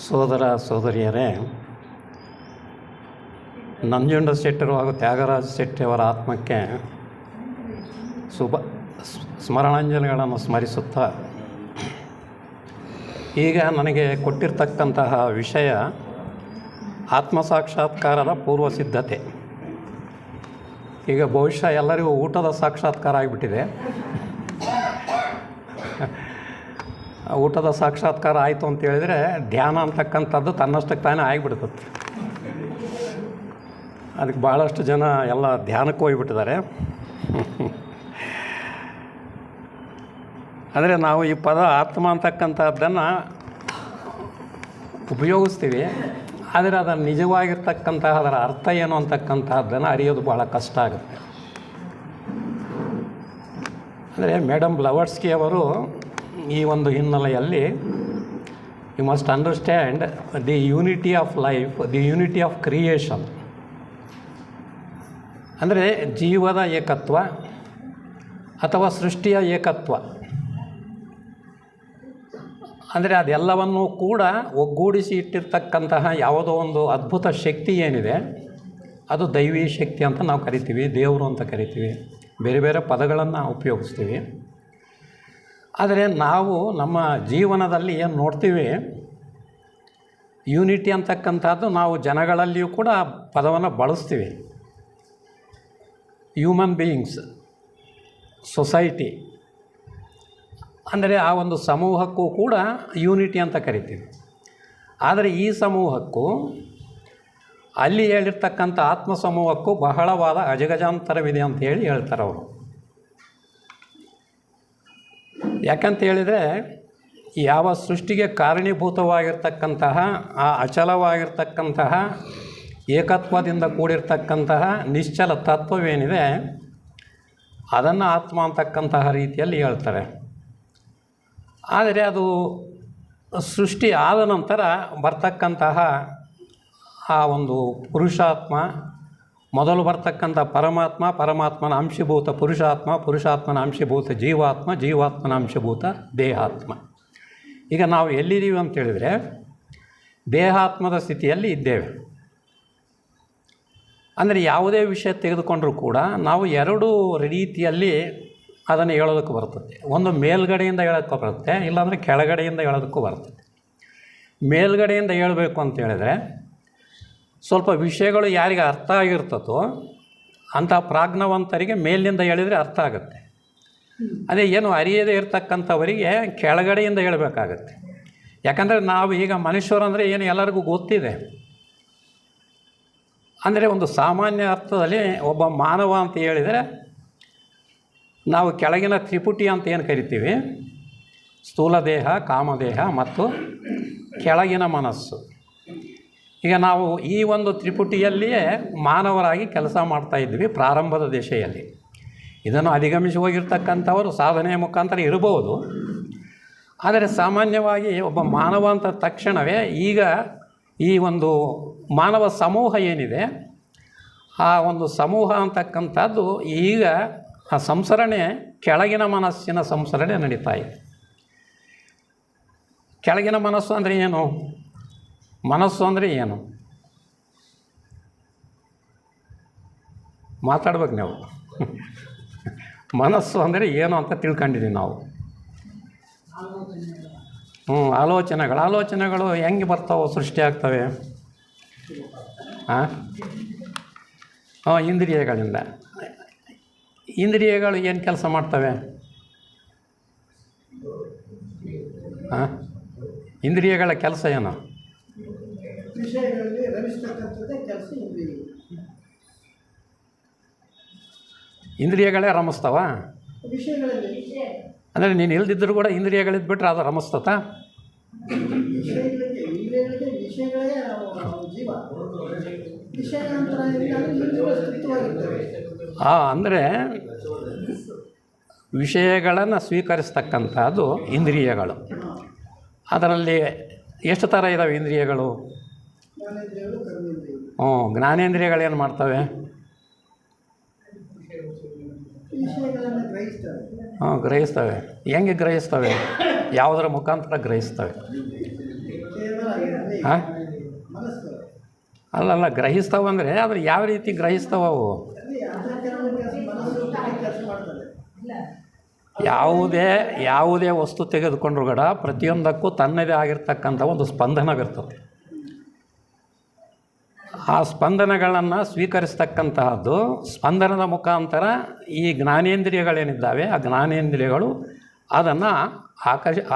ಸೋದರ ಸೋದರಿಯರೇ, ನಂಜುಂಡ ಶೆಟ್ಟರು ಹಾಗೂ ತ್ಯಾಗರಾಜ ಶೆಟ್ಟಿಯವರ ಆತ್ಮಕ್ಕೆ ಸ್ಮರಣಾಂಜಲಿಗಳನ್ನು ಸ್ಮರಿಸುತ್ತಾ, ಈಗ ನನಗೆ ಕೊಟ್ಟಿರ್ತಕ್ಕಂತಹ ವಿಷಯ ಆತ್ಮಸಾಕ್ಷಾತ್ಕಾರದ ಪೂರ್ವ ಸಿದ್ಧತೆ. ಈಗ ಬಹುಶಃ ಎಲ್ಲರಿಗೂ ಊಟದ ಸಾಕ್ಷಾತ್ಕಾರ ಆಗಿಬಿಟ್ಟಿದೆ. ಊಟದ ಸಾಕ್ಷಾತ್ಕಾರ ಆಯಿತು ಅಂತ ಹೇಳಿದರೆ ಧ್ಯಾನ ಅಂತಕ್ಕಂಥದ್ದು ತನ್ನಷ್ಟಕ್ಕೆ ತಾನೇ ಆಗಿಬಿಡ್ತದೆ. ಅದಕ್ಕೆ ಭಾಳಷ್ಟು ಜನ ಎಲ್ಲ ಧ್ಯಾನಕ್ಕೆ ಹೋಗಿಬಿಟ್ಟಿದ್ದಾರೆ. ಅಂದರೆ ನಾವು ಈ ಪದ ಆತ್ಮ ಅಂತಕ್ಕಂಥದ್ದನ್ನು ಉಪಯೋಗಿಸ್ತೀವಿ, ಆದರೆ ಅದರ ನಿಜವಾಗಿರ್ತಕ್ಕಂತಹ ಅದರ ಅರ್ಥ ಏನು ಅಂತಕ್ಕಂಥದ್ದನ್ನು ಅರಿಯೋದು ಭಾಳ ಕಷ್ಟ ಆಗುತ್ತೆ. ಅಂದರೆ ಮೇಡಮ್ ಬ್ಲವರ್ಸ್ಕಿ ಅವರು ಈ ಒಂದು ಹಿನ್ನೆಲೆಯಲ್ಲಿ you must understand the unity of life, the unity of creation. ಅಂದರೆ ಜೀವದ ಏಕತ್ವ ಅಥವಾ ಸೃಷ್ಟಿಯ ಏಕತ್ವ. ಅಂದರೆ ಅದೆಲ್ಲವನ್ನೂ ಕೂಡ ಒಗ್ಗೂಡಿಸಿ ಇಟ್ಟಿರ್ತಕ್ಕಂತಹ ಯಾವುದೋ ಒಂದು ಅದ್ಭುತ ಶಕ್ತಿ ಏನಿದೆ, ಅದು ದೈವೀ ಶಕ್ತಿ ಅಂತ ನಾವು ಕರಿತೀವಿ, ದೇವರು ಅಂತ ಕರಿತೀವಿ, ಬೇರೆ ಬೇರೆ ಪದಗಳನ್ನು ಉಪಯೋಗಿಸ್ತೀವಿ. ಆದರೆ ನಾವು ನಮ್ಮ ಜೀವನದಲ್ಲಿ ಏನು ನೋಡ್ತೀವಿ, ಯೂನಿಟಿ ಅಂತಕ್ಕಂಥದ್ದು ನಾವು ಜನಗಳಲ್ಲಿಯೂ ಕೂಡ ಆ ಪದವನ್ನು ಬಳಸ್ತೀವಿ. ಹ್ಯೂಮನ್ ಬೀಯಿಂಗ್ಸ್, ಸೊಸೈಟಿ, ಅಂದರೆ ಆ ಒಂದು ಸಮೂಹಕ್ಕೂ ಕೂಡ ಯೂನಿಟಿ ಅಂತ ಕರಿತೀವಿ. ಆದರೆ ಈ ಸಮೂಹಕ್ಕೂ ಅಲ್ಲಿ ಹೇಳಿರ್ತಕ್ಕಂಥ ಆತ್ಮ ಸಮೂಹಕ್ಕೂ ಬಹಳವಾದ ಅಜಗಜಾಂತರವಿದೆ ಅಂತ ಹೇಳ್ತಾರೆ ಅವರು. ಯಾಕಂತ ಹೇಳಿದರೆ, ಯಾವ ಸೃಷ್ಟಿಗೆ ಕಾರಣೀಭೂತವಾಗಿರ್ತಕ್ಕಂತಹ ಆ ಅಚಲವಾಗಿರ್ತಕ್ಕಂತಹ ಏಕತ್ವದಿಂದ ಕೂಡಿರ್ತಕ್ಕಂತಹ ನಿಶ್ಚಲ ತತ್ವವೇನಿದೆ, ಅದನ್ನು ಆತ್ಮ ಅಂತಕ್ಕಂತಹ ರೀತಿಯಲ್ಲಿ ಹೇಳ್ತಾರೆ. ಆದರೆ ಅದು ಸೃಷ್ಟಿ ಆದ ನಂತರ ಬರ್ತಕ್ಕಂತಹ ಆ ಒಂದು ಪುರುಷಾತ್ಮ, ಮೊದಲು ಬರ್ತಕ್ಕಂಥ ಪರಮಾತ್ಮ, ಪರಮಾತ್ಮನ ಅಂಶಭೂತ ಪುರುಷಾತ್ಮ, ಪುರುಷಾತ್ಮನ ಅಂಶಭೂತ ಜೀವಾತ್ಮ, ಜೀವಾತ್ಮನ ಅಂಶಭೂತ ದೇಹಾತ್ಮ. ಈಗ ನಾವು ಎಲ್ಲಿದ್ದೀವಿ ಅಂತೇಳಿದರೆ ದೇಹಾತ್ಮದ ಸ್ಥಿತಿಯಲ್ಲಿ ಇದ್ದೇವೆ. ಅಂದರೆ ಯಾವುದೇ ವಿಷಯ ತೆಗೆದುಕೊಂಡರೂ ಕೂಡ ನಾವು ಎರಡು ರೀತಿಯಲ್ಲಿ ಅದನ್ನು ಹೇಳೋದಕ್ಕೆ ಬರ್ತದೆ. ಒಂದು ಮೇಲ್ಗಡೆಯಿಂದ ಹೇಳೋಕ್ಕೆ ಬರುತ್ತೆ, ಇಲ್ಲಾಂದರೆ ಕೆಳಗಡೆಯಿಂದ ಹೇಳೋದಕ್ಕೂ ಬರ್ತದೆ. ಮೇಲ್ಗಡೆಯಿಂದ ಹೇಳಬೇಕು ಅಂತ ಹೇಳಿದರೆ, ಸ್ವಲ್ಪ ವಿಷಯಗಳು ಯಾರಿಗೆ ಅರ್ಥ ಆಗಿರ್ತದೋ ಅಂಥ ಪ್ರಾಜ್ಞವಂತರಿಗೆ ಮೇಲಿನಿಂದ ಹೇಳಿದರೆ ಅರ್ಥ ಆಗುತ್ತೆ. ಅದೇ ಏನು ಅರಿಯದೇ ಇರತಕ್ಕಂಥವರಿಗೆ ಕೆಳಗಡೆಯಿಂದ ಹೇಳಬೇಕಾಗತ್ತೆ. ಯಾಕಂದರೆ ನಾವು ಈಗ ಮನುಷ್ಯರಂದರೆ ಏನು ಎಲ್ಲರಿಗೂ ಗೊತ್ತಿದೆ. ಅಂದರೆ ಒಂದು ಸಾಮಾನ್ಯ ಅರ್ಥದಲ್ಲಿ ಒಬ್ಬ ಮಾನವ ಅಂತ ಹೇಳಿದರೆ ನಾವು ಕೆಳಗಿನ ತ್ರಿಪುಟಿ ಅಂತ ಏನು ಕರಿತೀವಿ, ಸ್ಥೂಲ ದೇಹ, ಕಾಮದೇಹ ಮತ್ತು ಕೆಳಗಿನ ಮನಸ್ಸು. ಈಗ ನಾವು ಈ ಒಂದು ತ್ರಿಪುಟಿಯಲ್ಲಿಯೇ ಮಾನವರಾಗಿ ಕೆಲಸ ಮಾಡ್ತಾಯಿದ್ವಿ ಪ್ರಾರಂಭದ ದಶೆಯಲ್ಲಿ. ಇದನ್ನು ಅಧಿಗಮಿಸಿ ಹೋಗಿರ್ತಕ್ಕಂಥವರು ಸಾಧನೆಯ ಮುಖಾಂತರ ಇರಬಹುದು. ಆದರೆ ಸಾಮಾನ್ಯವಾಗಿ ಒಬ್ಬ ಮಾನವ ಅಂತ ತಕ್ಷಣವೇ ಈಗ ಈ ಒಂದು ಮಾನವ ಸಮೂಹ ಏನಿದೆ, ಆ ಒಂದು ಸಮೂಹ ಅಂತಕ್ಕಂಥದ್ದು ಈಗ ಆ ಸಂಸರಣೆ ಕೆಳಗಿನ ಮನಸ್ಸಿನ ಸಂಸರಣೆ ನಡೀತಾ ಇದೆ. ಕೆಳಗಿನ ಮನಸ್ಸು ಅಂದರೆ ಏನು? ಮನಸ್ಸು ಅಂದರೆ ಏನು? ಮಾತಾಡ್ಬೇಕು ನೀವು. ಮನಸ್ಸು ಅಂದರೆ ಏನು ಅಂತ ತಿಳ್ಕೊಂಡಿದ್ದೀವಿ ನಾವು. ಆಲೋಚನೆಗಳು ಹೆಂಗೆ ಬರ್ತಾವೆ, ಸೃಷ್ಟಿ ಆಗ್ತವೆ? ಇಂದ್ರಿಯಗಳಿಂದ. ಇಂದ್ರಿಯಗಳು ಏನು ಕೆಲಸ ಮಾಡ್ತವೆ? ಇಂದ್ರಿಯಗಳ ಕೆಲಸ ಏನು? ಇಂದ್ರಿಯಗಳೇ ರಮಿಸ್ತಾವ? ಅಂದರೆ ನೀನು ಇಲ್ದಿದ್ದರೂ ಕೂಡ ಇಂದ್ರಿಯಗಳಿದ್ಬಿಟ್ರೆ ಅದು ರಮಿಸ್ತತಾ? ಅಂದರೆ ವಿಷಯಗಳನ್ನು ಸ್ವೀಕರಿಸ್ತಕ್ಕಂಥದ್ದು ಇಂದ್ರಿಯಗಳು. ಅದರಲ್ಲಿ ಎಷ್ಟು ಥರ ಇದ್ದಾವೆ ಇಂದ್ರಿಯಗಳು? ಜ್ಞಾನೇಂದ್ರಿಯಗಳೇನು ಮಾಡ್ತವೆ? ಗ್ರಹಿಸ್ತವೆ. ಹೆಂಗೆ ಗ್ರಹಿಸ್ತವೆ? ಯಾವುದರ ಮುಖಾಂತರ ಗ್ರಹಿಸ್ತವೆ? ಹಾಂ ಅಲ್ಲಲ್ಲ ಗ್ರಹಿಸ್ತವ ಅಂದರೆ ಆದರೆ ಯಾವ ರೀತಿ ಗ್ರಹಿಸ್ತವ ಅವು? ಯಾವುದೇ ವಸ್ತು ತೆಗೆದುಕೊಂಡ್ರು ಕೂಡ ಪ್ರತಿಯೊಂದಕ್ಕೂ ತನ್ನದೇ ಆಗಿರ್ತಕ್ಕಂಥ ಒಂದು ಸ್ಪಂದನವಿರ್ತದೆ. ಆ ಸ್ಪಂದನಗಳನ್ನು ಸ್ವೀಕರಿಸ್ತಕ್ಕಂತಹದ್ದು ಸ್ಪಂದನದ ಮುಖಾಂತರ ಈ ಜ್ಞಾನೇಂದ್ರಿಯಗಳೇನಿದ್ದಾವೆ ಆ ಜ್ಞಾನೇಂದ್ರಿಯಗಳು ಅದನ್ನು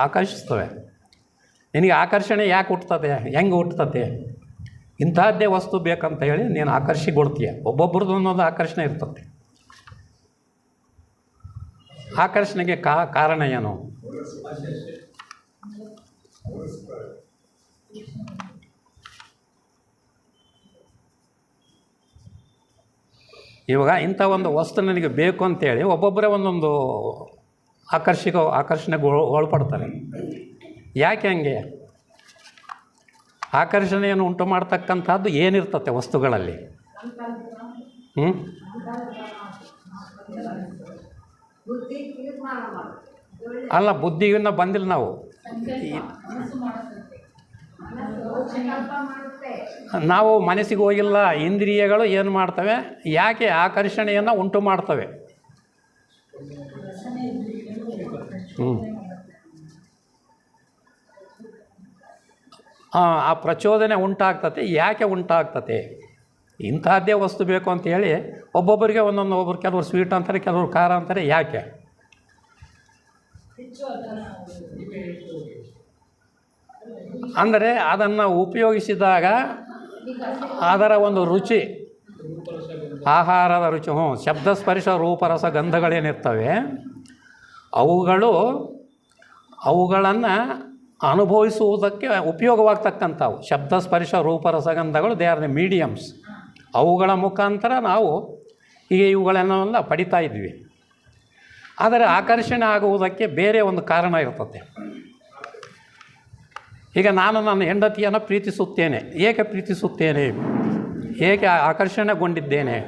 ಆಕರ್ಷಿಸ್ತವೆ. ನಿನಗೆ ಆಕರ್ಷಣೆ ಯಾಕೆ ಹುಟ್ಟುತ್ತದೆ, ಹೆಂಗೆ ಹುಟ್ಟುತ್ತದೆ? ಇಂತಹದ್ದೇ ವಸ್ತು ಬೇಕಂತ ಹೇಳಿ ನೀನು ಆಕರ್ಷಿಗೊಳ್ತೀಯ. ಒಬ್ಬೊಬ್ರದ್ದು ಅನ್ನೋದು ಆಕರ್ಷಣೆ ಇರ್ತದೆ. ಆಕರ್ಷಣೆಗೆ ಕಾರಣ ಏನು? ಇವಾಗ ಇಂಥ ಒಂದು ವಸ್ತು ನನಗೆ ಬೇಕು ಅಂತೇಳಿ ಒಬ್ಬೊಬ್ಬರೇ ಒಂದೊಂದು ಆಕರ್ಷಣೆಗೆ ಒಳಪಡ್ತಾರೆ. ಯಾಕೆ ಹಂಗೆ? ಆಕರ್ಷಣೆಯನ್ನು ಉಂಟು ಮಾಡ್ತಕ್ಕಂಥದ್ದು ಏನಿರ್ತತೆ ವಸ್ತುಗಳಲ್ಲಿ? ಅಲ್ಲ, ಬುದ್ಧಿಯನ್ನು ಬಂದಿಲ್ಲ ನಾವು. ನಾವು ಮನಸ್ಸಿಗೆ ಹೋಗಿಲ್ಲ. ಇಂದ್ರಿಯಗಳು ಏನು ಮಾಡ್ತವೆ? ಯಾಕೆ ಆಕರ್ಷಣೆಯನ್ನು ಉಂಟು ಮಾಡ್ತವೆ? ಆ ಪ್ರಚೋದನೆ ಉಂಟಾಗ್ತತೆ. ಯಾಕೆ ಉಂಟಾಗ್ತತೆ? ಇಂಥದ್ದೇ ವಸ್ತು ಬೇಕು ಅಂತೇಳಿ ಒಬ್ಬೊಬ್ಬರಿಗೆ ಒಬ್ಬರು ಕೆಲವರು ಸ್ವೀಟ್ ಅಂತಾರೆ, ಕೆಲವರು ಖಾರ ಅಂತಾರೆ. ಯಾಕೆ? ಅಂದರೆ ಅದನ್ನು ಉಪಯೋಗಿಸಿದಾಗ ಅದರ ಒಂದು ರುಚಿ, ಆಹಾರದ ರುಚಿ, ಶಬ್ದ ಸ್ಪರ್ಶ ರೂಪರಸ ಗಂಧಗಳೇನಿರ್ತವೆ ಅವುಗಳನ್ನು ಅನುಭವಿಸುವುದಕ್ಕೆ ಉಪಯೋಗವಾಗ್ತಕ್ಕಂಥವು. ಶಬ್ದ ಸ್ಪರ್ಶ ರೂಪರಸಗಂಧಗಳು ದೇ ಆರ್ ದ ಮೀಡಿಯಮ್ಸ್. ಅವುಗಳ ಮುಖಾಂತರ ನಾವು ಈಗ ಇವುಗಳನ್ನೆಲ್ಲ ಪಡಿತಾ ಇದ್ವಿ. ಆದರೆ ಆಕರ್ಷಣೆ ಆಗುವುದಕ್ಕೆ ಬೇರೆ ಒಂದು ಕಾರಣ ಇರ್ತದೆ. ಈಗ ನಾನು ನನ್ನ ಹೆಂಡತಿಯನ್ನು ಪ್ರೀತಿಸುತ್ತೇನೆ. ಏಕೆ ಪ್ರೀತಿಸುತ್ತೇನೆ? ಏಕೆ ಆಕರ್ಷಣೆಗೊಂಡಿದ್ದೇನೆ?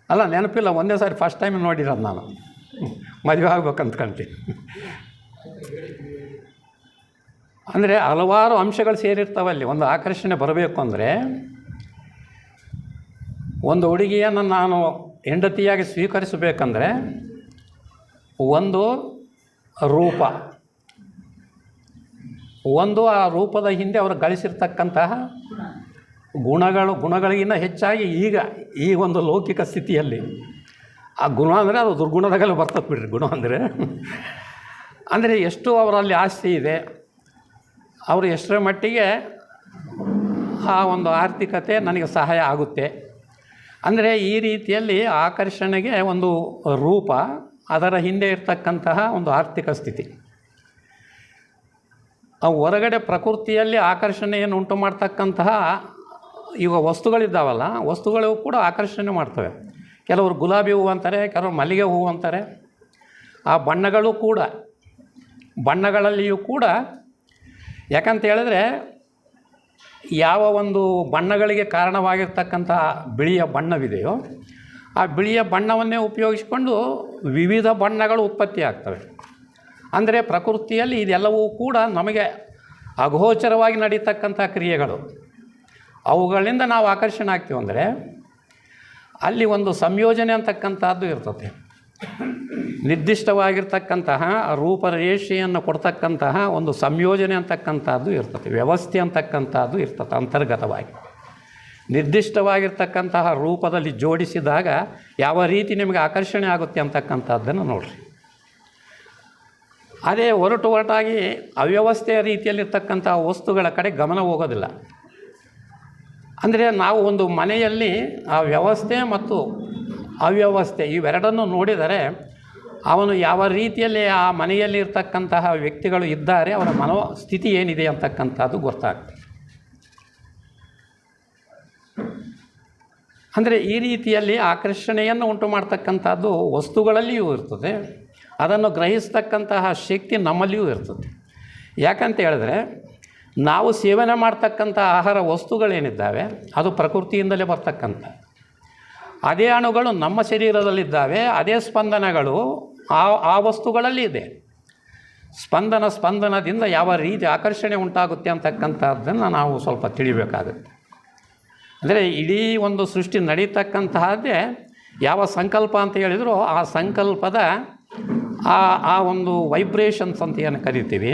ಅಲ್ಲ, ನೆನಪಿಲ್ಲ. ಒಂದೇ ಸಾರಿ ಫಸ್ಟ್ ಟೈಮ್ ನೋಡಿರೋದು ನಾನು. ಮದುವೆ ಆಗ್ಬೇಕಂತ್ಕೊಂತೀನಿ. ಅಂದರೆ ಹಲವಾರು ಅಂಶಗಳು ಸೇರಿರ್ತಾವಲ್ಲಿ. ಒಂದು ಆಕರ್ಷಣೆ ಬರಬೇಕು ಅಂದರೆ ಒಂದು ಹುಡುಗಿಯನ್ನು ನಾನು ಹೆಂಡತಿಯಾಗಿ ಸ್ವೀಕರಿಸಬೇಕಂದ್ರೆ ಒಂದು ರೂಪ, ಒಂದು ಆ ರೂಪದ ಹಿಂದೆ ಅವರು ಗಳಿಸಿರ್ತಕ್ಕಂತಹ ಗುಣಗಳಿಗಿಂತ ಹೆಚ್ಚಾಗಿ ಈ ಒಂದು ಲೌಕಿಕ ಸ್ಥಿತಿಯಲ್ಲಿ ಆ ಗುಣ ಅಂದರೆ ಅದು ದುರ್ಗುಣದಾಗಲೇ ಬರ್ತದೆ ಬಿಡ್ರಿ. ಗುಣ ಅಂದರೆ ಎಷ್ಟು ಅವರಲ್ಲಿ ಆಸ್ತಿ ಇದೆ, ಅವರು ಎಷ್ಟರ ಮಟ್ಟಿಗೆ ಆ ಒಂದು ಆರ್ಥಿಕತೆ ನನಗೆ ಸಹಾಯ ಆಗುತ್ತೆ. ಅಂದರೆ ಈ ರೀತಿಯಲ್ಲಿ ಆಕರ್ಷಣೆಗೆ ಒಂದು ರೂಪ, ಅದರ ಹಿಂದೆ ಇರ್ತಕ್ಕಂತಹ ಒಂದು ಆರ್ಥಿಕ ಸ್ಥಿತಿ. ಹೊರಗಡೆ ಪ್ರಕೃತಿಯಲ್ಲಿ ಆಕರ್ಷಣೆಯನ್ನು ಉಂಟು ಮಾಡ್ತಕ್ಕಂತಹ ಈಗ ವಸ್ತುಗಳಿದ್ದಾವಲ್ಲ, ವಸ್ತುಗಳು ಕೂಡ ಆಕರ್ಷಣೆ ಮಾಡ್ತವೆ. ಕೆಲವರು ಗುಲಾಬಿ ಹೂವು ಅಂತಾರೆ, ಕೆಲವರು ಮಲ್ಲಿಗೆ ಹೂವು ಅಂತಾರೆ. ಆ ಬಣ್ಣಗಳು ಕೂಡ, ಬಣ್ಣಗಳಲ್ಲಿಯೂ ಕೂಡ ಯಾಕಂತ ಹೇಳಿದ್ರೆ ಯಾವ ಒಂದು ಬಣ್ಣಗಳಿಗೆ ಕಾರಣವಾಗಿರ್ತಕ್ಕಂತಹ ಬಿಳಿಯ ಬಣ್ಣವಿದೆಯೋ ಆ ಬಿಳಿಯ ಬಣ್ಣವನ್ನೇ ಉಪಯೋಗಿಸಿಕೊಂಡು ವಿವಿಧ ಬಣ್ಣಗಳು ಉತ್ಪತ್ತಿ ಆಗ್ತವೆ. ಅಂದರೆ ಪ್ರಕೃತಿಯಲ್ಲಿ ಇದೆಲ್ಲವೂ ಕೂಡ ನಮಗೆ ಅಗೋಚರವಾಗಿ ನಡೀತಕ್ಕಂಥ ಕ್ರಿಯೆಗಳು. ಅವುಗಳಿಂದ ನಾವು ಆಕರ್ಷಣೆ ಆಗ್ತೀವಿ. ಅಂದರೆ ಅಲ್ಲಿ ಒಂದು ಸಂಯೋಜನೆ ಅಂತಕ್ಕಂಥದ್ದು ಇರ್ತದೆ. ನಿರ್ದಿಷ್ಟವಾಗಿರ್ತಕ್ಕಂತಹ ರೂಪರೇಷೆಯನ್ನು ಕೊಡ್ತಕ್ಕಂತಹ ಒಂದು ಸಂಯೋಜನೆ ಅಂತಕ್ಕಂಥದ್ದು ಇರ್ತದೆ. ವ್ಯವಸ್ಥೆ ಅಂತಕ್ಕಂಥದ್ದು ಇರ್ತದೆ. ಅಂತರ್ಗತವಾಗಿ ನಿರ್ದಿಷ್ಟವಾಗಿರ್ತಕ್ಕಂತಹ ರೂಪದಲ್ಲಿ ಜೋಡಿಸಿದಾಗ ಯಾವ ರೀತಿ ನಿಮಗೆ ಆಕರ್ಷಣೆ ಆಗುತ್ತೆ ಅಂತಕ್ಕಂಥದ್ದನ್ನು ನೋಡಿರಿ. ಅದೇ ಹೊರಟಾಗಿ ಅವ್ಯವಸ್ಥೆಯ ರೀತಿಯಲ್ಲಿರ್ತಕ್ಕಂಥ ವಸ್ತುಗಳ ಕಡೆ ಗಮನ ಹೋಗೋದಿಲ್ಲ. ಅಂದರೆ ನಾವು ಒಂದು ಮನೆಯಲ್ಲಿ ಆ ವ್ಯವಸ್ಥೆ ಮತ್ತು ಅವ್ಯವಸ್ಥೆ ಇವೆರಡನ್ನು ನೋಡಿದರೆ ಅವನು ಯಾವ ರೀತಿಯಲ್ಲಿ ಆ ಮನೆಯಲ್ಲಿ ಇರ್ತಕ್ಕಂತಹ ವ್ಯಕ್ತಿಗಳು ಇದ್ದಾರೆ, ಅವರ ಮನೋಸ್ಥಿತಿ ಏನಿದೆ ಅಂತಕ್ಕಂಥದ್ದು ಗೊತ್ತಾಗ್ತದೆ. ಅಂದರೆ ಈ ರೀತಿಯಲ್ಲಿ ಆಕರ್ಷಣೆಯನ್ನು ಉಂಟು ಮಾಡ್ತಕ್ಕಂಥದ್ದು ವಸ್ತುಗಳಲ್ಲಿಯೂ ಇರ್ತದೆ, ಅದನ್ನು ಗ್ರಹಿಸ್ತಕ್ಕಂತಹ ಶಕ್ತಿ ನಮ್ಮಲ್ಲಿಯೂ ಇರ್ತದೆ. ಯಾಕಂತ ಹೇಳಿದ್ರೆ ನಾವು ಸೇವನೆ ಮಾಡ್ತಕ್ಕಂಥ ಆಹಾರ ವಸ್ತುಗಳೇನಿದ್ದಾವೆ ಅದು ಪ್ರಕೃತಿಯಿಂದಲೇ ಬರ್ತಕ್ಕಂಥ ಅದೇ ಅಣುಗಳು ನಮ್ಮ ಶರೀರದಲ್ಲಿದ್ದಾವೆ. ಅದೇ ಸ್ಪಂದನಗಳು ಆ ವಸ್ತುಗಳಲ್ಲಿ ಇದೆ. ಸ್ಪಂದನದಿಂದ ಯಾವ ರೀತಿ ಆಕರ್ಷಣೆ ಉಂಟಾಗುತ್ತೆ ಅಂತಕ್ಕಂಥದ್ದನ್ನು ನಾವು ಸ್ವಲ್ಪ ತಿಳಿಬೇಕಾಗುತ್ತೆ. ಅಂದರೆ ಇಡೀ ಒಂದು ಸೃಷ್ಟಿ ನಡೀತಕ್ಕಂತಹದ್ದೇ ಯಾವ ಸಂಕಲ್ಪ ಅಂತ ಹೇಳಿದರೂ ಆ ಸಂಕಲ್ಪದ ಆ ಒಂದು ವೈಬ್ರೇಷನ್ಸ್ ಅಂತ ಏನು ಕರಿತೀವಿ,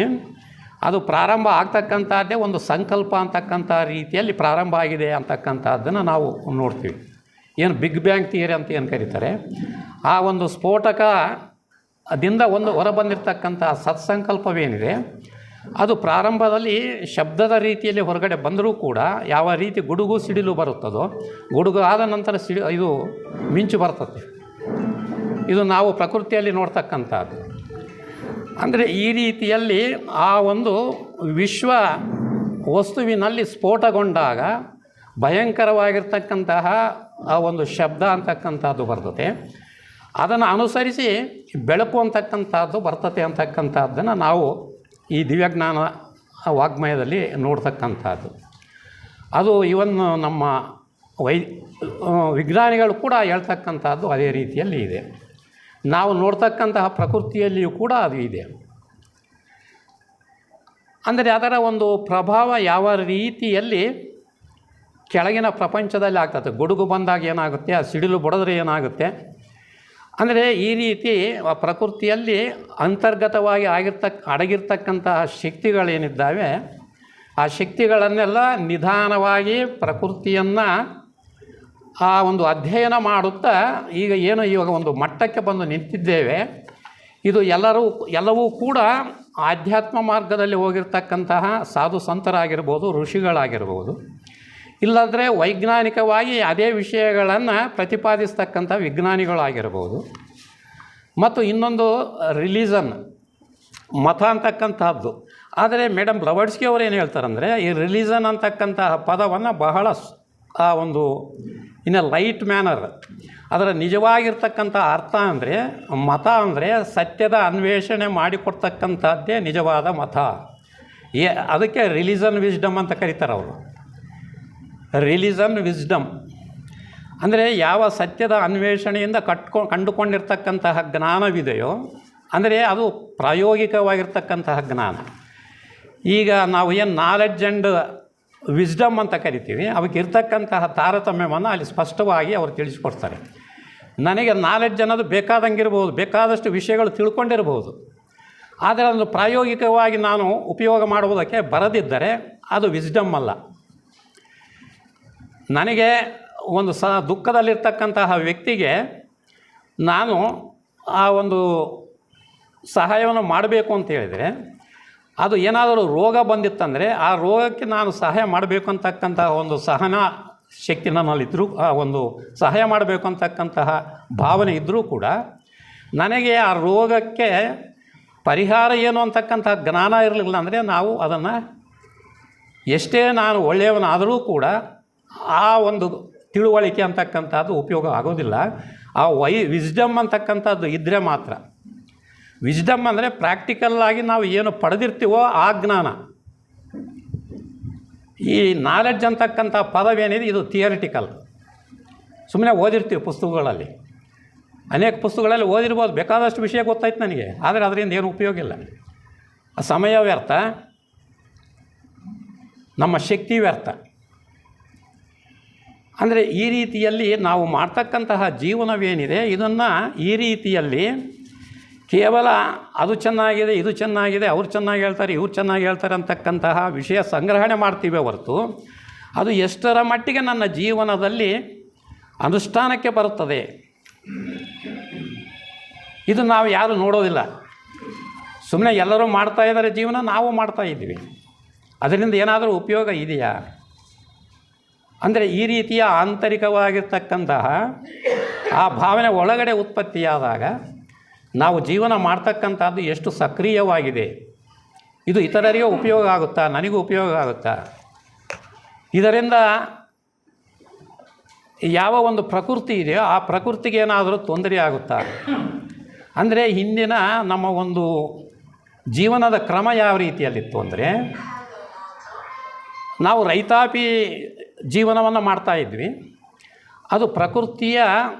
ಅದು ಪ್ರಾರಂಭ ಆಗ್ತಕ್ಕಂಥದ್ದೇ ಒಂದು ಸಂಕಲ್ಪ ಅಂತಕ್ಕಂಥ ರೀತಿಯಲ್ಲಿ ಪ್ರಾರಂಭ ಆಗಿದೆ ಅಂತಕ್ಕಂಥದ್ದನ್ನು ನಾವು ನೋಡ್ತೀವಿ. ಏನು ಬಿಗ್ ಬ್ಯಾಂಗ್ ಥಿಯರಿ ಅಂತ ಏನು ಕರೀತಾರೆ, ಆ ಒಂದು ಸ್ಫೋಟಕದಿಂದ ಒಂದು ಹೊರಬಂದಿರತಕ್ಕಂಥ ಸತ್ಸಂಕಲ್ಪವೇನಿದೆ ಅದು ಪ್ರಾರಂಭದಲ್ಲಿ ಶಬ್ದದ ರೀತಿಯಲ್ಲಿ ಹೊರಗಡೆ ಬಂದರೂ ಕೂಡ ಯಾವ ರೀತಿ ಗುಡುಗು ಸಿಡಿಲು ಬರುತ್ತದೋ, ಗುಡುಗು ಆದ ನಂತರ ಇದು ಮಿಂಚು ಬರ್ತದೆ. ಇದು ನಾವು ಪ್ರಕೃತಿಯಲ್ಲಿ ನೋಡ್ತಕ್ಕಂಥದ್ದು. ಅಂದರೆ ಈ ರೀತಿಯಲ್ಲಿ ಆ ಒಂದು ವಿಶ್ವ ವಸ್ತುವಿನಲ್ಲಿ ಸ್ಫೋಟಗೊಂಡಾಗ ಭಯಂಕರವಾಗಿರ್ತಕ್ಕಂತಹ ಆ ಒಂದು ಶಬ್ದ ಅಂತಕ್ಕಂಥದ್ದು ಬರ್ತದೆ. ಅದನ್ನು ಅನುಸರಿಸಿ ಬೆಳಕು ಅಂತಕ್ಕಂಥದ್ದು ಬರ್ತದೆ ಅಂತಕ್ಕಂಥದ್ದನ್ನು ನಾವು ಈ ದಿವ್ಯಜ್ಞಾನ ವಾಗ್ಮಯದಲ್ಲಿ ನೋಡ್ತಕ್ಕಂಥದ್ದು. ಅದು ಇವನ್ ನಮ್ಮ ವಿಜ್ಞಾನಿಗಳು ಕೂಡ ಹೇಳ್ತಕ್ಕಂಥದ್ದು ಅದೇ ರೀತಿಯಲ್ಲಿ ಇದೆ. ನಾವು ನೋಡ್ತಕ್ಕಂತಹ ಪ್ರಕೃತಿಯಲ್ಲಿಯೂ ಕೂಡ ಅದು ಇದೆ. ಅಂದರೆ ಅದರ ಒಂದು ಪ್ರಭಾವ ಯಾವ ರೀತಿಯಲ್ಲಿ ಕೆಳಗಿನ ಪ್ರಪಂಚದಲ್ಲಿ ಆಗ್ತದೆ. ಗುಡುಗು ಬಂದಾಗ ಏನಾಗುತ್ತೆ, ಆ ಸಿಡಿಲು ಬಡಿದ್ರೆ ಏನಾಗುತ್ತೆ. ಅಂದರೆ ಈ ರೀತಿ ಪ್ರಕೃತಿಯಲ್ಲಿ ಅಂತರ್ಗತವಾಗಿ ಅಡಗಿರ್ತಕ್ಕಂತಹ ಶಕ್ತಿಗಳೇನಿದ್ದಾವೆ, ಆ ಶಕ್ತಿಗಳನ್ನೆಲ್ಲ ನಿಧಾನವಾಗಿ ಪ್ರಕೃತಿಯನ್ನು ಆ ಒಂದು ಅಧ್ಯಯನ ಮಾಡುತ್ತಾ ಈಗ ಏನು ಇವಾಗ ಒಂದು ಮಟ್ಟಕ್ಕೆ ಬಂದು ನಿಂತಿದ್ದೇವೆ. ಇದು ಎಲ್ಲವೂ ಕೂಡ ಆಧ್ಯಾತ್ಮ ಮಾರ್ಗದಲ್ಲಿ ಹೋಗಿರ್ತಕ್ಕಂತಹ ಸಾಧು ಸಂತರಾಗಿರ್ಬೋದು, ಋಷಿಗಳಾಗಿರ್ಬೋದು, ಇಲ್ಲಂದರೆ ವೈಜ್ಞಾನಿಕವಾಗಿ ಅದೇ ವಿಷಯಗಳನ್ನು ಪ್ರತಿಪಾದಿಸ್ತಕ್ಕಂಥ ವಿಜ್ಞಾನಿಗಳಾಗಿರ್ಬೋದು, ಮತ್ತು ಇನ್ನೊಂದು ರಿಲಿಜನ್ ಮತ ಅಂತಕ್ಕಂಥದ್ದು. ಆದರೆ ಮೇಡಮ್ ಬ್ಲವಡ್ಸ್ಕಿ ಅವರು ಏನು ಹೇಳ್ತಾರಂದರೆ, ಈ ರಿಲಿಜನ್ ಅಂತಕ್ಕಂತಹ ಪದವನ್ನು ಬಹಳ ಆ ಒಂದು ಇನ್ ಎ ಲೈಟ್ ಮ್ಯಾನರ್, ಅದರ ನಿಜವಾಗಿರ್ತಕ್ಕಂಥ ಅರ್ಥ ಅಂದರೆ ಮತ ಅಂದರೆ ಸತ್ಯದ ಅನ್ವೇಷಣೆ ಮಾಡಿಕೊಡ್ತಕ್ಕಂಥದ್ದೇ ನಿಜವಾದ ಮತ. ಅದಕ್ಕೆ ರಿಲಿಜನ್ ವಿಸ್ಡಮ್ ಅಂತ ಕರೀತಾರೆ ಅವರು. ರಿಲಿಜನ್ ವಿಸ್ಡಮ್ ಅಂದರೆ ಯಾವ ಸತ್ಯದ ಅನ್ವೇಷಣೆಯಿಂದ ಕಂಡುಕೊಂಡಿರ್ತಕ್ಕಂತಹ ಜ್ಞಾನವಿದೆಯೋ, ಅಂದರೆ ಅದು ಪ್ರಾಯೋಗಿಕವಾಗಿರ್ತಕ್ಕಂತಹ ಜ್ಞಾನ. ಈಗ ನಾವು ಏನು ನಾಲೆಡ್ಜ್ ಆ್ಯಂಡ್ ವಿಸ್ಡಮ್ ಅಂತ ಕರಿತೀವಿ, ಅವಕ್ಕೆ ಇರ್ತಕ್ಕಂತಹ ತಾರತಮ್ಯವನ್ನು ಅಲ್ಲಿ ಸ್ಪಷ್ಟವಾಗಿ ಅವರು ತಿಳಿಸ್ಕೊಡ್ತಾರೆ. ನನಗೆ ನಾಲೆಡ್ಜ್ ಅನ್ನೋದು ಬೇಕಾದಂಗಿರ್ಬೋದು, ಬೇಕಾದಷ್ಟು ವಿಷಯಗಳು ತಿಳ್ಕೊಂಡಿರ್ಬೋದು, ಆದರೆ ಅದನ್ನು ಪ್ರಾಯೋಗಿಕವಾಗಿ ನಾನು ಉಪಯೋಗ ಮಾಡುವುದಕ್ಕೆ ಬರದಿದ್ದರೆ ಅದು ವಿಸ್ಡಮ್ ಅಲ್ಲ. ನನಗೆ ಒಂದು ದುಃಖದಲ್ಲಿರ್ತಕ್ಕಂತಹ ವ್ಯಕ್ತಿಗೆ ನಾನು ಆ ಒಂದು ಸಹಾಯವನ್ನು ಮಾಡಬೇಕು ಅಂತ ಹೇಳಿದರೆ, ಅದು ಏನಾದರೂ ರೋಗ ಬಂದಿತ್ತಂದರೆ ಆ ರೋಗಕ್ಕೆ ನಾನು ಸಹಾಯ ಮಾಡಬೇಕು ಅಂತಕ್ಕಂತಹ ಒಂದು ಸಹನ ಶಕ್ತಿ ನನ್ನಲ್ಲಿದ್ದರೂ, ಆ ಒಂದು ಸಹಾಯ ಮಾಡಬೇಕು ಅಂತಕ್ಕಂತಹ ಭಾವನೆ ಇದ್ದರೂ ಕೂಡ ನನಗೆ ಆ ರೋಗಕ್ಕೆ ಪರಿಹಾರ ಏನು ಅಂತಕ್ಕಂಥ ಜ್ಞಾನ ಇರಲಿಲ್ಲ ಅಂದರೆ ನಾವು ಅದನ್ನು ಎಷ್ಟೇ ನಾನು ಒಳ್ಳೆಯವನಾದರೂ ಕೂಡ ಆ ಒಂದು ತಿಳುವಳಿಕೆ ಅಂತಕ್ಕಂಥದ್ದು ಉಪಯೋಗ ಆಗೋದಿಲ್ಲ. ಆ ವಿಸ್ಡಮ್ ಅಂತಕ್ಕಂಥದ್ದು ಇದ್ದರೆ ಮಾತ್ರ. ವಿಸ್ಡಮ್ ಅಂದರೆ ಪ್ರಾಕ್ಟಿಕಲ್ಲಾಗಿ ನಾವು ಏನು ಪಡೆದಿರ್ತೀವೋ ಆ ಜ್ಞಾನ. ಈ ನಾಲೆಡ್ಜ್ ಅಂತಕ್ಕಂಥ ಪದವೇನಿದೆ ಇದು ಥಿಯರಿಟಿಕಲ್, ಸುಮ್ಮನೆ ಓದಿರ್ತೀವಿ ಪುಸ್ತಕಗಳಲ್ಲಿ, ಅನೇಕ ಪುಸ್ತಕಗಳಲ್ಲಿ ಓದಿರ್ಬೋದು, ಬೇಕಾದಷ್ಟು ವಿಷಯ ಗೊತ್ತಾಯ್ತು ನನಗೆ, ಆದರೆ ಅದರಿಂದ ಏನು ಉಪಯೋಗ ಇಲ್ಲ. ಸಮಯ ವ್ಯರ್ಥ, ನಮ್ಮ ಶಕ್ತಿ ವ್ಯರ್ಥ. ಅಂದರೆ ಈ ರೀತಿಯಲ್ಲಿ ನಾವು ಮಾಡ್ತಕ್ಕಂತಹ ಜೀವನವೇನಿದೆ ಇದನ್ನು ಈ ರೀತಿಯಲ್ಲಿ ಕೇವಲ ಅದು ಚೆನ್ನಾಗಿದೆ, ಇದು ಚೆನ್ನಾಗಿದೆ, ಅವ್ರು ಚೆನ್ನಾಗಿ ಹೇಳ್ತಾರೆ, ಇವ್ರು ಚೆನ್ನಾಗಿ ಹೇಳ್ತಾರೆ ಅಂತಕ್ಕಂತಹ ವಿಷಯ ಸಂಗ್ರಹಣೆ ಮಾಡ್ತೀವಿ ಹೊರತು ಅದು ಎಷ್ಟರ ಮಟ್ಟಿಗೆ ನನ್ನ ಜೀವನದಲ್ಲಿ ಅನುಷ್ಠಾನಕ್ಕೆ ಬರುತ್ತದೆ ಇದು ನಾವು ಯಾರು ನೋಡೋದಿಲ್ಲ. ಸುಮ್ಮನೆ ಎಲ್ಲರೂ ಮಾಡ್ತಾ ಇದ್ದಾರೆ ಜೀವನ, ನಾವು ಮಾಡ್ತಾ ಇದ್ದೀವಿ, ಅದರಿಂದ ಏನಾದರೂ ಉಪಯೋಗ ಇದೆಯಾ? ಅಂದರೆ ಈ ರೀತಿಯ ಆಂತರಿಕವಾಗಿರ್ತಕ್ಕಂತಹ ಆ ಭಾವನೆ ಒಳಗಡೆ ಉತ್ಪತ್ತಿಯಾದಾಗ ನಾವು ಜೀವನ ಮಾಡ್ತಕ್ಕಂಥದ್ದು ಎಷ್ಟು ಸಕ್ರಿಯವಾಗಿದೆ, ಇದು ಇತರರಿಗೆ ಉಪಯೋಗ ಆಗುತ್ತಾ, ನನಗೂ ಉಪಯೋಗ ಆಗುತ್ತಾ, ಇದರಿಂದ ಯಾವ ಒಂದು ಪ್ರಕೃತಿ ಇದೆಯೋ ಆ ಪ್ರಕೃತಿಗೆ ಏನಾದರೂ ತೊಂದರೆ ಆಗುತ್ತಾ? ಅಂದರೆ ಹಿಂದಿನ ನಮ್ಮ ಒಂದು ಜೀವನದ ಕ್ರಮ ಯಾವ ರೀತಿಯಲ್ಲಿತ್ತು ಅಂದರೆ, ನಾವು ರೈತಾಪಿ ಜೀವನವನ್ನು ಮಾಡ್ತಾಯಿದ್ವಿ. ಅದು ಪ್ರಕೃತಿಯ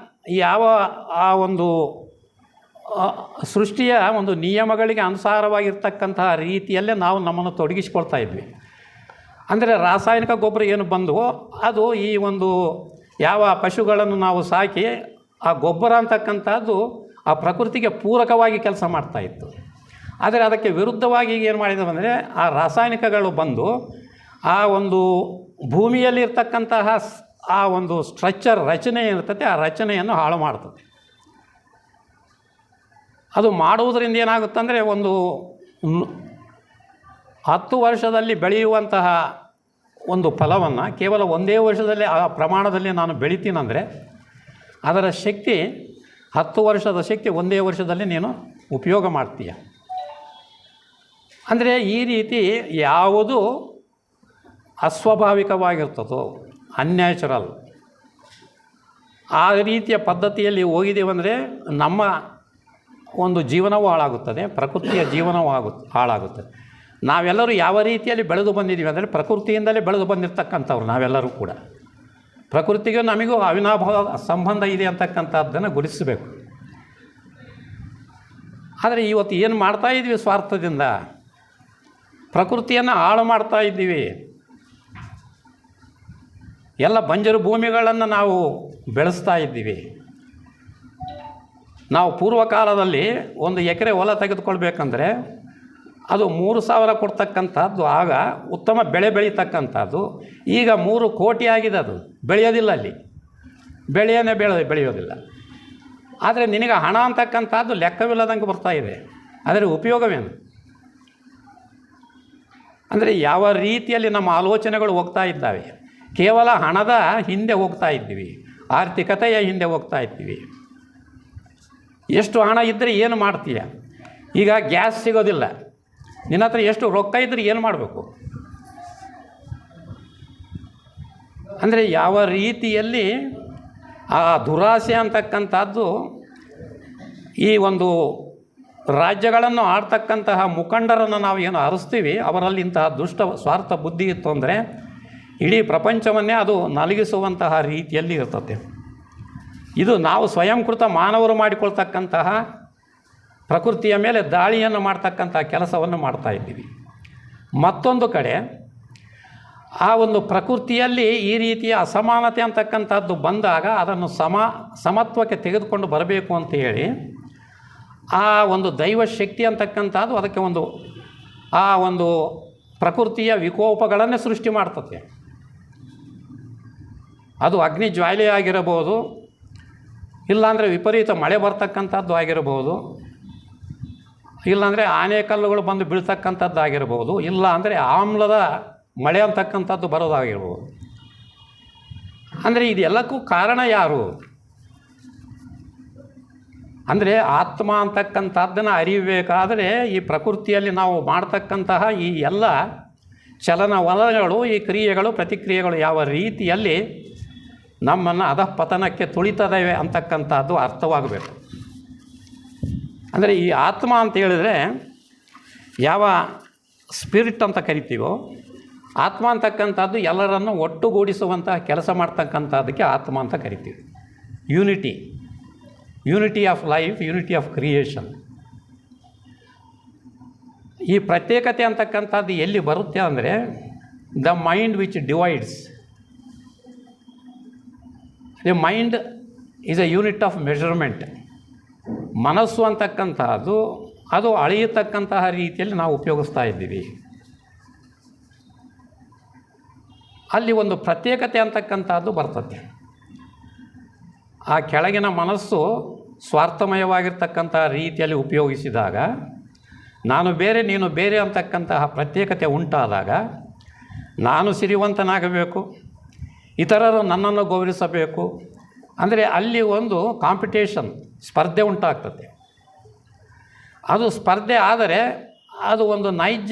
ಯಾವ ಆ ಒಂದು ಸೃಷ್ಟಿಯ ಒಂದು ನಿಯಮಗಳಿಗೆ ಅನುಸಾರವಾಗಿರ್ತಕ್ಕಂತಹ ರೀತಿಯಲ್ಲೇ ನಾವು ನಮ್ಮನ್ನು ತೊಡಗಿಸಿಕೊಳ್ತಾ ಇದ್ವಿ. ಅಂದರೆ ರಾಸಾಯನಿಕ ಗೊಬ್ಬರ ಏನು ಬಂದವೋ ಅದು ಈ ಒಂದು ಯಾವ ಪಶುಗಳನ್ನು ನಾವು ಸಾಕಿ ಆ ಗೊಬ್ಬರ ಅಂತಕ್ಕಂಥದ್ದು ಆ ಪ್ರಕೃತಿಗೆ ಪೂರಕವಾಗಿ ಕೆಲಸ ಮಾಡ್ತಾಯಿತ್ತು. ಆದರೆ ಅದಕ್ಕೆ ವಿರುದ್ಧವಾಗಿ ಈಗ ಏನು ಮಾಡಿದವು ಅಂದರೆ ಆ ರಾಸಾಯನಿಕಗಳು ಬಂದು ಆ ಒಂದು ಭೂಮಿಯಲ್ಲಿರ್ತಕ್ಕಂತಹ ಆ ಒಂದು ಸ್ಟ್ರಕ್ಚರ್ ರಚನೆ ಇರ್ತದೆ, ಆ ರಚನೆಯನ್ನು ಹಾಳು ಮಾಡ್ತದೆ. ಅದು ಮಾಡುವುದರಿಂದ ಏನಾಗುತ್ತಂದರೆ ಒಂದು 10 ವರ್ಷದಲ್ಲಿ ಬೆಳೆಯುವಂತಹ ಒಂದು ಫಲವನ್ನು ಕೇವಲ ಒಂದೇ ವರ್ಷದಲ್ಲಿ ಆ ಪ್ರಮಾಣದಲ್ಲಿ ನಾನು ಬೆಳಿತೀನಂದರೆ ಅದರ ಶಕ್ತಿ 10 ವರ್ಷದ ಶಕ್ತಿ ಒಂದೇ ವರ್ಷದಲ್ಲಿ ನೀನು ಉಪಯೋಗ ಮಾಡ್ತೀಯ. ಅಂದರೆ ಈ ರೀತಿ ಯಾವುದು ಅಸ್ವಾಭಾವಿಕವಾಗಿರ್ತದೋ, ಅನ್ಯಾಚುರಲ್, ಆ ರೀತಿಯ ಪದ್ಧತಿಯಲ್ಲಿ ಹೋಗಿದ್ದೀವಂದರೆ ನಮ್ಮ ಒಂದು ಜೀವನವೂ ಹಾಳಾಗುತ್ತದೆ, ಪ್ರಕೃತಿಯ ಜೀವನವೂ ಹಾಳಾಗುತ್ತದೆ. ನಾವೆಲ್ಲರೂ ಯಾವ ರೀತಿಯಲ್ಲಿ ಬೆಳೆದು ಬಂದಿದ್ದೀವಿ ಅಂದರೆ ಪ್ರಕೃತಿಯಿಂದಲೇ ಬೆಳೆದು ಬಂದಿರತಕ್ಕಂಥವ್ರು ನಾವೆಲ್ಲರೂ ಕೂಡ. ಪ್ರಕೃತಿಗೂ ನಮಗೂ ಅವಿನಾಭಾವ ಸಂಬಂಧ ಇದೆ ಅಂತಕ್ಕಂಥದ್ದನ್ನು ಗುರುತಿಸಬೇಕು. ಆದರೆ ಇವತ್ತು ಏನು ಮಾಡ್ತಾಯಿದ್ವಿ ಸ್ವಾರ್ಥದಿಂದ, ಪ್ರಕೃತಿಯನ್ನು ಹಾಳು ಮಾಡ್ತಾ ಇದ್ದೀವಿ. ಎಲ್ಲ ಬಂಜರು ಭೂಮಿಗಳನ್ನು ನಾವು ಬೆಳೆಸ್ತಾ ಇದ್ದೀವಿ. ನಾವು ಪೂರ್ವಕಾಲದಲ್ಲಿ 1 ಎಕರೆ ಹೊಲ ತೆಗೆದುಕೊಳ್ಬೇಕಂದ್ರೆ ಅದು 3,000 ಕೊಡ್ತಕ್ಕಂಥದ್ದು, ಆಗ ಉತ್ತಮ ಬೆಳೆ ಬೆಳೀತಕ್ಕಂಥದ್ದು. ಈಗ 3 ಕೋಟಿ ಆಗಿದೆ, ಅದು ಬೆಳೆಯೋದಿಲ್ಲ, ಅಲ್ಲಿ ಬೆಳೆಯೋದಿಲ್ಲ. ಆದರೆ ನಿನಗೆ ಹಣ ಅಂತಕ್ಕಂಥದ್ದು ಲೆಕ್ಕವಿಲ್ಲದಂಗೆ ಬರ್ತಾಯಿದೆ. ಅದರ ಉಪಯೋಗವೇನು? ಅಂದರೆ ಯಾವ ರೀತಿಯಲ್ಲಿ ನಮ್ಮ ಆಲೋಚನೆಗಳು ಹೋಗ್ತಾ ಇದ್ದಾವೆ, ಕೇವಲ ಹಣದ ಹಿಂದೆ ಹೋಗ್ತಾ ಇದ್ದೀವಿ, ಆರ್ಥಿಕತೆಯ ಹಿಂದೆ ಹೋಗ್ತಾ ಇದ್ದೀವಿ. ಎಷ್ಟು ಹಣ ಇದ್ದರೆ ಏನು ಮಾಡ್ತೀಯ? ಈಗ ಗ್ಯಾಸ್ ಸಿಗೋದಿಲ್ಲ, ನಿನ್ನ ಹತ್ರ ಎಷ್ಟು ರೊಕ್ಕ ಇದ್ದರೆ ಏನು ಮಾಡಬೇಕು? ಅಂದರೆ ಯಾವ ರೀತಿಯಲ್ಲಿ ಆ ದುರಾಸೆ ಅಂತಕ್ಕಂಥದ್ದು ಈ ಒಂದು ರಾಜ್ಯಗಳನ್ನು ಆಡ್ತಕ್ಕಂತಹ ಮುಖಂಡರನ್ನು ನಾವು ಏನು ಹರಿಸ್ತೀವಿ, ಅವರಲ್ಲಿ ಇಂತಹ ದುಷ್ಟ ಸ್ವಾರ್ಥ ಬುದ್ಧಿ ಇತ್ತು ಅಂದರೆ ಇಡೀ ಪ್ರಪಂಚವನ್ನೇ ಅದು ನಲಗಿಸುವಂತಹ ರೀತಿಯಲ್ಲಿ ಇರ್ತದೆ. ಇದು ನಾವು ಸ್ವಯಂಕೃತ ಮಾನವರು ಮಾಡಿಕೊಳ್ತಕ್ಕಂತಹ ಪ್ರಕೃತಿಯ ಮೇಲೆ ದಾಳಿಯನ್ನು ಮಾಡ್ತಕ್ಕಂಥ ಕೆಲಸವನ್ನು ಮಾಡ್ತಾಯಿದ್ದೀವಿ. ಮತ್ತೊಂದು ಕಡೆ ಆ ಒಂದು ಪ್ರಕೃತಿಯಲ್ಲಿ ಈ ರೀತಿಯ ಅಸಮಾನತೆ ಅಂತಕ್ಕಂಥದ್ದು ಬಂದಾಗ ಅದನ್ನು ಸಮತ್ವಕ್ಕೆ ತೆಗೆದುಕೊಂಡು ಬರಬೇಕು ಅಂತ ಹೇಳಿ ಆ ಒಂದು ದೈವ ಶಕ್ತಿ ಅಂತಕ್ಕಂಥದ್ದು ಅದಕ್ಕೆ ಆ ಒಂದು ಪ್ರಕೃತಿಯ ವಿಕೋಪಗಳನ್ನೇ ಸೃಷ್ಟಿ ಮಾಡ್ತದೆ. ಅದು ಅಗ್ನಿ ಜ್ವಾಲೆ ಆಗಿರಬಹುದು, ಇಲ್ಲಾಂದರೆ ವಿಪರೀತ ಮಳೆ ಬರ್ತಕ್ಕಂಥದ್ದು ಆಗಿರಬಹುದು, ಇಲ್ಲಾಂದರೆ ಆನೆಕಲ್ಲುಗಳು ಬಂದು ಬೀಳ್ತಕ್ಕಂಥದ್ದು ಆಗಿರ್ಬೋದು, ಇಲ್ಲ ಅಂದರೆ ಆಮ್ಲದ ಮಳೆ ಅಂತಕ್ಕಂಥದ್ದು ಬರೋದಾಗಿರ್ಬೋದು. ಅಂದರೆ ಇದೆಲ್ಲಕ್ಕೂ ಕಾರಣ ಯಾರು ಅಂದರೆ ಆತ್ಮ ಅಂತಕ್ಕಂಥದ್ದನ್ನು ಅರಿಯಬೇಕಾದರೆ ಈ ಪ್ರಕೃತಿಯಲ್ಲಿ ನಾವು ಮಾಡ್ತಕ್ಕಂತಹ ಈ ಎಲ್ಲ ಚಲನವಲನಗಳು, ಈ ಕ್ರಿಯೆಗಳು, ಪ್ರತಿಕ್ರಿಯೆಗಳು ಯಾವ ರೀತಿಯಲ್ಲಿ ನಮ್ಮನ್ನು ಅಧಃಪತನಕ್ಕೆ ತುಳಿತದವೆ ಅಂತಕ್ಕಂಥದ್ದು ಅರ್ಥವಾಗಬೇಕು. ಅಂದರೆ ಈ ಆತ್ಮ ಅಂತ ಹೇಳಿದರೆ ಯಾವ ಸ್ಪಿರಿಟ್ ಅಂತ ಕರಿತೀವೋ, ಆತ್ಮ ಅಂತಕ್ಕಂಥದ್ದು ಎಲ್ಲರನ್ನು ಒಟ್ಟುಗೂಡಿಸುವಂತಹ ಕೆಲಸ ಮಾಡ್ತಕ್ಕಂಥದ್ದಕ್ಕೆ ಆತ್ಮ ಅಂತ ಕರಿತೀವಿ. Unity of life, unity of creation. ಈ ಪ್ರತ್ಯೇಕತೆ ಅಂತಕ್ಕಂಥದ್ದು ಎಲ್ಲಿ ಬರುತ್ತೆ ಅಂದರೆ the mind which divides. The mind is A unit of measurement. ಮನಸ್ಸು ಅಂತಕ್ಕಂತಹದ್ದು ಅದು ಅಳೆಯತಕ್ಕಂತಹ ರೀತಿಯಲ್ಲಿ ನಾವು ಉಪಯೋಗಿಸ್ತಾ ಇದ್ದೀವಿ. ಅಲ್ಲಿ ಒಂದು ಪ್ರತ್ಯೇಕತೆ ಅಂತಕ್ಕಂಥದ್ದು ಬರ್ತದೆ. ಆ ಕೆಳಗಿನ ಮನಸ್ಸು ಸ್ವಾರ್ಥಮಯವಾಗಿರ್ತಕ್ಕಂಥ ರೀತಿಯಲ್ಲಿ ಉಪಯೋಗಿಸಿದಾಗ, ನಾನು ಬೇರೆ ನೀನು ಬೇರೆ ಅಂತಕ್ಕಂತಹ ಪ್ರತ್ಯೇಕತೆ ಉಂಟಾದಾಗ, ನಾನು ಸಿರಿವಂತನಾಗಬೇಕು, ಇತರರು ನನ್ನನ್ನು ಗೌರವಿಸಬೇಕು ಅಂದರೆ ಅಲ್ಲಿ ಒಂದು ಕಾಂಪಿಟೇಷನ್, ಸ್ಪರ್ಧೆ ಉಂಟಾಗ್ತದೆ. ಅದು ಸ್ಪರ್ಧೆ ಆದರೆ ಅದು ಒಂದು ನೈಜ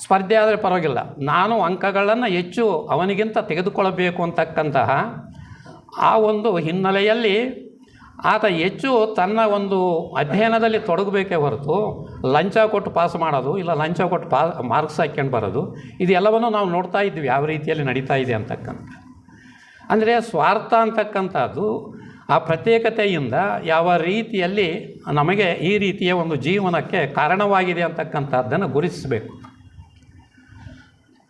ಸ್ಪರ್ಧೆ ಆದರೆ ಪರವಾಗಿಲ್ಲ, ನಾನು ಅಂಕಗಳನ್ನು ಹೆಚ್ಚು ಅವನಿಗಿಂತ ತೆಗೆದುಕೊಳ್ಳಬೇಕು ಅಂತಕ್ಕಂತಹ ಆ ಒಂದು ಹಿನ್ನೆಲೆಯಲ್ಲಿ ಆತ ಹೆಚ್ಚು ತನ್ನ ಒಂದು ಅಧ್ಯಯನದಲ್ಲಿ ತೊಡಗಬೇಕೇ ಹೊರತು ಲಂಚ ಕೊಟ್ಟು ಪಾಸ್ ಮಾಡೋದು, ಇಲ್ಲ ಲಂಚ ಕೊಟ್ಟು ಮಾರ್ಕ್ಸ್ ಹಾಕ್ಕೊಂಡು ಬರೋದು, ಇದೆಲ್ಲವನ್ನು ನಾವು ನೋಡ್ತಾ ಇದ್ವಿ ಯಾವ ರೀತಿಯಲ್ಲಿ ನಡೀತಾ ಇದೆ ಅಂತಕ್ಕಂಥ. ಅಂದರೆ ಸ್ವಾರ್ಥ ಅಂತಕ್ಕಂಥದ್ದು ಆ ಪ್ರತ್ಯೇಕತೆಯಿಂದ ಯಾವ ರೀತಿಯಲ್ಲಿ ನಮಗೆ ಈ ರೀತಿಯ ಒಂದು ಜೀವನಕ್ಕೆ ಕಾರಣವಾಗಿದೆ ಅಂತಕ್ಕಂಥದ್ದನ್ನು ಗುರುತಿಸಬೇಕು.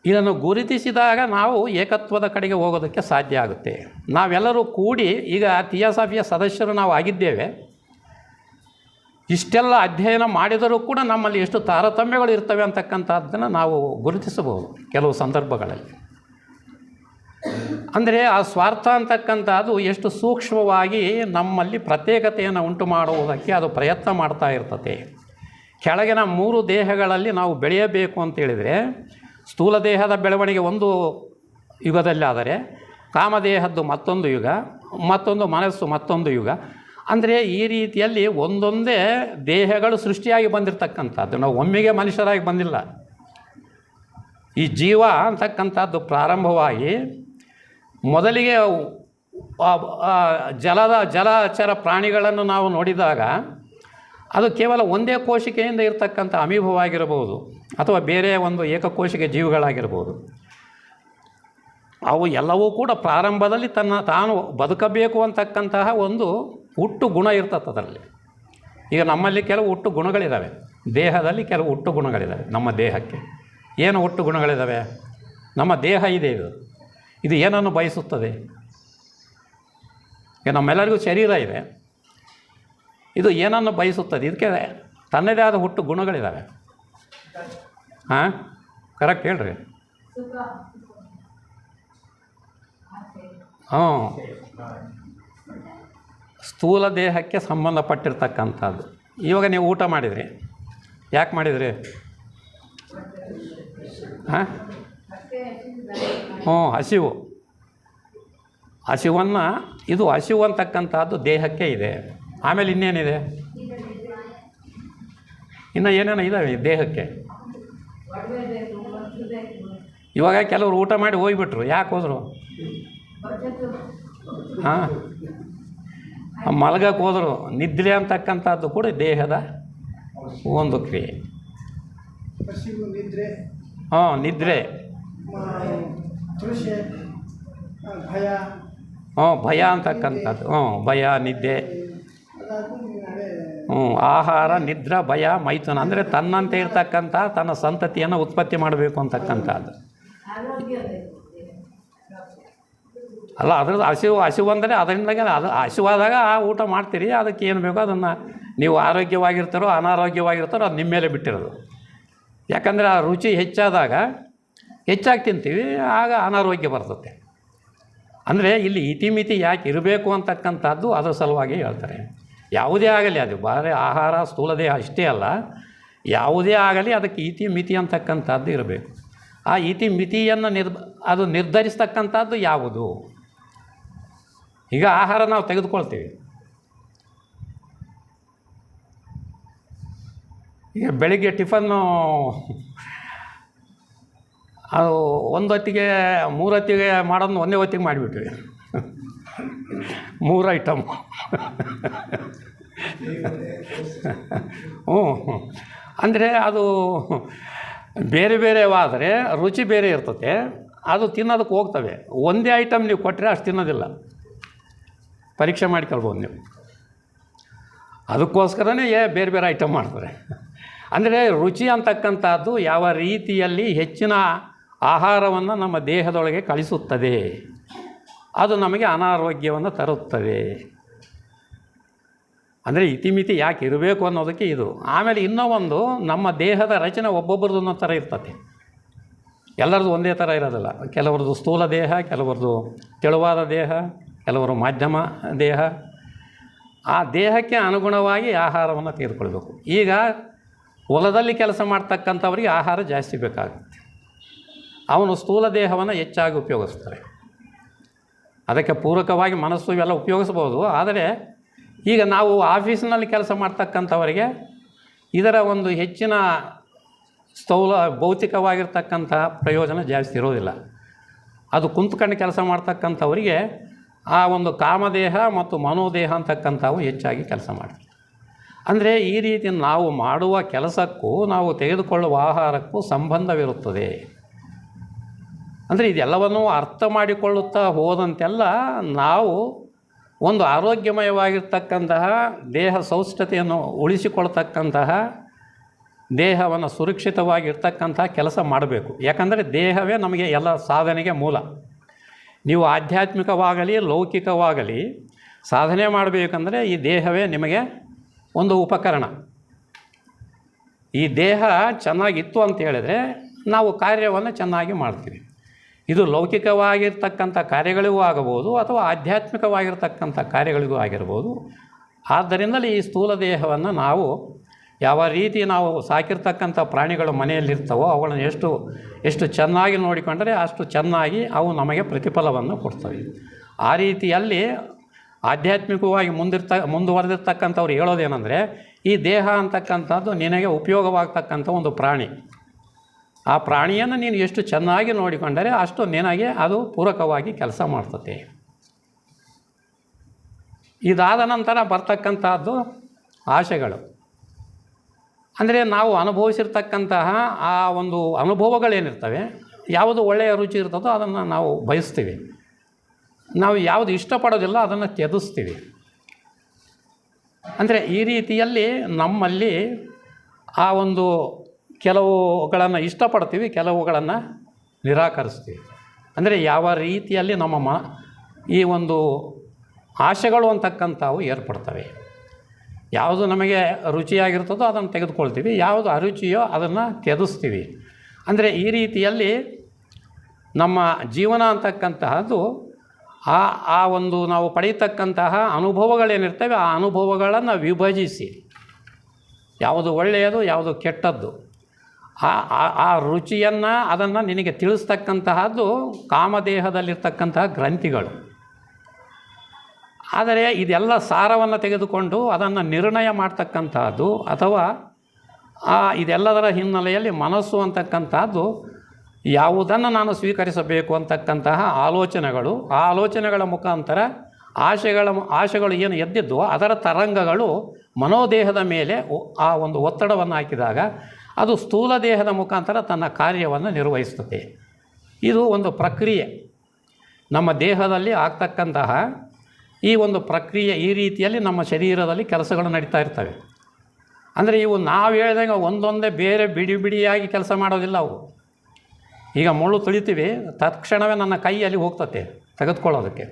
ಇದನ್ನು ಗುರುತಿಸಿದಾಗ ನಾವು ಏಕತ್ವದ ಕಡೆಗೆ ಹೋಗೋದಕ್ಕೆ ಸಾಧ್ಯ ಆಗುತ್ತೆ. ನಾವೆಲ್ಲರೂ ಕೂಡಿ ಈಗ ಥಿಯಾಸಾಫಿಯ ಸದಸ್ಯರು ನಾವು ಆಗಿದ್ದೇವೆ. ಇಷ್ಟೆಲ್ಲ ಅಧ್ಯಯನ ಮಾಡಿದರೂ ಕೂಡ ನಮ್ಮಲ್ಲಿ ಎಷ್ಟು ತಾರತಮ್ಯಗಳು ಇರ್ತವೆ ಅಂತಕ್ಕಂಥದ್ದನ್ನು ನಾವು ಗುರುತಿಸಬಹುದು ಕೆಲವು ಸಂದರ್ಭಗಳಲ್ಲಿ. ಅಂದರೆ ಆ ಸ್ವಾರ್ಥ ಅಂತಕ್ಕಂಥದ್ದು ಎಷ್ಟು ಸೂಕ್ಷ್ಮವಾಗಿ ನಮ್ಮಲ್ಲಿ ಪ್ರತ್ಯೇಕತೆಯನ್ನು ಉಂಟು ಮಾಡುವುದಕ್ಕೆ ಅದು ಪ್ರಯತ್ನ ಮಾಡ್ತಾ ಇರ್ತದೆ. ಕೆಳಗಿನ 3 ದೇಹಗಳಲ್ಲಿ ನಾವು ಬೆಳೆಯಬೇಕು ಅಂತೇಳಿದರೆ ಸ್ಥೂಲ ದೇಹದ ಬೆಳವಣಿಗೆ ಒಂದು ಯುಗದಲ್ಲಾದರೆ ಕಾಮದೇಹದ್ದು ಮತ್ತೊಂದು ಯುಗ, ಮತ್ತೊಂದು ಮನಸ್ಸು ಮತ್ತೊಂದು ಯುಗ. ಅಂದರೆ ಈ ರೀತಿಯಲ್ಲಿ ಒಂದೊಂದೇ ದೇಹಗಳು ಸೃಷ್ಟಿಯಾಗಿ ಬಂದಿರತಕ್ಕಂಥದ್ದು. ನಾವು ಒಮ್ಮೆಗೆ ಮನುಷ್ಯರಾಗಿ ಬಂದಿಲ್ಲ. ಈ ಜೀವ ಅಂತಕ್ಕಂಥದ್ದು ಪ್ರಾರಂಭವಾಗಿ ಮೊದಲಿಗೆ ಜಲಚರ ಪ್ರಾಣಿಗಳನ್ನು ನಾವು ನೋಡಿದಾಗ ಅದು ಕೇವಲ ಒಂದೇ ಕೋಶಿಕೆಯಿಂದ ಇರತಕ್ಕಂಥ ಅಮೀಬ ಆಗಿರಬಹುದು, ಅಥವಾ ಬೇರೆ ಒಂದು ಏಕಕೋಶಿಕೆ ಜೀವಿಗಳಾಗಿರ್ಬೋದು. ಅವು ಎಲ್ಲವೂ ಕೂಡ ಪ್ರಾರಂಭದಲ್ಲಿ ತಾನು ಬದುಕಬೇಕು ಅಂತಕ್ಕಂತಹ ಒಂದು ಹುಟ್ಟು ಗುಣ ಇರ್ತದೆ ಅದರಲ್ಲಿ. ಈಗ ನಮ್ಮಲ್ಲಿ ಕೆಲವು ಹುಟ್ಟು ಗುಣಗಳಿದ್ದಾವೆ, ದೇಹದಲ್ಲಿ ಕೆಲವು ಹುಟ್ಟು ಗುಣಗಳಿದ್ದಾವೆ. ನಮ್ಮ ದೇಹಕ್ಕೆ ಏನು ಹುಟ್ಟು ಗುಣಗಳಿದ್ದಾವೆ? ನಮ್ಮ ದೇಹ ಇದೆ, ಇದು ಏನನ್ನು ಬಯಸುತ್ತದೆ? ಈಗ ನಮ್ಮೆಲ್ಲರಿಗೂ ಶರೀರ ಇದೆ, ಇದು ಏನನ್ನು ಬಯಸುತ್ತದೆ? ಇದಕ್ಕೆ ತನ್ನದೇ ಆದ ಹುಟ್ಟು ಗುಣಗಳಿದ್ದಾವೆ. ಹಾಂ, ಕರೆಕ್ಟ್ ಹೇಳ್ರಿ. ಸ್ಥೂಲ ದೇಹಕ್ಕೆ ಸಂಬಂಧಪಟ್ಟಿರ್ತಕ್ಕಂಥದ್ದು. ಇವಾಗ ನೀವು ಊಟ ಮಾಡಿದ್ರಿ, ಯಾಕೆ ಮಾಡಿದ್ರಿ? ಹಾಂ, ಹಸಿವನ್ನು ಇದು ಹಸಿವು ಅಂತಕ್ಕಂಥದ್ದು ದೇಹಕ್ಕೆ ಇದೆ. ಆಮೇಲೆ ಇನ್ನೇನಿದೆ? ಇನ್ನು ಏನೇನೋ ಇದ್ದಾವೆ ದೇಹಕ್ಕೆ. ಇವಾಗ ಕೆಲವರು ಊಟ ಮಾಡಿ ಹೋಗಿಬಿಟ್ರು. ಯಾಕೆ ಹೋದರು? ಹಾಂ, ಮಲಗಕ್ಕೆ ಹೋದರು. ನಿದ್ರೆ ಅಂತಕ್ಕಂಥದ್ದು ಕೂಡ ದೇಹದ ಒಂದು ಕ್ರಿಯೆ. ನಿದ್ರೆ, ಭಯ ಅಂತಕ್ಕಂಥದ್ದು. ಭಯ, ನಿದ್ದೆ, ಆಹಾರ, ನಿದ್ರಾ, ಭಯ, ಮೈಥುನ. ಅಂದರೆ ತನ್ನಂತೆ ಇರ್ತಕ್ಕಂಥ ತನ್ನ ಸಂತತಿಯನ್ನು ಉತ್ಪತ್ತಿ ಮಾಡಬೇಕು ಅಂತಕ್ಕಂಥದ್ದು. ಅಲ್ಲ, ಅದ್ರದ್ದು ಹಸಿವು ಅಂದರೆ ಅದರಿಂದಾಗೆ ಅದು ಹಸಿವಾದಾಗ ಆ ಊಟ ಮಾಡ್ತೀರಿ. ಅದಕ್ಕೆ ಏನು ಬೇಕೋ ಅದನ್ನು ನೀವು ಆರೋಗ್ಯವಾಗಿರ್ತಾರೋ ಅನಾರೋಗ್ಯವಾಗಿರ್ತಾರೋ ಅದು ನಿಮ್ಮ ಮೇಲೆ ಬಿಟ್ಟಿರೋದು. ಯಾಕಂದರೆ ಆ ರುಚಿ ಹೆಚ್ಚಾದಾಗ ಹೆಚ್ಚಾಗಿ ತಿಂತೀವಿ, ಆಗ ಅನಾರೋಗ್ಯ ಬರ್ತದೆ. ಅಂದರೆ ಇಲ್ಲಿ ಇತಿಮಿತಿ ಯಾಕೆ ಇರಬೇಕು ಅಂತಕ್ಕಂಥದ್ದು ಅದರ ಸಲುವಾಗಿ ಹೇಳ್ತಾರೆ. ಯಾವುದೇ ಆಗಲಿ, ಅದು ಬಾರೆ ಆಹಾರ ಸ್ಥೂಲ ದೇಹ ಅಷ್ಟೇ ಅಲ್ಲ, ಯಾವುದೇ ಆಗಲಿ ಅದಕ್ಕೆ ಇತಿಮಿತಿ ಅಂತಕ್ಕಂಥದ್ದು ಇರಬೇಕು. ಆ ಇತಿಮಿತಿಯನ್ನು ಅದು ನಿರ್ಧರಿಸ್ತಕ್ಕಂಥದ್ದು ಯಾವುದು? ಈಗ ಆಹಾರ ನಾವು ತೆಗೆದುಕೊಳ್ತೀವಿ. ಈಗ ಬೆಳಿಗ್ಗೆ ಟಿಫನ್ನು ಅದು 1 ಹೊತ್ತಿಗೆ 3 ಹೊತ್ತಿಗೆ ಮಾಡೋದನ್ನ 1ನೇ ಹೊತ್ತಿಗೆ ಮಾಡಿಬಿಟ್ವಿ. 3 ಐಟಮ್. ಅಂದರೆ ಅದು ಬೇರೆ ಬೇರೆವಾದರೆ ರುಚಿ ಬೇರೆ ಇರ್ತದೆ, ಅದು ತಿನ್ನೋದಕ್ಕೆ ಹೋಗ್ತವೆ. ಒಂದೇ ಐಟಮ್ ನೀವು ಕೊಟ್ಟರೆ ಅಷ್ಟು ತಿನ್ನೋದಿಲ್ಲ. ಪರೀಕ್ಷೆ ಮಾಡಿಕೊಳ್ಬೋದು ನೀವು. ಅದಕ್ಕೋಸ್ಕರನೇ ಬೇರೆ ಬೇರೆ ಐಟಮ್ ಮಾಡ್ತಾರೆ. ಅಂದರೆ ರುಚಿ ಅಂತಕ್ಕಂಥದ್ದು ಯಾವ ರೀತಿಯಲ್ಲಿ ಹೆಚ್ಚಿನ ಆಹಾರವನ್ನು ನಮ್ಮ ದೇಹದೊಳಗೆ ಕಳಿಸುತ್ತದೆ, ಅದು ನಮಗೆ ಅನಾರೋಗ್ಯವನ್ನು ತರುತ್ತದೆ. ಅಂದರೆ ಇತಿಮಿತಿ ಯಾಕೆ ಇರಬೇಕು ಅನ್ನೋದಕ್ಕೆ ಇದು. ಆಮೇಲೆ ಇನ್ನೂ ಒಂದು, ನಮ್ಮ ದೇಹದ ರಚನೆ ಒಬ್ಬೊಬ್ಬರದ್ದು ಒಂದೊಂದು ಥರ ಇರ್ತದೆ. ಎಲ್ಲರದ್ದು ಒಂದೇ ಥರ ಇರೋದಿಲ್ಲ. ಕೆಲವ್ರದ್ದು ಸ್ಥೂಲ ದೇಹ, ಕೆಲವ್ರದ್ದು ತೆಳುವಾದ ದೇಹ, ಕೆಲವರು ಮಧ್ಯಮ ದೇಹ. ಆ ದೇಹಕ್ಕೆ ಅನುಗುಣವಾಗಿ ಆಹಾರವನ್ನು ತೆಗೆದುಕೊಳ್ಬೇಕು. ಈಗ ಹೊಲದಲ್ಲಿ ಕೆಲಸ ಮಾಡ್ತಕ್ಕಂಥವ್ರಿಗೆ ಆಹಾರ ಜಾಸ್ತಿ ಬೇಕಾಗುತ್ತೆ. ಅವನು ಸ್ಥೂಲ ದೇಹವನ್ನು ಹೆಚ್ಚಾಗಿ ಉಪಯೋಗಿಸ್ತಾರೆ. ಅದಕ್ಕೆ ಪೂರಕವಾಗಿ ಮನಸ್ಸು ಇವೆಲ್ಲ ಉಪಯೋಗಿಸ್ಬೋದು. ಆದರೆ ಈಗ ನಾವು ಆಫೀಸಿನಲ್ಲಿ ಕೆಲಸ ಮಾಡ್ತಕ್ಕಂಥವರಿಗೆ ಇದರ ಒಂದು ಹೆಚ್ಚಿನ ಭೌತಿಕವಾಗಿರ್ತಕ್ಕಂಥ ಪ್ರಯೋಜನ ಜಾಸ್ತಿ ಇರೋದಿಲ್ಲ. ಅದು ಕುಂತ್ಕೊಂಡು ಕೆಲಸ ಮಾಡ್ತಕ್ಕಂಥವರಿಗೆ ಆ ಒಂದು ಕಾಮದೇಹ ಮತ್ತು ಮನೋದೇಹ ಅಂತಕ್ಕಂಥವು ಹೆಚ್ಚಾಗಿ ಕೆಲಸ ಮಾಡ್ತಾರೆ. ಅಂದರೆ ಈ ರೀತಿ ನಾವು ಮಾಡುವ ಕೆಲಸಕ್ಕೂ ನಾವು ತೆಗೆದುಕೊಳ್ಳುವ ಆಹಾರಕ್ಕೂ ಸಂಬಂಧವಿರುತ್ತದೆ. ಅಂದರೆ ಇದೆಲ್ಲವನ್ನೂ ಅರ್ಥ ಮಾಡಿಕೊಳ್ಳುತ್ತಾ ಹೋದಂತೆಲ್ಲ ನಾವು ಒಂದು ಆರೋಗ್ಯಮಯವಾಗಿರ್ತಕ್ಕಂತಹ ದೇಹ ಸೌಷ್ಠತೆಯನ್ನು ಉಳಿಸಿಕೊಳ್ತಕ್ಕಂತಹ ದೇಹವನ್ನು ಸುರಕ್ಷಿತವಾಗಿರ್ತಕ್ಕಂಥ ಕೆಲಸ ಮಾಡಬೇಕು. ಯಾಕಂದರೆ ದೇಹವೇ ನಮಗೆ ಎಲ್ಲ ಸಾಧನೆಗೆ ಮೂಲ. ನೀವು ಆಧ್ಯಾತ್ಮಿಕವಾಗಲಿ ಲೌಕಿಕವಾಗಲಿ ಸಾಧನೆ ಮಾಡಬೇಕಂದ್ರೆ ಈ ದೇಹವೇ ನಿಮಗೆ ಒಂದು ಉಪಕರಣ. ಈ ದೇಹ ಚೆನ್ನಾಗಿತ್ತು ಅಂತ ಹೇಳಿದರೆ ನಾವು ಕಾರ್ಯವನ್ನು ಚೆನ್ನಾಗಿ ಮಾಡ್ತೀವಿ. ಇದು ಲೌಕಿಕವಾಗಿರ್ತಕ್ಕಂಥ ಕಾರ್ಯಗಳಿಗೂ ಆಗಬಹುದು ಅಥವಾ ಆಧ್ಯಾತ್ಮಿಕವಾಗಿರ್ತಕ್ಕಂಥ ಕಾರ್ಯಗಳಿಗೂ ಆಗಿರ್ಬೋದು. ಆದ್ದರಿಂದಲೇ ಈ ಸ್ಥೂಲ ದೇಹವನ್ನು ನಾವು ಯಾವ ರೀತಿ ನಾವು ಸಾಕಿರ್ತಕ್ಕಂಥ ಪ್ರಾಣಿಗಳು ಮನೆಯಲ್ಲಿರ್ತವೋ ಅವುಗಳನ್ನು ಎಷ್ಟು ಚೆನ್ನಾಗಿ ನೋಡಿಕೊಂಡರೆ ಅಷ್ಟು ಚೆನ್ನಾಗಿ ಅವು ನಮಗೆ ಪ್ರತಿಫಲವನ್ನು ಕೊಡ್ತವೆ. ಆ ರೀತಿಯಲ್ಲಿ ಆಧ್ಯಾತ್ಮಿಕವಾಗಿ ಮುಂದುವರೆದಿರ್ತಕ್ಕಂಥವ್ರು ಹೇಳೋದೇನೆಂದರೆ, ಈ ದೇಹ ಅಂತಕ್ಕಂಥದ್ದು ನಿನಗೆ ಉಪಯೋಗವಾಗ್ತಕ್ಕಂಥ ಒಂದು ಪ್ರಾಣಿ. ಆ ಪ್ರಾಣಿಯನ್ನು ನೀನು ಎಷ್ಟು ಚೆನ್ನಾಗಿ ನೋಡಿಕೊಂಡರೆ ಅಷ್ಟು ನಿನಗೆ ಅದು ಪೂರಕವಾಗಿ ಕೆಲಸ ಮಾಡ್ತದೆ. ಇದಾದ ನಂತರ ಬರ್ತಕ್ಕಂಥದ್ದು ಆಸೆಗಳು. ಅಂದರೆ ನಾವು ಅನುಭವಿಸಿರ್ತಕ್ಕಂತಹ ಆ ಒಂದು ಅನುಭವಗಳೇನಿರ್ತವೆ, ಯಾವುದು ಒಳ್ಳೆಯ ರುಚಿ ಇರ್ತದೋ ಅದನ್ನು ನಾವು ಬಯಸ್ತೀವಿ. ನಾವು ಯಾವುದು ಇಷ್ಟಪಡೋದಿಲ್ಲ ಅದನ್ನು ತ್ಯಜಿಸ್ತೀವಿ. ಅಂದರೆ ಈ ರೀತಿಯಲ್ಲಿ ನಮ್ಮಲ್ಲಿ ಆ ಒಂದು ಕೆಲವುಗಳನ್ನು ಇಷ್ಟಪಡ್ತೀವಿ, ಕೆಲವುಗಳನ್ನು ನಿರಾಕರಿಸ್ತೀವಿ. ಅಂದರೆ ಯಾವ ರೀತಿಯಲ್ಲಿ ನಮ್ಮ ಈ ಒಂದು ಆಸೆಗಳು ಅಂತಕ್ಕಂಥವು ಏರ್ಪಡ್ತವೆ. ಯಾವುದು ನಮಗೆ ರುಚಿಯಾಗಿರ್ತದೋ ಅದನ್ನು ತೆಗೆದುಕೊಳ್ತೀವಿ, ಯಾವುದು ಅರುಚಿಯೋ ಅದನ್ನು ತ್ಯಜಿಸ್ತೀವಿ. ಅಂದರೆ ಈ ರೀತಿಯಲ್ಲಿ ನಮ್ಮ ಜೀವನ ಅಂತಕ್ಕಂತಹದ್ದು ಆ ಒಂದು ನಾವು ಪಡೆಯತಕ್ಕಂತಹ ಅನುಭವಗಳೇನಿರ್ತವೆ ಆ ಅನುಭವಗಳನ್ನು ವಿಭಜಿಸಿ ಯಾವುದು ಒಳ್ಳೆಯದು ಯಾವುದು ಕೆಟ್ಟದ್ದು ಆ ರುಚಿಯನ್ನು ಅದನ್ನು ನಿನಗೆ ತಿಳಿಸ್ತಕ್ಕಂತಹದ್ದು ಕಾಮದೇಹದಲ್ಲಿರ್ತಕ್ಕಂತಹ ಗ್ರಂಥಿಗಳು. ಆದರೆ ಇದೆಲ್ಲ ಸಾರವನ್ನು ತೆಗೆದುಕೊಂಡು ಅದನ್ನು ನಿರ್ಣಯ ಮಾಡ್ತಕ್ಕಂಥದ್ದು ಅಥವಾ ಇದೆಲ್ಲದರ ಹಿನ್ನೆಲೆಯಲ್ಲಿ ಮನಸ್ಸು ಅಂತಕ್ಕಂಥದ್ದು ಯಾವುದನ್ನು ನಾನು ಸ್ವೀಕರಿಸಬೇಕು ಅಂತಕ್ಕಂತಹ ಆಲೋಚನೆಗಳು, ಆ ಆಲೋಚನೆಗಳ ಮುಖಾಂತರ ಆಶೆಗಳು ಏನು ಎದ್ದಿದ್ದೋ ಅದರ ತರಂಗಗಳು ಮನೋದೇಹದ ಮೇಲೆ ಆ ಒಂದು ಒತ್ತಡವನ್ನು ಹಾಕಿದಾಗ ಅದು ಸ್ಥೂಲ ದೇಹದ ಮುಖಾಂತರ ತನ್ನ ಕಾರ್ಯವನ್ನು ನಿರ್ವಹಿಸ್ತದೆ. ಇದು ಒಂದು ಪ್ರಕ್ರಿಯೆ. ನಮ್ಮ ದೇಹದಲ್ಲಿ ಆಗ್ತಕ್ಕಂತಹ ಈ ಒಂದು ಪ್ರಕ್ರಿಯೆ ಈ ರೀತಿಯಲ್ಲಿ ನಮ್ಮ ಶರೀರದಲ್ಲಿ ಕೆಲಸಗಳು ನಡೀತಾ ಇರ್ತವೆ. ಅಂದರೆ ಇವು ನಾವು ಹೇಳಿದಾಗ ಒಂದೊಂದೇ ಬೇರೆ ಬಿಡಿಯಾಗಿ ಕೆಲಸ ಮಾಡೋದಿಲ್ಲ. ಅವು ಈಗ ಮುಳ್ಳು ತುಳಿತೀವಿ, ತತ್ಕ್ಷಣವೇ ನನ್ನ ಕೈಯಲ್ಲಿ ಹೋಗ್ತತೆ ತೆಗೆದುಕೊಳ್ಳೋದಕ್ಕೆ.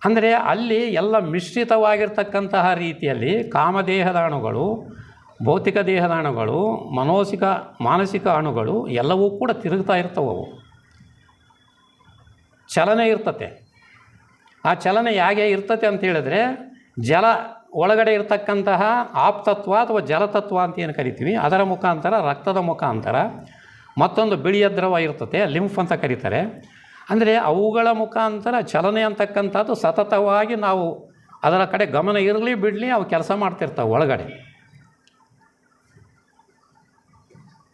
ಅಂದರೆ ಅಲ್ಲಿ ಎಲ್ಲ ಮಿಶ್ರಿತವಾಗಿರ್ತಕ್ಕಂತಹ ರೀತಿಯಲ್ಲಿ ಕಾಮದೇಹದ ಅಣುಗಳು, ಭೌತಿಕ ದೇಹದ ಅಣುಗಳು, ಮಾನಸಿಕ ಅಣುಗಳು ಎಲ್ಲವೂ ಕೂಡ ತಿರುಗ್ತಾ ಇರ್ತವೆ. ಚಲನೆ ಇರ್ತತೆ. ಆ ಚಲನೆ ಹೇಗೆ ಇರ್ತತೆ ಅಂತ ಹೇಳಿದ್ರೆ, ಜಲ ಒಳಗಡೆ ಇರ್ತಕ್ಕಂತಹ ಆಪ್ತತ್ವ ಅಥವಾ ಜಲತತ್ವ ಅಂತ ಏನು ಕರಿತೀವಿ ಅದರ ಮುಖಾಂತರ, ರಕ್ತದ ಮುಖಾಂತರ ಮತ್ತೊಂದು ಬಿಳಿಯ ದ್ರವ ಇರ್ತತೆ, ಲಿಂಫ್ ಅಂತ ಕರೀತಾರೆ. ಅಂದರೆ ಅವುಗಳ ಮುಖಾಂತರ ಚಲನೆ ಅಂತಕ್ಕಂಥದ್ದು ಸತತವಾಗಿ ನಾವು ಅದರ ಕಡೆ ಗಮನ ಇರಲಿ ಬಿಡಲಿ ಅವು ಕೆಲಸ ಮಾಡ್ತಿರ್ತಾವೆ ಒಳಗಡೆ.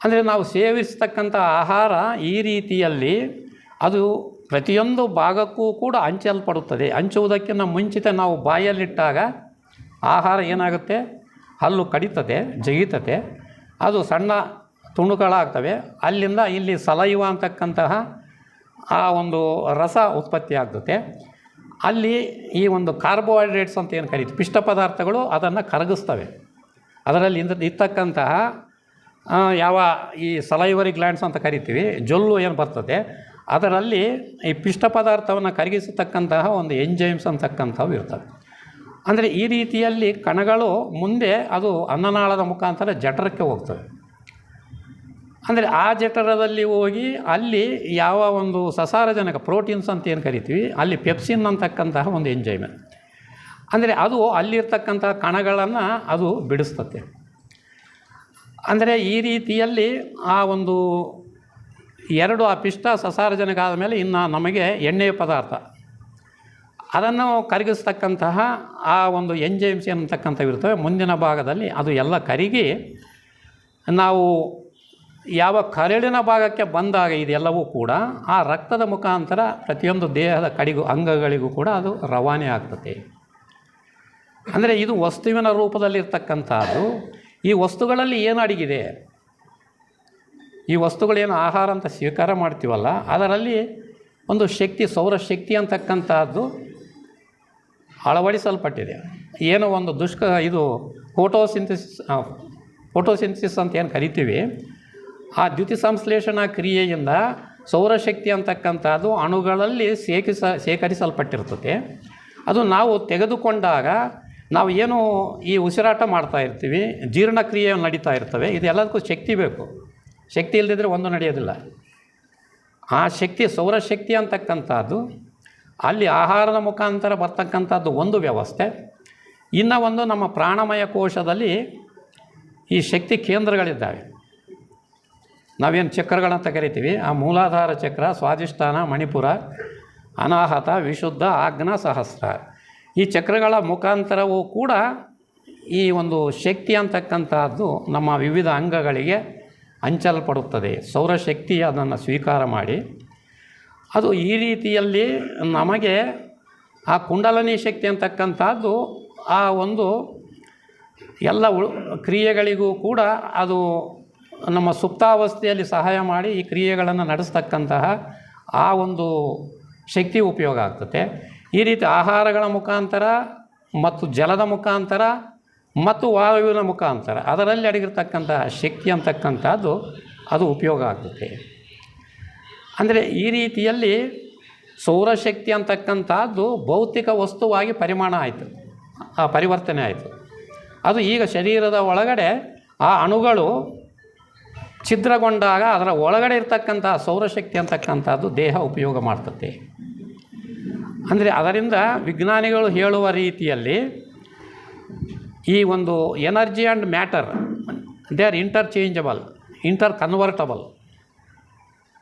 ಅಂದರೆ ನಾವು ಸೇವಿಸ್ತಕ್ಕಂಥ ಆಹಾರ ಈ ರೀತಿಯಲ್ಲಿ ಅದು ಪ್ರತಿಯೊಂದು ಭಾಗಕ್ಕೂ ಕೂಡ ಹಂಚಲ್ಪಡುತ್ತದೆ. ಹಂಚುವುದಕ್ಕಿಂತ ಮುಂಚಿತ ನಾವು ಬಾಯಲ್ಲಿಟ್ಟಾಗ ಆಹಾರ ಏನಾಗುತ್ತೆ, ಹಲ್ಲು ಕಡಿತದೆ, ಜಗಿತತೆ, ಅದು ಸಣ್ಣ ತುಣುಕುಗಳಾಗ್ತವೆ. ಅಲ್ಲಿಂದ ಇಲ್ಲಿ ಸಲೈವ ಅಂತಕ್ಕಂತಹ ಆ ಒಂದು ರಸ ಉತ್ಪತ್ತಿ ಆಗ್ತದೆ. ಅಲ್ಲಿ ಈ ಒಂದು ಕಾರ್ಬೋಹೈಡ್ರೇಟ್ಸ್ ಅಂತ ಏನು ಕರೀತೀವಿ, ಪಿಷ್ಟ ಪದಾರ್ಥಗಳು ಅದನ್ನು ಕರಗಿಸ್ತವೆ. ಅದರಲ್ಲಿ ಇರ್ತಕ್ಕಂತಹ ಈ ಸಲೈವರಿ ಗ್ಲ್ಯಾಂಡ್ಸ್ ಅಂತ ಕರಿತೀವಿ, ಜೊಲ್ಲು ಏನು ಬರ್ತದೆ ಅದರಲ್ಲಿ ಈ ಪಿಷ್ಟ ಪದಾರ್ಥವನ್ನು ಕರಗಿಸತಕ್ಕಂತಹ ಒಂದು ಎಂಜೈಮ್ಸ್ ಅಂತಕ್ಕಂಥವು ಇರ್ತವೆ. ಅಂದರೆ ಈ ರೀತಿಯಲ್ಲಿ ಕಣಗಳು ಮುಂದೆ ಅದು ಅನ್ನನಾಳದ ಮುಖಾಂತರ ಜಠರಕ್ಕೆ ಹೋಗ್ತವೆ. ಅಂದರೆ ಆ ಜಠರದಲ್ಲಿ ಹೋಗಿ ಅಲ್ಲಿ ಯಾವ ಒಂದು ಸಸಾರಜನಕ ಪ್ರೋಟೀನ್ಸ್ ಅಂತ ಏನು ಕರಿತೀವಿ ಅಲ್ಲಿ ಪೆಪ್ಸಿನ್ ಅಂತಕ್ಕಂತಹ ಒಂದು ಎಂಜೈಮ್, ಅಂದರೆ ಅದು ಅಲ್ಲಿರ್ತಕ್ಕಂತಹ ಕಣಗಳನ್ನು ಅದು ಬಿಡಿಸ್ತತೆ. ಅಂದರೆ ಈ ರೀತಿಯಲ್ಲಿ ಆ ಒಂದು ಆ ಪಿಷ್ಟ ಸಸಾರಜನಕ ಆದಮೇಲೆ ಇನ್ನು ನಮಗೆ ಎಣ್ಣೆಯ ಪದಾರ್ಥ ಅದನ್ನು ಕರಗಿಸ್ತಕ್ಕಂತಹ ಆ ಒಂದು ಎಂಜೈಮ್ಸ್ ಏನಂತಕ್ಕಂಥವು ಇರ್ತವೆ. ಮುಂದಿನ ಭಾಗದಲ್ಲಿ ಅದು ಎಲ್ಲ ಕರಗಿ ನಾವು ಯಾವ ಕರಳಿನ ಭಾಗಕ್ಕೆ ಬಂದಾಗ ಇದೆಲ್ಲವೂ ಕೂಡ ಆ ರಕ್ತದ ಮುಖಾಂತರ ಪ್ರತಿಯೊಂದು ದೇಹದ ಅಂಗಗಳಿಗೂ ಕೂಡ ಅದು ರವಾನೆ ಆಗ್ತದೆ. ಅಂದರೆ ಇದು ವಸ್ತುವಿನ ರೂಪದಲ್ಲಿರ್ತಕ್ಕಂಥದ್ದು. ಈ ವಸ್ತುಗಳಲ್ಲಿ ಏನು ಅಡಗಿದೆ, ಈ ವಸ್ತುಗಳೇನು ಆಹಾರ ಅಂತ ಸ್ವೀಕಾರ ಮಾಡ್ತೀವಲ್ಲ ಅದರಲ್ಲಿ ಒಂದು ಶಕ್ತಿ, ಸೌರಶಕ್ತಿ ಅಂತಕ್ಕಂಥದ್ದು ಅಳವಡಿಸಲ್ಪಟ್ಟಿದೆ. ಏನೋ ಒಂದು ಇದು ಫೋಟೋಸಿಂಥಸಿಸ್ ಅಂತ ಏನು ಕರಿತೀವಿ, ಆ ದ್ಯುತಿ ಸಂಶ್ಲೇಷಣಾ ಕ್ರಿಯೆಯಿಂದ ಸೌರಶಕ್ತಿ ಅಂತಕ್ಕಂಥದ್ದು ಅಣುಗಳಲ್ಲಿ ಶೇಖರಿಸಲ್ಪಟ್ಟಿರ್ತದೆ. ಅದು ನಾವು ತೆಗೆದುಕೊಂಡಾಗ ನಾವು ಏನು ಈ ಉಸಿರಾಟ ಮಾಡ್ತಾ ಇರ್ತೀವಿ, ಜೀರ್ಣಕ್ರಿಯೆ ನಡೀತಾ ಇರ್ತವೆ, ಇದೆಲ್ಲದಕ್ಕೂ ಶಕ್ತಿ ಬೇಕು. ಶಕ್ತಿ ಇಲ್ಲದಿದ್ದರೆ ಒಂದು ನಡೆಯೋದಿಲ್ಲ. ಆ ಶಕ್ತಿ ಸೌರಶಕ್ತಿ ಅಂತಕ್ಕಂಥದ್ದು ಅಲ್ಲಿ ಆಹಾರದ ಮುಖಾಂತರ ಬರ್ತಕ್ಕಂಥದ್ದು ಒಂದು ವ್ಯವಸ್ಥೆ. ಇನ್ನು ಒಂದು ನಮ್ಮ ಪ್ರಾಣಮಯ ಕೋಶದಲ್ಲಿ ಈ ಶಕ್ತಿ ಕೇಂದ್ರಗಳಿದ್ದಾವೆ. ನಾವೇನು ಚಕ್ರಗಳಂತ ಕರಿತೀವಿ, ಆ ಮೂಲಾಧಾರ ಚಕ್ರ, ಸ್ವಾಧಿಷ್ಠಾನ, ಮಣಿಪುರ, ಅನಾಹತ, ವಿಶುದ್ಧ, ಆಜ್ಞಾ, ಸಹಸ್ರ, ಈ ಚಕ್ರಗಳ ಮುಖಾಂತರವೂ ಕೂಡ ಈ ಒಂದು ಶಕ್ತಿ ಅಂತಕ್ಕಂಥದ್ದು ನಮ್ಮ ವಿವಿಧ ಅಂಗಗಳಿಗೆ ಹಂಚಲ್ಪಡುತ್ತದೆ. ಸೌರಶಕ್ತಿ ಅದನ್ನು ಸ್ವೀಕಾರ ಮಾಡಿ ಅದು ಈ ರೀತಿಯಲ್ಲಿ ನಮಗೆ ಆ ಕುಂಡಲಿನಿ ಶಕ್ತಿ ಅಂತಕ್ಕಂಥದ್ದು ಆ ಒಂದು ಎಲ್ಲ ಕ್ರಿಯೆಗಳಿಗೂ ಕೂಡ ಅದು ನಮ್ಮ ಸುಪ್ತಾವಸ್ಥೆಯಲ್ಲಿ ಸಹಾಯ ಮಾಡಿ ಈ ಕ್ರಿಯೆಗಳನ್ನು ನಡೆಸ್ತಕ್ಕಂತಹ ಆ ಒಂದು ಶಕ್ತಿ ಉಪಯೋಗ ಆಗ್ತದೆ. ಈ ರೀತಿ ಆಹಾರಗಳ ಮುಖಾಂತರ ಮತ್ತು ಜಲದ ಮುಖಾಂತರ ಮತ್ತು ವಾಯುವಿನ ಮುಖಾಂತರ ಅದರಲ್ಲಿ ಅಡಗಿರ್ತಕ್ಕಂತಹ ಶಕ್ತಿ ಅಂತಕ್ಕಂಥದ್ದು ಅದು ಉಪಯೋಗ ಆಗ್ತದೆ. ಅಂದರೆ ಈ ರೀತಿಯಲ್ಲಿ ಸೌರಶಕ್ತಿ ಅಂತಕ್ಕಂಥದ್ದು ಭೌತಿಕ ವಸ್ತುವಾಗಿ ಪರಿವರ್ತನೆ ಆಯಿತು. ಅದು ಈಗ ಶರೀರದ ಒಳಗಡೆ ಆ ಅಣುಗಳು ಛಿದ್ರಗೊಂಡಾಗ ಅದರ ಒಳಗಡೆ ಇರ್ತಕ್ಕಂಥ ಸೌರಶಕ್ತಿ ಅಂತಕ್ಕಂಥದ್ದು ದೇಹ ಉಪಯೋಗ ಮಾಡ್ತದೆ. ಅಂದರೆ ಅದರಿಂದ ವಿಜ್ಞಾನಿಗಳು ಹೇಳುವ ರೀತಿಯಲ್ಲಿ ಈ ಒಂದು energy and matter they are inter convertible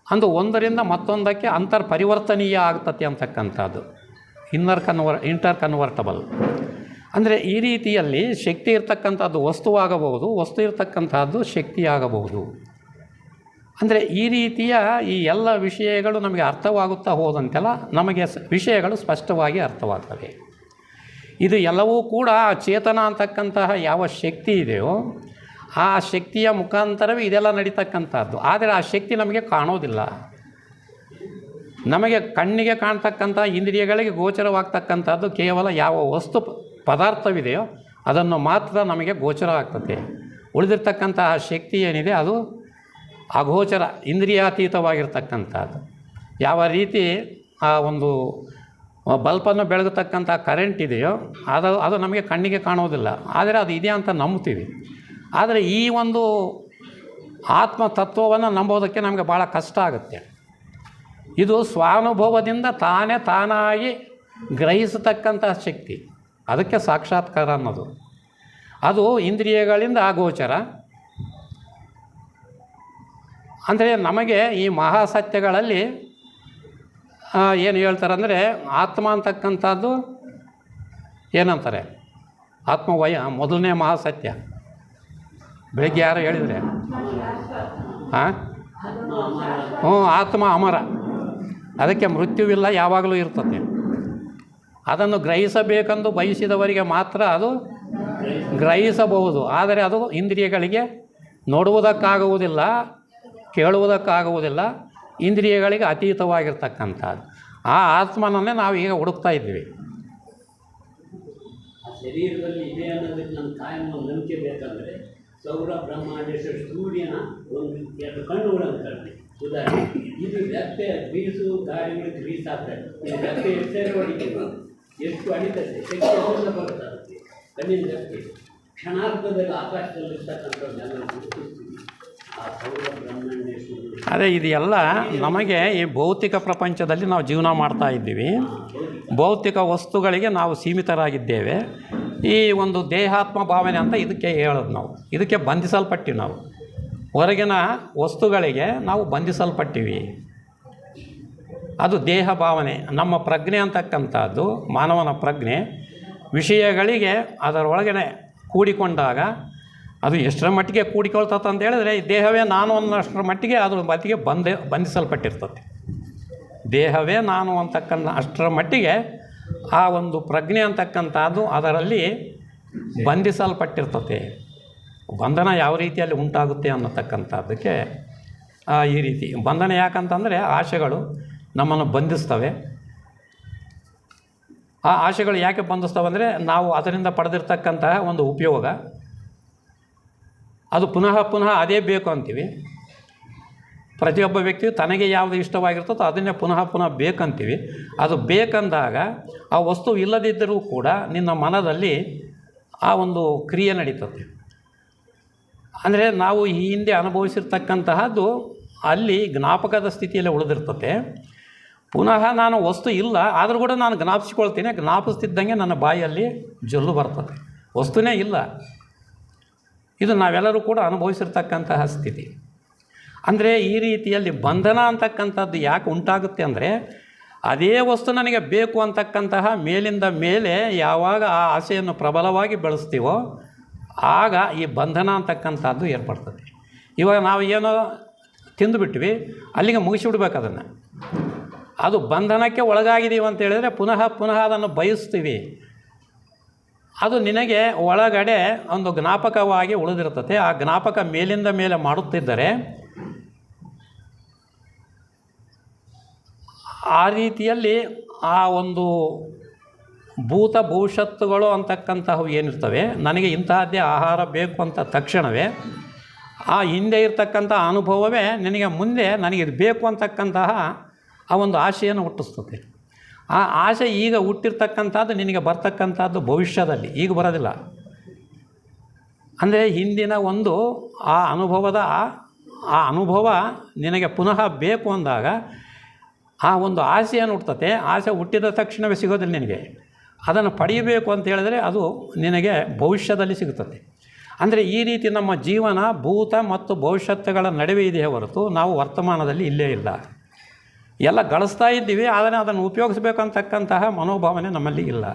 ಅಂದು ಒಂದರಿಂದ ಮತ್ತೊಂದಕ್ಕೆ ಪರಿವರ್ತನೀಯ ಆಗ್ತದೆ ಅಂತಕ್ಕಂಥದ್ದು ಇಂಟರ್ ಕನ್ವರ್ಟಬಲ್. ಅಂದರೆ ಈ ರೀತಿಯಲ್ಲಿ ಶಕ್ತಿ ಇರ್ತಕ್ಕಂಥದ್ದು ವಸ್ತುವಾಗಬಹುದು, ವಸ್ತು ಇರ್ತಕ್ಕಂಥದ್ದು ಶಕ್ತಿಯಾಗಬಹುದು. ಅಂದರೆ ಈ ರೀತಿಯ ಈ ಎಲ್ಲ ವಿಷಯಗಳು ನಮಗೆ ಅರ್ಥವಾಗುತ್ತಾ ಹೋದಂತೆಲ್ಲ ನಮಗೆ ವಿಷಯಗಳು ಸ್ಪಷ್ಟವಾಗಿ ಅರ್ಥವಾಗ್ತವೆ. ಇದು ಎಲ್ಲವೂ ಕೂಡ ಚೇತನ ಅಂತಕ್ಕಂತಹ ಯಾವ ಶಕ್ತಿ ಇದೆಯೋ ಆ ಶಕ್ತಿಯ ಮುಖಾಂತರವೇ ಇದೆಲ್ಲ ನಡೀತಕ್ಕಂಥದ್ದು. ಆದರೆ ಆ ಶಕ್ತಿ ನಮಗೆ ಕಾಣೋದಿಲ್ಲ. ನಮಗೆ ಕಣ್ಣಿಗೆ ಕಾಣ್ತಕ್ಕಂಥ ಇಂದ್ರಿಯಗಳಿಗೆ ಗೋಚರವಾಗ್ತಕ್ಕಂಥದ್ದು ಕೇವಲ ಯಾವ ವಸ್ತು ಪದಾರ್ಥವಿದೆಯೋ ಅದನ್ನು ಮಾತ್ರ ನಮಗೆ ಗೋಚರ ಆಗ್ತದೆ. ಉಳಿದಿರ್ತಕ್ಕಂತಹ ಶಕ್ತಿ ಏನಿದೆ ಅದು ಅಗೋಚರ, ಇಂದ್ರಿಯಾತೀತವಾಗಿರ್ತಕ್ಕಂಥದ್ದು. ಯಾವ ರೀತಿ ಆ ಒಂದು ಬಲ್ಪನ್ನು ಬೆಳಗತಕ್ಕಂಥ ಕರೆಂಟ್ ಇದೆಯೋ ಅದು ನಮಗೆ ಕಣ್ಣಿಗೆ ಕಾಣೋದಿಲ್ಲ, ಆದರೆ ಅದು ಇದೆ ಅಂತ ನಂಬ್ತೀವಿ. ಆದರೆ ಈ ಒಂದು ಆತ್ಮ ತತ್ವವನ್ನು ನಂಬೋದಕ್ಕೆ ನಮಗೆ ಭಾಳ ಕಷ್ಟ ಆಗುತ್ತೆ. ಇದು ಸ್ವಾನುಭವದಿಂದ ತಾನಾಗಿ ಗ್ರಹಿಸತಕ್ಕಂತಹ ಶಕ್ತಿ, ಅದಕ್ಕೆ ಸಾಕ್ಷಾತ್ಕಾರ ಅನ್ನೋದು. ಅದು ಇಂದ್ರಿಯಗಳಿಂದ ಅಗೋಚರ. ಅಂದರೆ ನಮಗೆ ಈ ಮಹಾಸತ್ಯಗಳಲ್ಲಿ ಏನು ಹೇಳ್ತಾರೆ ಅಂದರೆ ಆತ್ಮ ಅಂತಕ್ಕಂಥದ್ದು ಏನಂತಾರೆ, ಮೊದಲನೇ ಮಹಾಸತ್ಯ ಬೆಳಗ್ಗೆ ಯಾರು ಹೇಳಿದರೆ ಆತ್ಮ ಅಮರ, ಅದಕ್ಕೆ ಮೃತ್ಯುವಿಲ್ಲ, ಯಾವಾಗಲೂ ಇರ್ತದೆ. ಅದನ್ನು ಗ್ರಹಿಸಬೇಕೆಂದು ಬಯಸಿದವರಿಗೆ ಮಾತ್ರ ಅದು ಗ್ರಹಿಸಬಹುದು. ಆದರೆ ಅದು ಇಂದ್ರಿಯಗಳಿಗೆ ನೋಡುವುದಕ್ಕಾಗುವುದಿಲ್ಲ, ಕೇಳುವುದಕ್ಕಾಗುವುದಿಲ್ಲ, ಇಂದ್ರಿಯಗಳಿಗೆ ಅತೀತವಾಗಿರ್ತಕ್ಕಂಥದ್ದು. ಆ ಆತ್ಮನನ್ನೇ ನಾವು ಈಗ ಹುಡುಕ್ತಾ ಇದ್ದೀವಿ. ಶರೀರದಲ್ಲಿ ಇದೆ ಅನ್ನೋದಕ್ಕೆ ನಮ್ಮ ಕಾಯಂ ನಂಬಿಕೆ ಬೇಕಂದರೆ ಸೌರ ಬ್ರಹ್ಮಾಂಡೇಶ್ವರ ಸೂರ್ಯನ ಒಂದು 2 ಕಣ್ಣುಗಳನ್ನು ಕಡಿಮೆ ಉದಾಹರಣೆ. ಇದು ರೆಪ್ಪೆ ಬೀಸು ಗಾಳಿಗಳು ಗ್ರೀಸ್ ಆಗ್ತದೆ. ಇದು ರೆಪ್ಪೆ ಎಷ್ಟೇ ಹೊಡಿತೀವಿ, ಎಷ್ಟು ಅಡಿತದೆ, ಶಕ್ತಿ ಎಲ್ಲ ಬರ್ತದೆ. ಕಣ್ಣಿನ ರೆಪ್ಪೆ ಕ್ಷಣಾರ್ಧದಲ್ಲಿ ಆಕಾಶದಲ್ಲಿರ್ತಕ್ಕಂಥದ್ದೆಲ್ಲ ಗುರುತಿಸ್ತೀವಿ. ಆ ಸೌರ ಬ್ರಹ್ಮಾಂಡೇಶ್ವರ ಅದೇ ಇದು ಎಲ್ಲ ನಮಗೆ ಈ ಭೌತಿಕ ಪ್ರಪಂಚದಲ್ಲಿ ನಾವು ಜೀವನ ಮಾಡ್ತಾ ಇದ್ದೀವಿ. ಭೌತಿಕ ವಸ್ತುಗಳಿಗೆ ನಾವು ಸೀಮಿತರಾಗಿದ್ದೇವೆ. ಈ ಒಂದು ದೇಹಾತ್ಮ ಭಾವನೆ ಅಂತ ಇದಕ್ಕೆ ಹೇಳೋದು. ನಾವು ಇದಕ್ಕೆ ಬಂಧಿಸಲ್ಪಟ್ಟಿವಿ. ನಾವು ಹೊರಗಿನ ವಸ್ತುಗಳಿಗೆ ನಾವು ಬಂಧಿಸಲ್ಪಟ್ಟಿವಿ. ಅದು ದೇಹ ಭಾವನೆ. ನಮ್ಮ ಪ್ರಜ್ಞೆ ಅಂತಕ್ಕಂಥದ್ದು, ಮಾನವನ ಪ್ರಜ್ಞೆ ವಿಷಯಗಳಿಗೆ ಅದರೊಳಗನೆ ಕೂಡಿಕೊಂಡಾಗ ಅದು ಎಷ್ಟರ ಮಟ್ಟಿಗೆ ಕೂಡಿಕೊಳ್ತದೆ ಅಂತ ಹೇಳಿದ್ರೆ ಈ ದೇಹವೇ ನಾನು ಅನ್ನೋಷ್ಟರ ಮಟ್ಟಿಗೆ ಅದ್ರ ಮಟ್ಟಿಗೆ ಬಂಧಿಸಲ್ಪಟ್ಟಿರ್ತದೆ. ದೇಹವೇ ನಾನು ಅಷ್ಟರ ಮಟ್ಟಿಗೆ ಆ ಒಂದು ಪ್ರಜ್ಞೆ ಅಂತಕ್ಕಂಥದ್ದು ಅದರಲ್ಲಿ ಬಂಧಿಸಲ್ಪಟ್ಟಿರ್ತದೆ. ಬಂಧನ ಯಾವ ರೀತಿಯಲ್ಲಿ ಉಂಟಾಗುತ್ತೆ ಅನ್ನತಕ್ಕಂಥದ್ದಕ್ಕೆ ಈ ರೀತಿ ಬಂಧನ ಯಾಕಂತಂದರೆ ಆಶೆಗಳು ನಮ್ಮನ್ನು ಬಂಧಿಸ್ತವೆ. ಆ ಆಸೆಗಳು ಯಾಕೆ ಬಂಧಿಸ್ತಾವಂದರೆ ನಾವು ಅದರಿಂದ ಪಡೆದಿರ್ತಕ್ಕಂತಹ ಒಂದು ಉಪಯೋಗ, ಅದು ಪುನಃ ಪುನಃ ಅದೇ ಬೇಕು ಅಂತೀವಿ. ಪ್ರತಿಯೊಬ್ಬ ವ್ಯಕ್ತಿಯು ತನಗೆ ಯಾವುದು ಇಷ್ಟವಾಗಿರ್ತದೋ ಅದನ್ನೇ ಪುನಃ ಪುನಃ ಬೇಕಂತೀವಿ. ಅದು ಬೇಕಂದಾಗ ಆ ವಸ್ತು ಇಲ್ಲದಿದ್ದರೂ ಕೂಡ ನಿನ್ನ ಮನದಲ್ಲಿ ಆ ಒಂದು ಕ್ರಿಯೆ ನಡೀತದೆ. ಅಂದರೆ ನಾವು ಈ ಹಿಂದೆ ಅನುಭವಿಸಿರ್ತಕ್ಕಂತಹದ್ದು ಅಲ್ಲಿ ಜ್ಞಾಪಕದ ಸ್ಥಿತಿಯಲ್ಲಿ ಉಳಿದಿರ್ತದೆ. ಪುನಃ ನಾನು ವಸ್ತು ಇಲ್ಲ ಆದರೂ ಕೂಡ ನಾನು ಜ್ಞಾಪಿಸ್ಕೊಳ್ತೀನಿ. ಜ್ಞಾಪಿಸ್ತಿದ್ದಂಗೆ ನನ್ನ ಬಾಯಲ್ಲಿ ಜೊಲ್ಲು ಬರ್ತದೆ, ವಸ್ತುನೇ ಇಲ್ಲ. ಇದು ನಾವೆಲ್ಲರೂ ಕೂಡ ಅನುಭವಿಸಿರ್ತಕ್ಕಂತಹ ಸ್ಥಿತಿ. ಅಂದರೆ ಈ ರೀತಿಯಲ್ಲಿ ಬಂಧನ ಅಂತಕ್ಕಂಥದ್ದು ಯಾಕೆ ಉಂಟಾಗುತ್ತೆ ಅಂದರೆ, ಅದೇ ವಸ್ತು ನನಗೆ ಬೇಕು ಅಂತಕ್ಕಂತಹ ಮೇಲಿಂದ ಮೇಲೆ ಯಾವಾಗ ಆ ಆಸೆಯನ್ನು ಪ್ರಬಲವಾಗಿ ಬೆಳೆಸ್ತೀವೋ ಆಗ ಈ ಬಂಧನ ಅಂತಕ್ಕಂಥದ್ದು ಏರ್ಪಡ್ತದೆ. ಇವಾಗ ನಾವು ಏನೋ ತಿಂದುಬಿಟ್ವಿ, ಅಲ್ಲಿಗೆ ಮುಗಿಸಿಬಿಡ್ಬೇಕು ಅದನ್ನು. ಅದು ಬಂಧನಕ್ಕೆ ಒಳಗಾಗಿದ್ದೀವಿ ಅಂತ ಹೇಳಿದರೆ ಪುನಃ ಪುನಃ ಅದನ್ನು ಬಯಸ್ತೀವಿ. ಅದು ನಿನಗೆ ಒಳಗಡೆ ಒಂದು ಜ್ಞಾಪಕವಾಗಿ ಉಳಿದಿರ್ತದೆ. ಆ ಜ್ಞಾಪಕ ಮೇಲಿಂದ ಮೇಲೆ ಮಾಡುತ್ತಿದ್ದರೆ ಆ ರೀತಿಯಲ್ಲಿ ಆ ಒಂದು ಭೂತ ಭವಿಷ್ಯತ್ತುಗಳು ಅಂತಕ್ಕಂತಹವು ಏನಿರ್ತವೆ, ನನಗೆ ಇಂತಹದ್ದೇ ಆಹಾರ ಬೇಕು ಅಂತ ತಕ್ಷಣವೇ ಆ ಹಿಂದೆ ಇರ್ತಕ್ಕಂಥ ಅನುಭವವೇ ನಿನಗೆ ಮುಂದೆ ನನಗೆ ಇದು ಬೇಕು ಅಂತಕ್ಕಂತಹ ಆ ಒಂದು ಆಶೆಯನ್ನು ಹುಟ್ಟಿಸ್ತದೆ. ಆ ಆಸೆ ಈಗ ಹುಟ್ಟಿರ್ತಕ್ಕಂಥದ್ದು ನಿನಗೆ ಬರ್ತಕ್ಕಂಥದ್ದು ಭವಿಷ್ಯದಲ್ಲಿ, ಈಗ ಬರೋದಿಲ್ಲ. ಅಂದರೆ ಹಿಂದಿನ ಒಂದು ಆ ಅನುಭವದ ಆ ಅನುಭವ ನಿನಗೆ ಪುನಃ ಬೇಕು ಅಂದಾಗ ಆ ಒಂದು ಆಸೆಯನ್ನು ಹುಟ್ಟುತ್ತೆ. ಆಸೆ ಹುಟ್ಟಿದ ತಕ್ಷಣವೇ ಸಿಗೋದಿಲ್ಲ ನಿನಗೆ. ಅದನ್ನು ಪಡೆಯಬೇಕು ಅಂತ ಹೇಳಿದರೆ ಅದು ನಿನಗೆ ಭವಿಷ್ಯದಲ್ಲಿ ಸಿಗುತ್ತದೆ. ಅಂದರೆ ಈ ರೀತಿ ನಮ್ಮ ಜೀವನ ಭೂತ ಮತ್ತು ಭವಿಷ್ಯತ್ತುಗಳ ನಡುವೆ ಇದೆಯೇ ಹೊರತು ನಾವು ವರ್ತಮಾನದಲ್ಲಿ ಇಲ್ಲೇ ಇಲ್ಲ. ಎಲ್ಲ ಗಳಿಸ್ತಾ ಇದ್ದೀವಿ, ಆದರೆ ಅದನ್ನು ಉಪಯೋಗಿಸ್ಬೇಕಂತಕ್ಕಂತಹ ಮನೋಭಾವನೆ ನಮ್ಮಲ್ಲಿ ಇಲ್ಲ.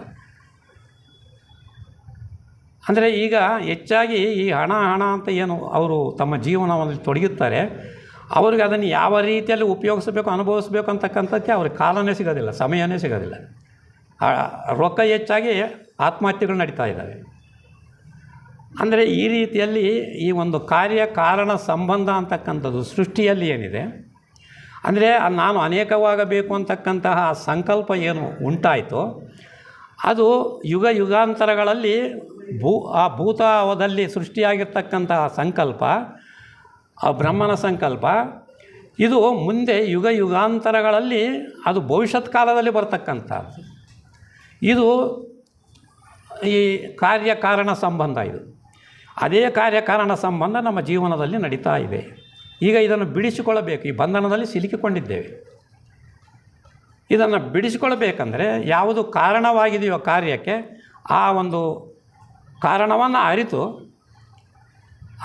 ಅಂದರೆ ಈಗ ಹೆಚ್ಚಾಗಿ ಈ ಹಣ ಅಂತ ಏನು ಅವರು ತಮ್ಮ ಜೀವನದಲ್ಲಿ ತೊಡಗುತ್ತಾರೆ, ಅವ್ರಿಗೆ ಅದನ್ನು ಯಾವ ರೀತಿಯಲ್ಲಿ ಉಪಯೋಗಿಸಬೇಕು ಅನುಭವಿಸ್ಬೇಕು ಅಂತಕ್ಕಂಥಕ್ಕೆ ಅವ್ರಿಗೆ ಕಾಲನೇ ಸಿಗೋದಿಲ್ಲ, ಸಮಯನೇ ಸಿಗೋದಿಲ್ಲ. ರೊಕ್ಕ ಹೆಚ್ಚಾಗಿ ಆತ್ಮಹತ್ಯೆಗಳು ನಡೀತಾ ಇದ್ದಾವೆ. ಅಂದರೆ ಈ ರೀತಿಯಲ್ಲಿ ಈ ಒಂದು ಕಾರ್ಯ ಕಾರಣ ಸಂಬಂಧ ಅಂತಕ್ಕಂಥದ್ದು ಸೃಷ್ಟಿಯಲ್ಲಿ ಏನಿದೆ, ಅಂದರೆ ನಾನು ಅನೇಕವಾಗಬೇಕು ಅಂತಕ್ಕಂತಹ ಸಂಕಲ್ಪ ಏನು ಉಂಟಾಯಿತು, ಅದು ಯುಗ ಯುಗಾಂತರಗಳಲ್ಲಿ ಆ ಭೂತದಲ್ಲಿ ಸೃಷ್ಟಿಯಾಗಿರ್ತಕ್ಕಂತಹ ಸಂಕಲ್ಪ, ಆ ಬ್ರಹ್ಮನ ಸಂಕಲ್ಪ, ಇದು ಮುಂದೆ ಯುಗ ಯುಗಾಂತರಗಳಲ್ಲಿ ಅದು ಭವಿಷ್ಯತ್ ಕಾಲದಲ್ಲಿ ಬರ್ತಕ್ಕಂಥದ್ದು. ಇದು ಈ ಕಾರ್ಯಕಾರಣ ಸಂಬಂಧ. ಇದು ಅದೇ ಕಾರ್ಯಕಾರಣ ಸಂಬಂಧ ನಮ್ಮ ಜೀವನದಲ್ಲಿ ನಡೀತಾ ಇದೆ. ಈಗ ಇದನ್ನು ಬಿಡಿಸಿಕೊಳ್ಳಬೇಕು. ಈ ಬಂಧನದಲ್ಲಿ ಸಿಲುಕಿಕೊಂಡಿದ್ದೇವೆ. ಇದನ್ನು ಬಿಡಿಸಿಕೊಳ್ಳಬೇಕಂದ್ರೆ ಯಾವುದು ಕಾರಣವಾಗಿದೆಯೋ ಕಾರ್ಯಕ್ಕೆ, ಆ ಒಂದು ಕಾರಣವನ್ನು ಅರಿತು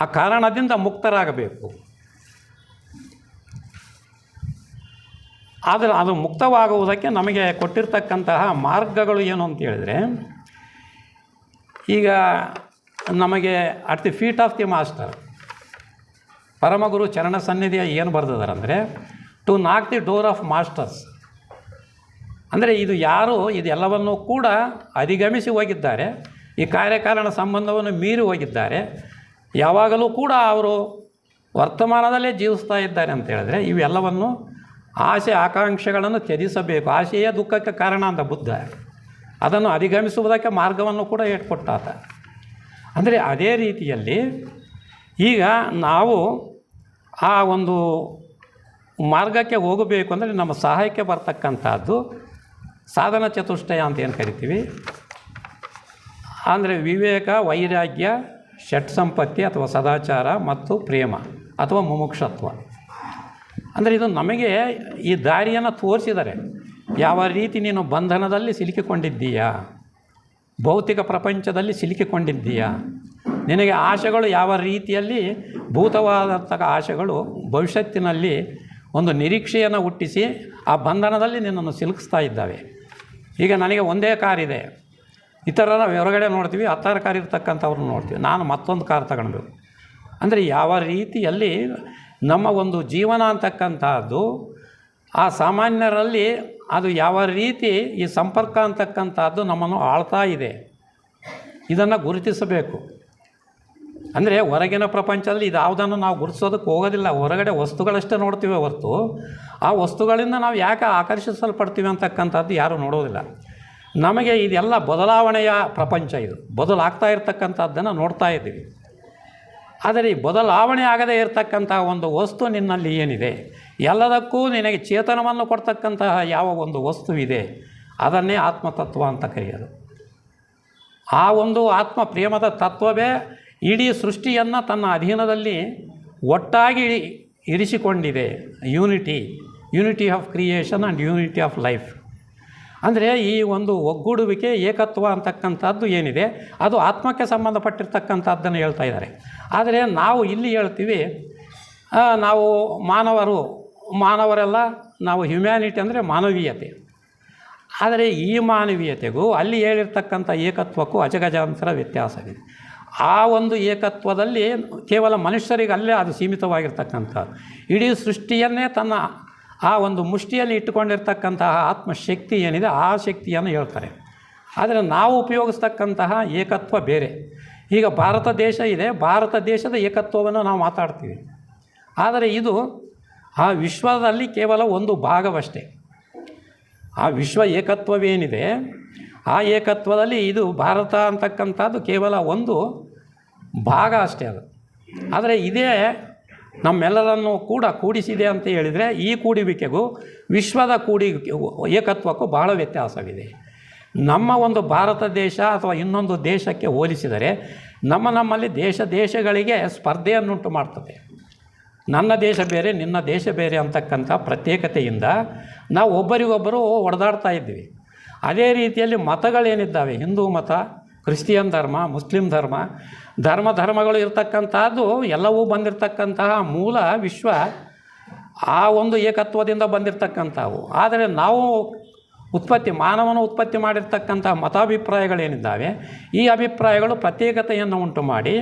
ಆ ಕಾರಣದಿಂದ ಮುಕ್ತರಾಗಬೇಕು. ಆದರೆ ಅದು ಮುಕ್ತವಾಗುವುದಕ್ಕೆ ನಮಗೆ ಕೊಟ್ಟಿರ್ತಕ್ಕಂತಹ ಮಾರ್ಗಗಳು ಏನು ಅಂತ ಹೇಳಿದರೆ, ಈಗ ನಮಗೆ at the feet of the master ಪರಮಗುರು ಚರಣ ಸನ್ನಿಧಿಯ ಏನು ಬರೆದಿದ್ದಾರೆ ಅಂದರೆ, ಟು ನಾಕ್ ದಿ ಡೋರ್ ಆಫ್ ಮಾಸ್ಟರ್ಸ್. ಅಂದರೆ ಇದು ಯಾರು ಇದೆಲ್ಲವನ್ನೂ ಕೂಡ ಅಧಿಗಮಿಸಿ ಹೋಗಿದ್ದಾರೆ, ಈ ಕಾರ್ಯಕಾರಣ ಸಂಬಂಧವನ್ನು ಮೀರಿ ಹೋಗಿದ್ದಾರೆ, ಯಾವಾಗಲೂ ಕೂಡ ಅವರು ವರ್ತಮಾನದಲ್ಲೇ ಜೀವಿಸ್ತಾ ಇದ್ದಾರೆ ಅಂತ ಹೇಳಿದ್ರೆ, ಇವೆಲ್ಲವನ್ನು ಆಸೆ ಆಕಾಂಕ್ಷೆಗಳನ್ನು ತ್ಯಜಿಸಬೇಕು. ಆಸೆಯೇ ದುಃಖಕ್ಕೆ ಕಾರಣ ಅಂತ ಬುದ್ಧ. ಅದನ್ನು ಅಧಿಗಮಿಸುವುದಕ್ಕೆ ಮಾರ್ಗವನ್ನು ಕೂಡ ಇಟ್ಕೊಟ್ಟಾತ. ಅಂದರೆ ಅದೇ ರೀತಿಯಲ್ಲಿ ಈಗ ನಾವು ಆ ಒಂದು ಮಾರ್ಗಕ್ಕೆ ಹೋಗಬೇಕು ಅಂದರೆ ನಮ್ಮ ಸಹಾಯಕ್ಕೆ ಬರ್ತಕ್ಕಂಥದ್ದು ಸಾಧನ ಚತುಷ್ಟಯ ಅಂತ ಏನು ಕರಿತೀವಿ. ಅಂದರೆ ವಿವೇಕ, ವೈರಾಗ್ಯ, ಷಟ್ ಸಂಪತ್ತಿ ಅಥವಾ ಸದಾಚಾರ ಮತ್ತು ಪ್ರೇಮ ಅಥವಾ ಮುಮುಕ್ಷತ್ವ. ಅಂದರೆ ಇದು ನಮಗೆ ಈ ದಾರಿಯನ್ನು ತೋರಿಸಿದ್ದಾರೆ. ಯಾವ ರೀತಿ ನೀನು ಬಂಧನದಲ್ಲಿ ಸಿಲುಕಿಕೊಂಡಿದ್ದೀಯಾ, ಭೌತಿಕ ಪ್ರಪಂಚದಲ್ಲಿ ಸಿಲುಕಿಕೊಂಡಿದ್ದೀಯಾ, ನಿನಗೆ ಆಶೆಗಳು ಯಾವ ರೀತಿಯಲ್ಲಿ ಭೂತವಾದಂಥ ಆಶೆಗಳು ಭವಿಷ್ಯತ್ತಿನಲ್ಲಿ ಒಂದು ನಿರೀಕ್ಷೆಯನ್ನು ಹುಟ್ಟಿಸಿ ಆ ಬಂಧನದಲ್ಲಿ ನಿನ್ನನ್ನು ಸಿಲುಕಿಸ್ತಾ ಇದ್ದಾವೆ. ಈಗ ನನಗೆ ಒಂದೇ ಕಾರಿದೆ, ಇತರರ ಹೊರಗಡೆ ನೋಡ್ತೀವಿ, 10 ಕಾರ್ ಇರ್ತಕ್ಕಂಥವ್ರನ್ನ ನೋಡ್ತೀವಿ, ನಾನು ಮತ್ತೊಂದು ಕಾರ್ ತಗೊಳ್ಬೇಕು. ಅಂದರೆ ಯಾವ ರೀತಿಯಲ್ಲಿ ನಮ್ಮ ಒಂದು ಜೀವನ ಅಂತಕ್ಕಂಥದ್ದು ಆ ಸಾಮಾನ್ಯರಲ್ಲಿ ಅದು ಯಾವ ರೀತಿ ಈ ಸಂಪರ್ಕ ಅಂತಕ್ಕಂಥದ್ದು ನಮ್ಮನ್ನು ಆಳ್ತಾ ಇದೆ, ಇದನ್ನು ಗುರುತಿಸಬೇಕು. ಅಂದರೆ ಹೊರಗಿನ ಪ್ರಪಂಚದಲ್ಲಿ ಇದು ಯಾವುದನ್ನು ನಾವು ಗುರುತಿಸೋದಕ್ಕೆ ಹೋಗೋದಿಲ್ಲ. ಹೊರಗಡೆ ವಸ್ತುಗಳಷ್ಟೇ ನೋಡ್ತೀವಿ ಹೊರತು ಆ ವಸ್ತುಗಳಿಂದ ನಾವು ಯಾಕೆ ಆಕರ್ಷಿಸಲ್ಪಡ್ತೀವಿ ಅಂತಕ್ಕಂಥದ್ದು ಯಾರೂ ನೋಡೋದಿಲ್ಲ. ನಮಗೆ ಇದೆಲ್ಲ ಬದಲಾವಣೆಯ ಪ್ರಪಂಚ, ಇದು ಬದಲಾಗ್ತಾ ಇರ್ತಕ್ಕಂಥದ್ದನ್ನು ನೋಡ್ತಾ ಇದ್ದೀವಿ. ಆದರೆ ಈ ಬದಲಾವಣೆ ಆಗದೇ ಇರತಕ್ಕಂಥ ಒಂದು ವಸ್ತು ನಿನ್ನಲ್ಲಿ ಏನಿದೆ, ಎಲ್ಲದಕ್ಕೂ ನಿನಗೆ ಚೇತನವನ್ನು ಕೊಡ್ತಕ್ಕಂತಹ ಯಾವ ಒಂದು ವಸ್ತುವಿದೆ, ಅದನ್ನೇ ಆತ್ಮತತ್ವ ಅಂತ ಕರೆಯೋದು. ಆ ಒಂದು ಆತ್ಮ ಪ್ರೇಮದ ತತ್ವವೇ ಇಡೀ ಸೃಷ್ಟಿಯನ್ನು ತನ್ನ ಅಧೀನದಲ್ಲಿ ಒಟ್ಟಾಗಿ ಇರಿಸಿಕೊಂಡಿದೆ. Unity of creation and unity of life. ಅಂದರೆ ಈ ಒಂದು ಒಗ್ಗೂಡುವಿಕೆ, ಏಕತ್ವ ಅಂತಕ್ಕಂಥದ್ದು ಏನಿದೆ, ಅದು ಆತ್ಮಕ್ಕೆ ಸಂಬಂಧಪಟ್ಟಿರ್ತಕ್ಕಂಥದ್ದನ್ನು ಹೇಳ್ತಾ ಇದ್ದಾರೆ. ಆದರೆ ನಾವು ಇಲ್ಲಿ ಹೇಳ್ತೀವಿ, ನಾವು ಮಾನವರೆಲ್ಲ ನಾವು ಹ್ಯುಮ್ಯಾನಿಟಿ ಅಂದರೆ ಮಾನವೀಯತೆ. ಆದರೆ ಈ ಮಾನವೀಯತೆಗೂ ಅಲ್ಲಿ ಹೇಳಿರ್ತಕ್ಕಂಥ ಏಕತ್ವಕ್ಕೂ ಅಜಗಜಾಂತರ ವ್ಯತ್ಯಾಸವಿದೆ. ಆ ಒಂದು ಏಕತ್ವದಲ್ಲಿ ಕೇವಲ ಮನುಷ್ಯರಿಗಲ್ಲೇ ಅದು ಸೀಮಿತವಾಗಿರ್ತಕ್ಕಂಥದ್ದು. ಇಡೀ ಸೃಷ್ಟಿಯನ್ನೇ ತನ್ನ ಆ ಒಂದು ಮುಷ್ಟಿಯಲ್ಲಿ ಇಟ್ಟುಕೊಂಡಿರ್ತಕ್ಕಂತಹ ಆತ್ಮಶಕ್ತಿ ಏನಿದೆ, ಆ ಶಕ್ತಿಯನ್ನು ಹೇಳ್ತಾರೆ. ಆದರೆ ನಾವು ಉಪಯೋಗಿಸ್ತಕ್ಕಂತಹ ಏಕತ್ವ ಬೇರೆ. ಈಗ ಭಾರತ ದೇಶ ಇದೆ, ಭಾರತ ದೇಶದ ಏಕತ್ವವನ್ನು ನಾವು ಮಾತಾಡ್ತೀವಿ. ಆದರೆ ಇದು ಆ ವಿಶ್ವದಲ್ಲಿ ಕೇವಲ ಒಂದು ಭಾಗವಷ್ಟೇ. ಆ ವಿಶ್ವ ಏಕತ್ವವೇನಿದೆ, ಆ ಏಕತ್ವದಲ್ಲಿ ಇದು ಭಾರತ ಅಂತಕ್ಕಂಥದ್ದು ಕೇವಲ ಒಂದು ಭಾಗ ಅಷ್ಟೇ ಅದು. ಆದರೆ ಇದೇ ನಮ್ಮೆಲ್ಲರನ್ನು ಕೂಡ ಕೂಡಿಸಿದೆ ಅಂತ ಹೇಳಿದರೆ, ಈ ಕೂಡುವಿಕೆಗೂ ವಿಶ್ವದ ಏಕತ್ವಕ್ಕೂ ಬಹಳ ವ್ಯತ್ಯಾಸವಿದೆ. ನಮ್ಮ ಒಂದು ಭಾರತ ದೇಶ ಅಥವಾ ಇನ್ನೊಂದು ದೇಶಕ್ಕೆ ಹೋಲಿಸಿದರೆ ನಮ್ಮಲ್ಲಿ ದೇಶಗಳಿಗೆ ಸ್ಪರ್ಧೆಯನ್ನುಂಟು ಮಾಡ್ತದೆ. ನನ್ನ ದೇಶ ಬೇರೆ, ನಿನ್ನ ದೇಶ ಬೇರೆ ಅಂತಕ್ಕಂಥ ಪ್ರತ್ಯೇಕತೆಯಿಂದ ನಾವು ಒಬ್ಬರಿಗೊಬ್ಬರು ಹೊಡೆದಾಡ್ತಾ ಇದ್ದೀವಿ. ಅದೇ ರೀತಿಯಲ್ಲಿ ಮತಗಳೇನಿದ್ದಾವೆ, ಹಿಂದೂ ಮತ, ಕ್ರಿಶ್ಚಿಯನ್ ಧರ್ಮ, ಮುಸ್ಲಿಂ ಧರ್ಮಗಳು ಇರ್ತಕ್ಕಂಥದ್ದು ಎಲ್ಲವೂ ಬಂದಿರತಕ್ಕಂತಹ ಮೂಲ ವಿಶ್ವ ಆ ಒಂದು ಏಕತ್ವದಿಂದ ಬಂದಿರತಕ್ಕಂಥವು. ಆದರೆ ನಾವು ಮಾನವನ ಉತ್ಪತ್ತಿ ಮಾಡಿರ್ತಕ್ಕಂಥ ಮತಾಭಿಪ್ರಾಯಗಳೇನಿದ್ದಾವೆ, ಈ ಅಭಿಪ್ರಾಯಗಳು ಪ್ರತ್ಯೇಕತೆಯನ್ನು ಉಂಟು ಮಾಡಿ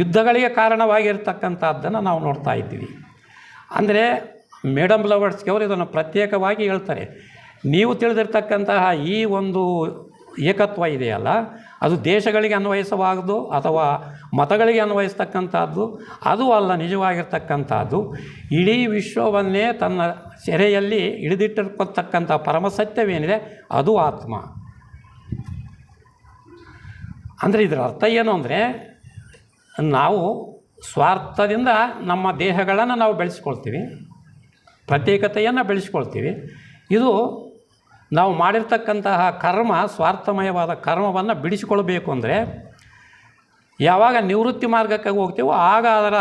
ಯುದ್ಧಗಳಿಗೆ ಕಾರಣವಾಗಿರ್ತಕ್ಕಂಥದ್ದನ್ನು ನಾವು ನೋಡ್ತಾ ಇದ್ದೀವಿ. ಅಂದರೆ ಮೇಡಮ್ ಬ್ಲವರ್ಸ್ಕಿ ಅವರು ಇದನ್ನು ಪ್ರತ್ಯೇಕವಾಗಿ ಹೇಳ್ತಾರೆ. ನೀವು ತಿಳಿದಿರ್ತಕ್ಕಂತಹ ಈ ಒಂದು ಏಕತ್ವ ಇದೆಯಲ್ಲ, ಅದು ದೇಶಗಳಿಗೆ ಅನ್ವಯಿಸಬಾರದು ಅಥವಾ ಮತಗಳಿಗೆ ಅನ್ವಯಿಸ್ತಕ್ಕಂಥದ್ದು ಅದು ಅಲ್ಲ. ನಿಜವಾಗಿರ್ತಕ್ಕಂಥದ್ದು ಇಡೀ ವಿಶ್ವವನ್ನೇ ತನ್ನ ಸೆರೆಯಲ್ಲಿ ಹಿಡಿದಿಟ್ಟಿರ್ತಕ್ಕಂಥ ಪರಮಸತ್ಯವೇನಿದೆ ಅದು ಆತ್ಮ. ಅಂದರೆ ಇದರ ಅರ್ಥ ಏನು ಅಂದರೆ, ನಾವು ಸ್ವಾರ್ಥದಿಂದ ನಮ್ಮ ದೇಹಗಳನ್ನು ನಾವು ಬೆಳೆಸ್ಕೊಳ್ತೀವಿ, ಪ್ರತ್ಯೇಕತೆಯನ್ನು ಬೆಳೆಸ್ಕೊಳ್ತೀವಿ. ಇದು ನಾವು ಮಾಡಿರ್ತಕ್ಕಂತಹ ಕರ್ಮ, ಸ್ವಾರ್ಥಮಯವಾದ ಕರ್ಮವನ್ನು ಬಿಡಿಸಿಕೊಳ್ಬೇಕು ಅಂದರೆ ಯಾವಾಗ ನಿವೃತ್ತಿ ಮಾರ್ಗಕ್ಕೆ ಹೋಗ್ತೀವೋ ಆಗ ಅದರ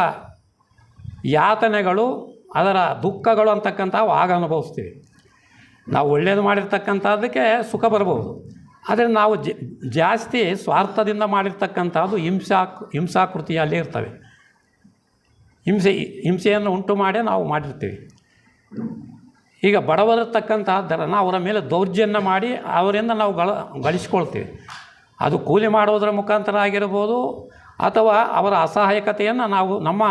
ಯಾತನೆಗಳು, ಅದರ ದುಃಖಗಳು ಅಂತಕ್ಕಂಥವು ಆಗ ಅನುಭವಿಸ್ತೀವಿ. ನಾವು ಒಳ್ಳೆಯದು ಮಾಡಿರ್ತಕ್ಕಂಥದ್ದಕ್ಕೆ ಸುಖ ಬರ್ಬೋದು. ಆದರೆ ನಾವು ಜಾಸ್ತಿ ಸ್ವಾರ್ಥದಿಂದ ಮಾಡಿರ್ತಕ್ಕಂಥದ್ದು ಹಿಂಸಾಕೃತಿಯಲ್ಲಿ ಇರ್ತವೆ. ಹಿಂಸೆಯನ್ನು ಉಂಟು ಮಾಡೇ ನಾವು ಮಾಡಿರ್ತೀವಿ. ಈಗ ಬಡವರಿರ್ತಕ್ಕಂಥದ್ದನ್ನು ಅವರ ಮೇಲೆ ದೌರ್ಜನ್ಯ ಮಾಡಿ ಅವರಿಂದ ನಾವು ಗಳಿಸ್ಕೊಳ್ತೀವಿ. ಅದು ಕೂಲಿ ಮಾಡೋದರ ಮುಖಾಂತರ ಆಗಿರ್ಬೋದು, ಅಥವಾ ಅವರ ಅಸಹಾಯಕತೆಯನ್ನು ನಾವು ನಮ್ಮ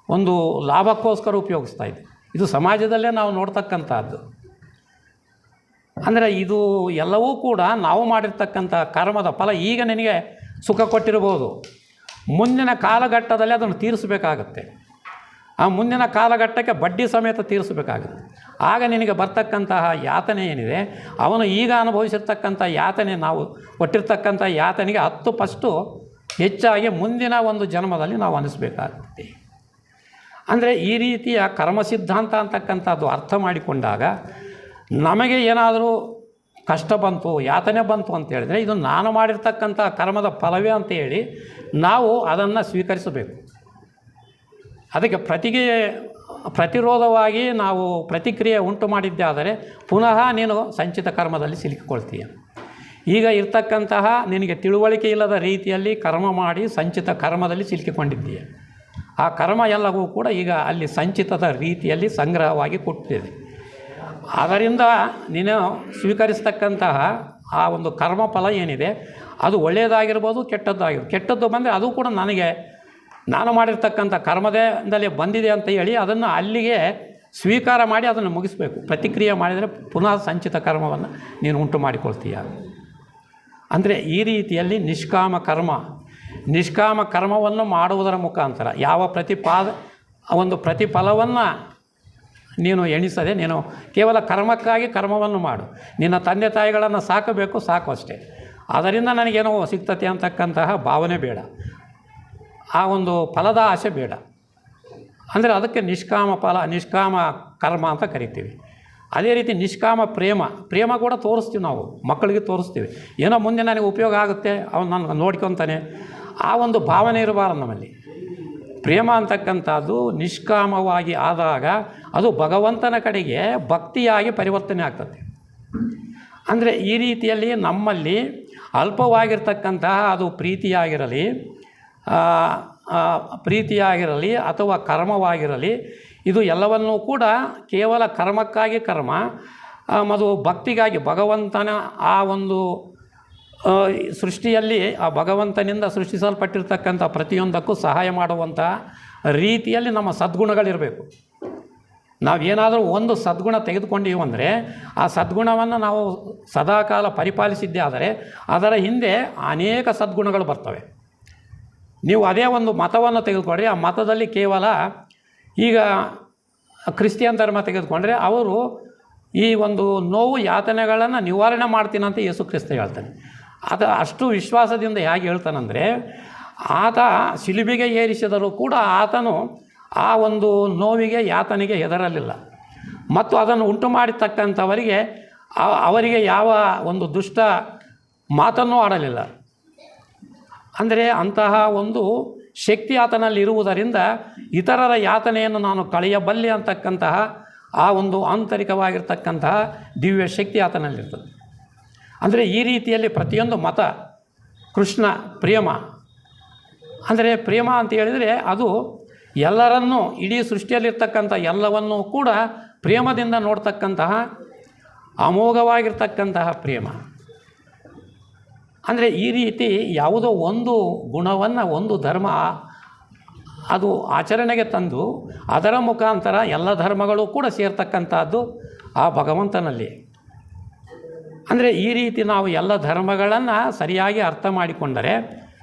ಒಂದು ಲಾಭಕ್ಕೋಸ್ಕರ ಉಪಯೋಗಿಸ್ತಾ ಇದ್ದೀವಿ. ಇದು ಸಮಾಜದಲ್ಲೇ ನಾವು ನೋಡ್ತಕ್ಕಂಥದ್ದು. ಅಂದರೆ ಇದು ಎಲ್ಲವೂ ಕೂಡ ನಾವು ಮಾಡಿರ್ತಕ್ಕಂಥ ಕರ್ಮದ ಫಲ. ಈಗ ನಿನಗೆ ಸುಖ ಕೊಟ್ಟಿರ್ಬೋದು, ಮುಂದಿನ ಕಾಲಘಟ್ಟದಲ್ಲಿ ಅದನ್ನು ತೀರಿಸಬೇಕಾಗತ್ತೆ. ಆ ಮುಂದಿನ ಕಾಲಘಟ್ಟಕ್ಕೆ ಬಡ್ಡಿ ಸಮೇತ ತೀರಿಸಬೇಕಾಗುತ್ತೆ. ಆಗ ನಿನಗೆ ಬರ್ತಕ್ಕಂತಹ ಯಾತನೆ ಏನಿದೆ, ಅವನು ಈಗ ಅನುಭವಿಸಿರ್ತಕ್ಕಂಥ ಯಾತನೆ, ನಾವು ಕೊಟ್ಟಿರ್ತಕ್ಕಂಥ ಯಾತನೆಗೆ 10% ಹೆಚ್ಚಾಗಿ ಮುಂದಿನ ಒಂದು ಜನ್ಮದಲ್ಲಿ ನಾವು ಅನಿಸ್ಬೇಕಾಗುತ್ತೆ. ಅಂದರೆ ಈ ರೀತಿಯ ಕರ್ಮ ಸಿದ್ಧಾಂತ ಅಂತಕ್ಕಂಥದ್ದು ಅರ್ಥ ಮಾಡಿಕೊಂಡಾಗ ನಮಗೆ ಏನಾದರೂ ಕಷ್ಟ ಬಂತು, ಯಾತನೆ ಬಂತು ಅಂತ ಹೇಳಿದರೆ ಇದು ನಾನು ಮಾಡಿರ್ತಕ್ಕಂಥ ಕರ್ಮದ ಫಲವೇ ಅಂತೇಳಿ ನಾವು ಅದನ್ನು ಸ್ವೀಕರಿಸಬೇಕು. ಅದಕ್ಕೆ ಪ್ರತಿರೋಧವಾಗಿ ನಾವು ಪ್ರತಿಕ್ರಿಯೆ ಉಂಟು ಮಾಡಿದ್ದೇ ಆದರೆ ಪುನಃ ನೀನು ಸಂಚಿತ ಕರ್ಮದಲ್ಲಿ ಸಿಲುಕಿಕೊಳ್ತೀಯ. ಈಗ ಇರ್ತಕ್ಕಂತಹ ನಿನಗೆ ತಿಳುವಳಿಕೆ ಇಲ್ಲದ ರೀತಿಯಲ್ಲಿ ಕರ್ಮ ಮಾಡಿ ಸಂಚಿತ ಕರ್ಮದಲ್ಲಿ ಸಿಲುಕಿಕೊಂಡಿದ್ದೀಯ. ಆ ಕರ್ಮ ಎಲ್ಲವೂ ಕೂಡ ಈಗ ಅಲ್ಲಿ ಸಂಚಿತದ ರೀತಿಯಲ್ಲಿ ಸಂಗ್ರಹವಾಗಿ ಕೊಟ್ಟಿದೆ. ಅದರಿಂದ ನೀನು ಸ್ವೀಕರಿಸ್ತಕ್ಕಂತಹ ಆ ಒಂದು ಕರ್ಮ ಫಲ ಏನಿದೆ ಅದು ಒಳ್ಳೆಯದಾಗಿರ್ಬೋದು, ಕೆಟ್ಟದ್ದು ಬಂದರೆ ಅದು ಕೂಡ ನಾನು ಮಾಡಿರ್ತಕ್ಕಂಥ ಕರ್ಮದಿಂದಲೇ ಬಂದಿದೆ ಅಂತ ಹೇಳಿ ಅದನ್ನು ಅಲ್ಲಿಗೆ ಸ್ವೀಕಾರ ಮಾಡಿ ಅದನ್ನು ಮುಗಿಸ್ಬೇಕು. ಪ್ರತಿಕ್ರಿಯೆ ಮಾಡಿದರೆ ಪುನಃ ಸಂಚಿತ ಕರ್ಮವನ್ನು ನೀನು ಉಂಟು ಮಾಡಿಕೊಳ್ತೀಯ. ಅಂದರೆ ಈ ರೀತಿಯಲ್ಲಿ ನಿಷ್ಕಾಮ ಕರ್ಮವನ್ನು ಮಾಡುವುದರ ಮುಖಾಂತರ ಯಾವ ಪ್ರತಿಫಲವನ್ನು ನೀನು ಎಣಿಸದೆ ನೀನು ಕೇವಲ ಕರ್ಮಕ್ಕಾಗಿ ಕರ್ಮವನ್ನು ಮಾಡು. ನಿನ್ನ ತಂದೆ ತಾಯಿಗಳನ್ನು ಸಾಕಬೇಕು, ಸಾಕು ಅಷ್ಟೇ. ಅದರಿಂದ ನನಗೇನೋ ಸಿಗ್ತತೆ ಅಂತಕ್ಕಂತಹ ಭಾವನೆ ಬೇಡ, ಆ ಒಂದು ಫಲದ ಆಸೆ ಬೇಡ. ಅಂದರೆ ಅದಕ್ಕೆ ನಿಷ್ಕಾಮ ಫಲ, ನಿಷ್ಕಾಮ ಕರ್ಮ ಅಂತ ಕರಿತೀವಿ. ಅದೇ ರೀತಿ ನಿಷ್ಕಾಮ ಪ್ರೇಮ ಕೂಡ ತೋರಿಸ್ತೀವಿ ನಾವು, ಮಕ್ಕಳಿಗೆ ತೋರಿಸ್ತೀವಿ. ಏನೋ ಮುಂದೆ ನನಗೆ ಉಪಯೋಗ ಆಗುತ್ತೆ, ಅವನು ನನ್ನ ನೋಡ್ಕೊತಾನೆ, ಆ ಒಂದು ಭಾವನೆ ಇರಬಾರದು ನಮ್ಮಲ್ಲಿ. ಪ್ರೇಮ ಅಂತಕ್ಕಂಥದ್ದು ನಿಷ್ಕಾಮವಾಗಿ ಆದಾಗ ಅದು ಭಗವಂತನ ಕಡೆಗೆ ಭಕ್ತಿಯಾಗಿ ಪರಿವರ್ತನೆ ಆಗ್ತದೆ. ಅಂದರೆ ಈ ರೀತಿಯಲ್ಲಿ ನಮ್ಮಲ್ಲಿ ಅಲ್ಪವಾಗಿರ್ತಕ್ಕಂತಹ ಅದು ಪ್ರೀತಿಯಾಗಿರಲಿ ಅಥವಾ ಕರ್ಮವಾಗಿರಲಿ, ಇದು ಎಲ್ಲವನ್ನೂ ಕೂಡ ಕೇವಲ ಕರ್ಮಕ್ಕಾಗಿ ಕರ್ಮ, ಮತ್ತು ಭಕ್ತಿಗಾಗಿ ಭಗವಂತನ ಆ ಒಂದು ಸೃಷ್ಟಿಯಲ್ಲಿ ಆ ಭಗವಂತನಿಂದ ಸೃಷ್ಟಿಸಲ್ಪಟ್ಟಿರ್ತಕ್ಕಂಥ ಪ್ರತಿಯೊಂದಕ್ಕೂ ಸಹಾಯ ಮಾಡುವಂಥ ರೀತಿಯಲ್ಲಿ ನಮ್ಮ ಸದ್ಗುಣಗಳಿರಬೇಕು. ನಾವೇನಾದರೂ ಒಂದು ಸದ್ಗುಣ ತೆಗೆದುಕೊಂಡಿದ್ದೀವಿ ಅಂದರೆ ಆ ಸದ್ಗುಣವನ್ನು ನಾವು ಸದಾಕಾಲ ಪರಿಪಾಲಿಸಿದ್ದೇ ಆದರೆ ಅದರ ಹಿಂದೆ ಅನೇಕ ಸದ್ಗುಣಗಳು ಬರ್ತವೆ. ನೀವು ಅದೇ ಒಂದು ಮತವನ್ನು ತೆಗೆದುಕೊಂಡ್ರೆ ಆ ಮತದಲ್ಲಿ ಕೇವಲ ಈಗ ಕ್ರಿಶ್ಚಿಯನ್ ಧರ್ಮ ತೆಗೆದುಕೊಂಡ್ರೆ ಅವರು ಈ ಒಂದು ನೋವು ಯಾತನೆಗಳನ್ನು ನಿವಾರಣೆ ಮಾಡ್ತೀನಂತ ಯೇಸು ಕ್ರಿಸ್ತ ಹೇಳ್ತಾನೆ. ಅದು ಅಷ್ಟು ವಿಶ್ವಾಸದಿಂದ ಹೇಗೆ ಹೇಳ್ತಾನಂದರೆ, ಆತ ಶಿಲುಬೆಗೆ ಏರಿಸಿದರೂ ಕೂಡ ಆತನು ಆ ಒಂದು ನೋವಿಗೆ ಯಾತನೆಗೆ ಹೆದರಲಿಲ್ಲ, ಮತ್ತು ಅದನ್ನು ಉಂಟು ಮಾಡಿರ್ತಕ್ಕಂಥವರಿಗೆ ಅವರಿಗೆ ಯಾವ ಒಂದು ದುಷ್ಟ ಮಾತನ್ನೂ ಆಡಲಿಲ್ಲ. ಅಂದರೆ ಅಂತಹ ಒಂದು ಶಕ್ತಿ ಆತನಲ್ಲಿ ಇರುವುದರಿಂದ ಇತರರ ಯಾತನೆಯನ್ನು ನಾನು ಕಳೆಯಬಲ್ಲೆ ಅಂತಕ್ಕಂತಹ ಆ ಒಂದು ಆಂತರಿಕವಾಗಿರ್ತಕ್ಕಂತಹ ದಿವ್ಯ ಶಕ್ತಿ ಆತನಲ್ಲಿರ್ತದೆ. ಅಂದರೆ ಈ ರೀತಿಯಲ್ಲಿ ಪ್ರತಿಯೊಂದು ಮತ ಕೃಷ್ಣ ಪ್ರೇಮ, ಅಂದರೆ ಪ್ರೇಮ ಅಂತ ಹೇಳಿದರೆ ಅದು ಎಲ್ಲರನ್ನೂ, ಇಡೀ ಸೃಷ್ಟಿಯಲ್ಲಿರ್ತಕ್ಕಂಥ ಎಲ್ಲವನ್ನೂ ಕೂಡ ಪ್ರೇಮದಿಂದ ನೋಡ್ತಕ್ಕಂತಹ ಅಮೋಘವಾಗಿರ್ತಕ್ಕಂತಹ ಪ್ರೇಮ. ಅಂದರೆ ಈ ರೀತಿ ಯಾವುದೋ ಒಂದು ಗುಣವನ್ನು ಒಂದು ಧರ್ಮ ಅದು ಆಚರಣೆಗೆ ತಂದು ಅದರ ಮುಖಾಂತರ ಎಲ್ಲ ಧರ್ಮಗಳು ಕೂಡ ಸೇರ್ತಕ್ಕಂಥದ್ದು ಆ ಭಗವಂತನಲ್ಲಿ. ಅಂದರೆ ಈ ರೀತಿ ನಾವು ಎಲ್ಲ ಧರ್ಮಗಳನ್ನು ಸರಿಯಾಗಿ ಅರ್ಥ ಮಾಡಿಕೊಂಡರೆ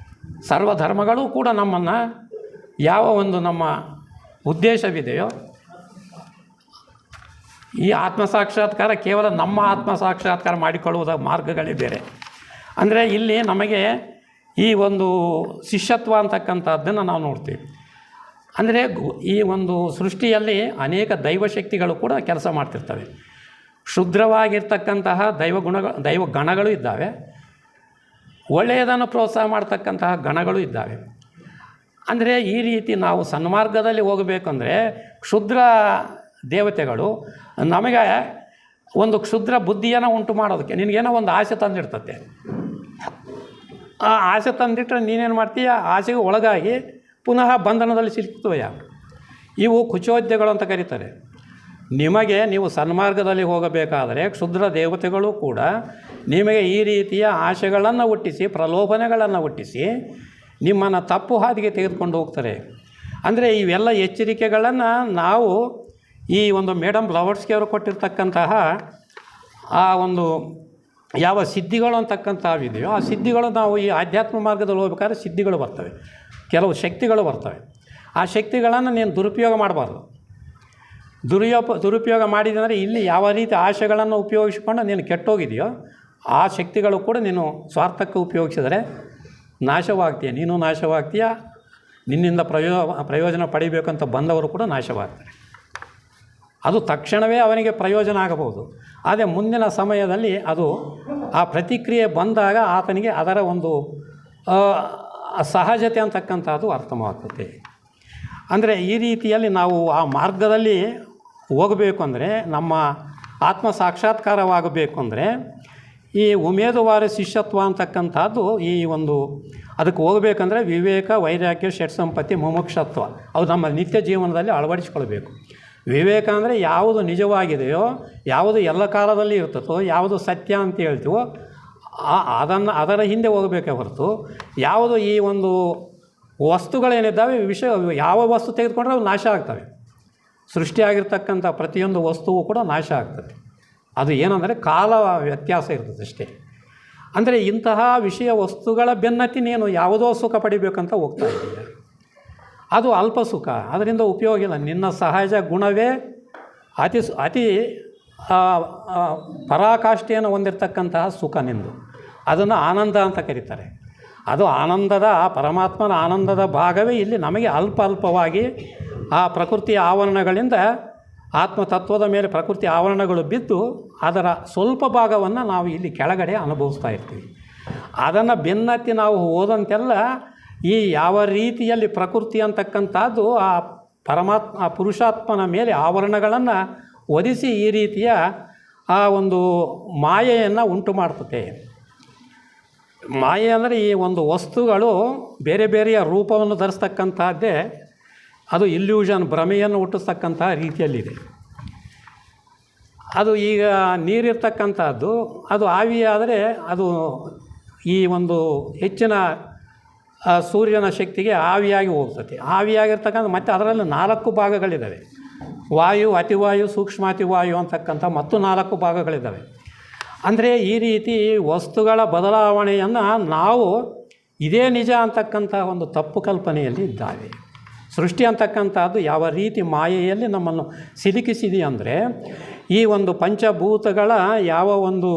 ಸರ್ವ ಧರ್ಮಗಳು ಕೂಡ ನಮ್ಮನ್ನು ಯಾವ ಒಂದು ನಮ್ಮ ಉದ್ದೇಶವಿದೆಯೋ, ಈ ಆತ್ಮಸಾಕ್ಷಾತ್ಕಾರ ಕೇವಲ ನಮ್ಮ ಆತ್ಮಸಾಕ್ಷಾತ್ಕಾರ ಮಾಡಿಕೊಳ್ಳುವುದ ಮಾರ್ಗಗಳೇ ಬೇರೆ. ಅಂದರೆ ಇಲ್ಲಿ ನಮಗೆ ಈ ಒಂದು ಶಿಷ್ಯತ್ವ ಅಂತಕ್ಕಂಥದ್ದನ್ನು ನಾವು ನೋಡ್ತೀವಿ. ಅಂದರೆ ಈ ಒಂದು ಸೃಷ್ಟಿಯಲ್ಲಿ ಅನೇಕ ದೈವಶಕ್ತಿಗಳು ಕೂಡ ಕೆಲಸ ಮಾಡ್ತಿರ್ತವೆ. ಶುದ್ರವಾಗಿರ್ತಕ್ಕಂತಹ ದೈವ ಗಣಗಳು ಇದ್ದಾವೆ, ಒಳ್ಳೆಯದನ್ನು ಪ್ರೋತ್ಸಾಹ ಮಾಡ್ತಕ್ಕಂತಹ ಗಣಗಳು ಇದ್ದಾವೆ. ಅಂದರೆ ಈ ರೀತಿ ನಾವು ಸನ್ಮಾರ್ಗದಲ್ಲಿ ಹೋಗಬೇಕಂದ್ರೆ ಕ್ಷುದ್ರ ದೇವತೆಗಳು ನಮಗೆ ಒಂದು ಕ್ಷುದ್ರ ಬುದ್ಧಿಯನ್ನು ಉಂಟು ಮಾಡೋದಕ್ಕೆ, ನಿನಗೇನೋ ಒಂದು ಆಸೆ ತಂದಿರ್ತತೆ, ಆ ಆಸೆ ತಂದಿಟ್ಟರೆ ನೀನೇನು ಮಾಡ್ತೀಯ, ಆಸೆಗೆ ಒಳಗಾಗಿ ಪುನಃ ಬಂಧನದಲ್ಲಿ ಸಿಲುಕ್ತವಯ್ಯ. ಇವು ಕುಚೋದ್ಯಗಳು ಅಂತ ಕರೀತಾರೆ. ನಿಮಗೆ ನೀವು ಸನ್ಮಾರ್ಗದಲ್ಲಿ ಹೋಗಬೇಕಾದರೆ ಕ್ಷುದ್ರ ದೇವತೆಗಳು ಕೂಡ ನಿಮಗೆ ಈ ರೀತಿಯ ಆಶೆಗಳನ್ನು ಹುಟ್ಟಿಸಿ, ಪ್ರಲೋಭನೆಗಳನ್ನು ಹುಟ್ಟಿಸಿ ನಿಮ್ಮನ್ನು ತಪ್ಪು ಹಾದಿಗೆ ತೆಗೆದುಕೊಂಡು ಹೋಗ್ತಾರೆ. ಅಂದರೆ ಇವೆಲ್ಲ ಎಚ್ಚರಿಕೆಗಳನ್ನು ನಾವು ಈ ಒಂದು ಮೇಡಮ್ ಬ್ಲವರ್ಸ್ಕಿ ಅವರು ಕೊಟ್ಟಿರ್ತಕ್ಕಂತಹ ಆ ಒಂದು ಯಾವ ಸಿದ್ಧಿಗಳು ಅಂತಕ್ಕಂಥವಿದೆಯೋ ಆ ಸಿದ್ಧಿಗಳು, ನಾವು ಈ ಆಧ್ಯಾತ್ಮ ಮಾರ್ಗದಲ್ಲಿ ಹೋಗ್ಬೇಕಾದ್ರೆ ಸಿದ್ಧಿಗಳು ಬರ್ತವೆ, ಕೆಲವು ಶಕ್ತಿಗಳು ಬರ್ತವೆ. ಆ ಶಕ್ತಿಗಳನ್ನು ನೀನು ದುರುಪಯೋಗ ಮಾಡಬಾರ್ದು. ದುರುಪಯೋಗ ಮಾಡಿದರೆ ಇಲ್ಲಿ ಯಾವ ರೀತಿ ಆಶೆಗಳನ್ನು ಉಪಯೋಗಿಸಿಕೊಂಡು ನೀನು ಕೆಟ್ಟೋಗಿದೆಯೋ ಆ ಶಕ್ತಿಗಳು ಕೂಡ ನೀನು ಸ್ವಾರ್ಥಕ್ಕೆ ಉಪಯೋಗಿಸಿದರೆ ನಾಶವಾಗ್ತೀಯ, ನೀನು ನಾಶವಾಗ್ತೀಯ, ನಿನ್ನಿಂದ ಪ್ರಯೋಜನ ಪಡಿಬೇಕಂತ ಬಂದವರು ಕೂಡ ನಾಶವಾಗ್ತಾರೆ. ಅದು ತಕ್ಷಣವೇ ಅವನಿಗೆ ಪ್ರಯೋಜನ ಆಗಬಹುದು, ಆದರೆ ಮುಂದಿನ ಸಮಯದಲ್ಲಿ ಅದು ಆ ಪ್ರತಿಕ್ರಿಯೆ ಬಂದಾಗ ಆತನಿಗೆ ಅದರ ಒಂದು ಸಹಜತೆ ಅಂತಕ್ಕಂಥದ್ದು ಅರ್ಥವಾಗ್ತದೆ. ಅಂದರೆ ಈ ರೀತಿಯಲ್ಲಿ ನಾವು ಆ ಮಾರ್ಗದಲ್ಲಿ ಹೋಗಬೇಕು ಅಂದರೆ, ನಮ್ಮ ಆತ್ಮ ಸಾಕ್ಷಾತ್ಕಾರವಾಗಬೇಕು ಅಂದರೆ ಈ ಉಮೇದುವಾರ ಶಿಷ್ಯತ್ವ ಅಂತಕ್ಕಂಥದ್ದು ಈ ಒಂದು ಅದಕ್ಕೆ ಹೋಗಬೇಕಂದ್ರೆ ವಿವೇಕ, ವೈರಾಗ್ಯ, ಷಟ್ಸಂಪತ್ತಿ, ಮುಮುಕ್ಷತ್ವ ಅವು ನಮ್ಮ ನಿತ್ಯ ಜೀವನದಲ್ಲಿ ಅಳವಡಿಸ್ಕೊಳ್ಬೇಕು. ವಿವೇಕ ಅಂದರೆ ಯಾವುದು ನಿಜವಾಗಿದೆಯೋ, ಯಾವುದು ಎಲ್ಲ ಕಾಲದಲ್ಲಿ ಇರ್ತದೋ, ಯಾವುದು ಸತ್ಯ ಅಂತ ಹೇಳ್ತೀವೋ ಅದರ ಹಿಂದೆ ಹೋಗಬೇಕೇ ಹೊರತು ಯಾವುದು ಈ ಒಂದು ವಸ್ತುಗಳೇನಿದ್ದಾವೆ ಯಾವ ವಸ್ತು ತೆಗೆದುಕೊಂಡ್ರೆ ಅವು ನಾಶ ಆಗ್ತವೆ. ಸೃಷ್ಟಿಯಾಗಿರ್ತಕ್ಕಂಥ ಪ್ರತಿಯೊಂದು ವಸ್ತುವು ಕೂಡ ನಾಶ ಆಗ್ತದೆ. ಅದು ಏನಂದರೆ ಕಾಲ ವ್ಯತ್ಯಾಸ ಇರ್ತದೆ ಅಷ್ಟೇ. ಅಂದರೆ ಇಂತಹ ವಿಷಯ ವಸ್ತುಗಳ ಬೆನ್ನತ್ತಿ ನೀನು ಯಾವುದೋ ಸುಖ ಪಡಿಬೇಕಂತ ಹೋಗ್ತಾ ಇದ್ದೀಯ, ಅದು ಅಲ್ಪ ಸುಖ, ಅದರಿಂದ ಉಪಯೋಗ ಇಲ್ಲ. ನಿನ್ನ ಸಹಜ ಗುಣವೇ ಅತಿ ಪರಾಕಾಷ್ಠೆಯನ್ನು ಹೊಂದಿರತಕ್ಕಂತಹ ಸುಖ ನಿಂದು. ಅದನ್ನು ಆನಂದ ಅಂತ ಕರೀತಾರೆ. ಅದು ಆನಂದದ ಪರಮಾತ್ಮನ ಆನಂದದ ಭಾಗವೇ ಇಲ್ಲಿ ನಮಗೆ ಅಲ್ಪ ಅಲ್ಪವಾಗಿ ಆ ಪ್ರಕೃತಿಯ ಆವರಣಗಳಿಂದ ಆತ್ಮತತ್ವದ ಮೇಲೆ ಪ್ರಕೃತಿ ಆವರಣಗಳು ಬಿದ್ದು ಅದರ ಸ್ವಲ್ಪ ಭಾಗವನ್ನು ನಾವು ಇಲ್ಲಿ ಕೆಳಗಡೆ ಅನುಭವಿಸ್ತಾ ಇರ್ತೀವಿ. ಅದನ್ನು ಬೆನ್ನತ್ತಿ ನಾವು ಹೋದಂತೆಲ್ಲ ಈ ಯಾವ ರೀತಿಯಲ್ಲಿ ಪ್ರಕೃತಿ ಅಂತಕ್ಕಂಥದ್ದು ಆ ಪುರುಷಾತ್ಮನ ಮೇಲೆ ಆವರಣಗಳನ್ನು ಒದಿಸಿ ಈ ರೀತಿಯ ಆ ಒಂದು ಮಾಯೆಯನ್ನು ಉಂಟು ಮಾಡ್ತದೆ. ಮಾಯೆ ಅಂದರೆ ಈ ಒಂದು ವಸ್ತುಗಳು ಬೇರೆ ಬೇರೆಯ ರೂಪವನ್ನು ಧರಿಸ್ತಕ್ಕಂಥದ್ದೇ ಅದು ಇಲ್ಯೂಷನ್, ಭ್ರಮೆಯನ್ನು ಹುಟ್ಟಿಸ್ತಕ್ಕಂಥ ರೀತಿಯಲ್ಲಿದೆ. ಅದು ಈಗ ನೀರಿರ್ತಕ್ಕಂಥದ್ದು ಅದು ಆವಿಯಾದರೆ ಅದು ಈ ಒಂದು ಹೆಚ್ಚಿನ ಸೂರ್ಯನ ಶಕ್ತಿಗೆ ಆವಿಯಾಗಿ ಹೋಗ್ತದೆ. ಆವಿಯಾಗಿರ್ತಕ್ಕಂಥ ಮತ್ತು ಅದರಲ್ಲಿ 4 ಭಾಗಗಳಿದ್ದಾವೆ. ವಾಯು, ಅತಿವಾಯು, ಸೂಕ್ಷ್ಮಾತಿವಾಯು ಅಂತಕ್ಕಂಥ ಮತ್ತು 4 ಭಾಗಗಳಿದ್ದಾವೆ. ಅಂದರೆ ಈ ರೀತಿ ವಸ್ತುಗಳ ಬದಲಾವಣೆಯನ್ನು ನಾವು ಇದೇ ನಿಜ ಅಂತಕ್ಕಂಥ ಒಂದು ತಪ್ಪು ಕಲ್ಪನೆಯಲ್ಲಿ ಇದ್ದಾವೆ. ಸೃಷ್ಟಿ ಅಂತಕ್ಕಂಥದ್ದು ಯಾವ ರೀತಿ ಮಾಯೆಯಲ್ಲಿ ನಮ್ಮನ್ನು ಸಿಲುಕಿಸಿದೆ ಅಂದರೆ ಈ ಒಂದು ಪಂಚಭೂತಗಳ ಯಾವ ಒಂದು